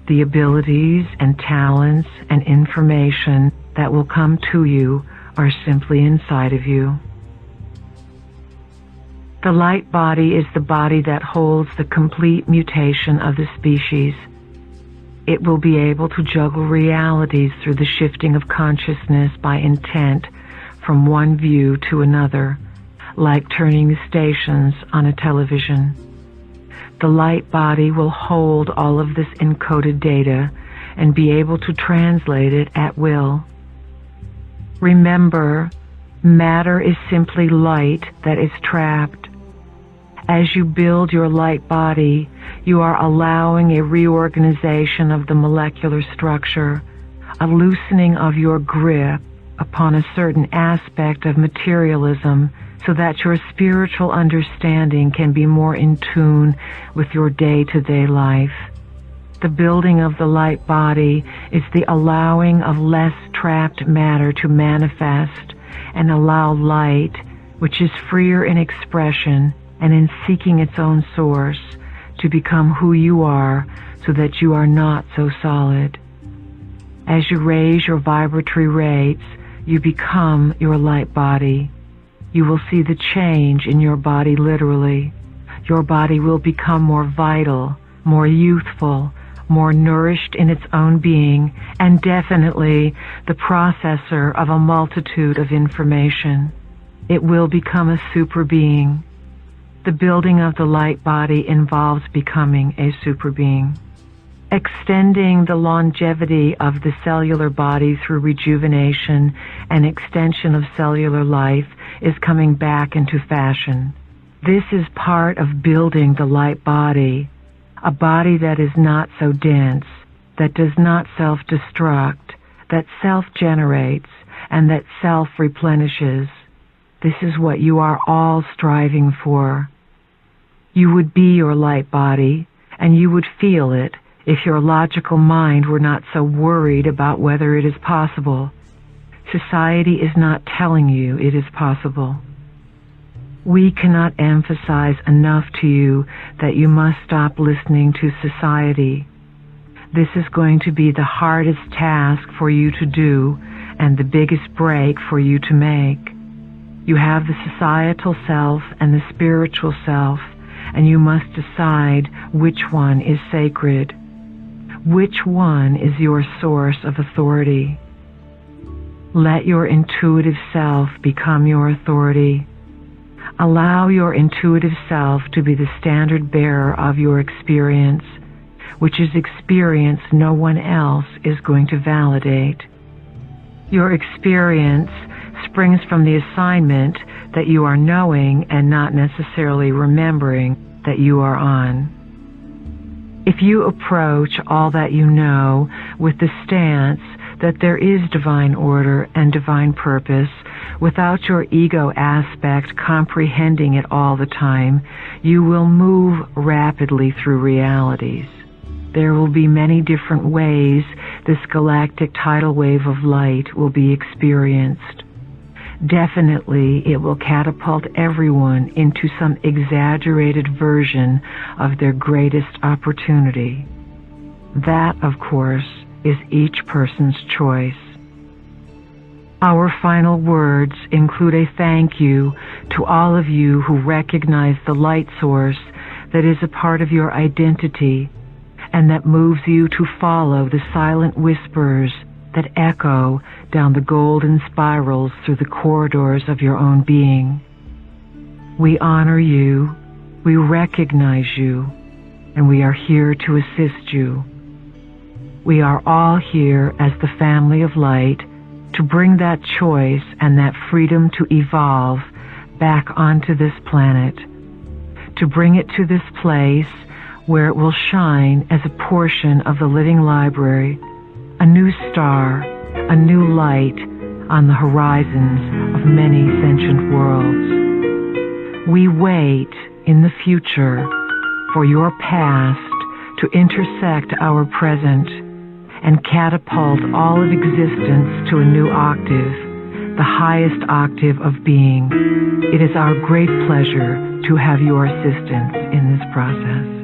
The abilities and talents and information that will come to you are simply inside of you. The light body is the body that holds the complete mutation of the species. It will be able to juggle realities through the shifting of consciousness by intent from one view to another, like turning the stations on a television. The light body will hold all of this encoded data and be able to translate it at will. Remember, matter is simply light that is trapped. As you build your light body, you are allowing a reorganization of the molecular structure, a loosening of your grip upon a certain aspect of materialism so that your spiritual understanding can be more in tune with your day-to-day life. The building of the light body is the allowing of less trapped matter to manifest and allow light, which is freer in expression and in seeking its own source, to become who you are so that you are not so solid. As you raise your vibratory rates, you become your light body. You will see the change in your body literally. Your body will become more vital, more youthful, more nourished in its own being, and definitely the processor of a multitude of information. It will become a super being. The building of the light body involves becoming a super being. Extending the longevity of the cellular body through rejuvenation and extension of cellular life is coming back into fashion. This is part of building the light body, a body that is not so dense, that does not self-destruct, that self-generates, and that self-replenishes. This is what you are all striving for. You would be your light body, and you would feel it if your logical mind were not so worried about whether it is possible. Society is not telling you it is possible. We cannot emphasize enough to you that you must stop listening to society. This is going to be the hardest task for you to do and the biggest break for you to make. You have the societal self and the spiritual self, and you must decide which one is sacred. Which one is your source of authority? Let your intuitive self become your authority. Allow your intuitive self to be the standard bearer of your experience, which is experience no one else is going to validate. Your experience springs from the assignment that you are knowing and not necessarily remembering that you are on. If you approach all that you know with the stance that there is divine order and divine purpose, without your ego aspect comprehending it all the time, you will move rapidly through realities. There will be many different ways this galactic tidal wave of light will be experienced. Definitely, it will catapult everyone into some exaggerated version of their greatest opportunity. That, of course, is each person's choice. Our final words include a thank you to all of you who recognize the light source that is a part of your identity and that moves you to follow the silent whispers that echo down the golden spirals through the corridors of your own being. We honor you, we recognize you, and we are here to assist you. We are all here as the family of light to bring that choice and that freedom to evolve back onto this planet, to bring it to this place where it will shine as a portion of the living library, a new star, a new light on the horizons of many sentient worlds. We wait in the future for your past to intersect our present and catapult all of existence to a new octave, the highest octave of being. It is our great pleasure to have your assistance in this process.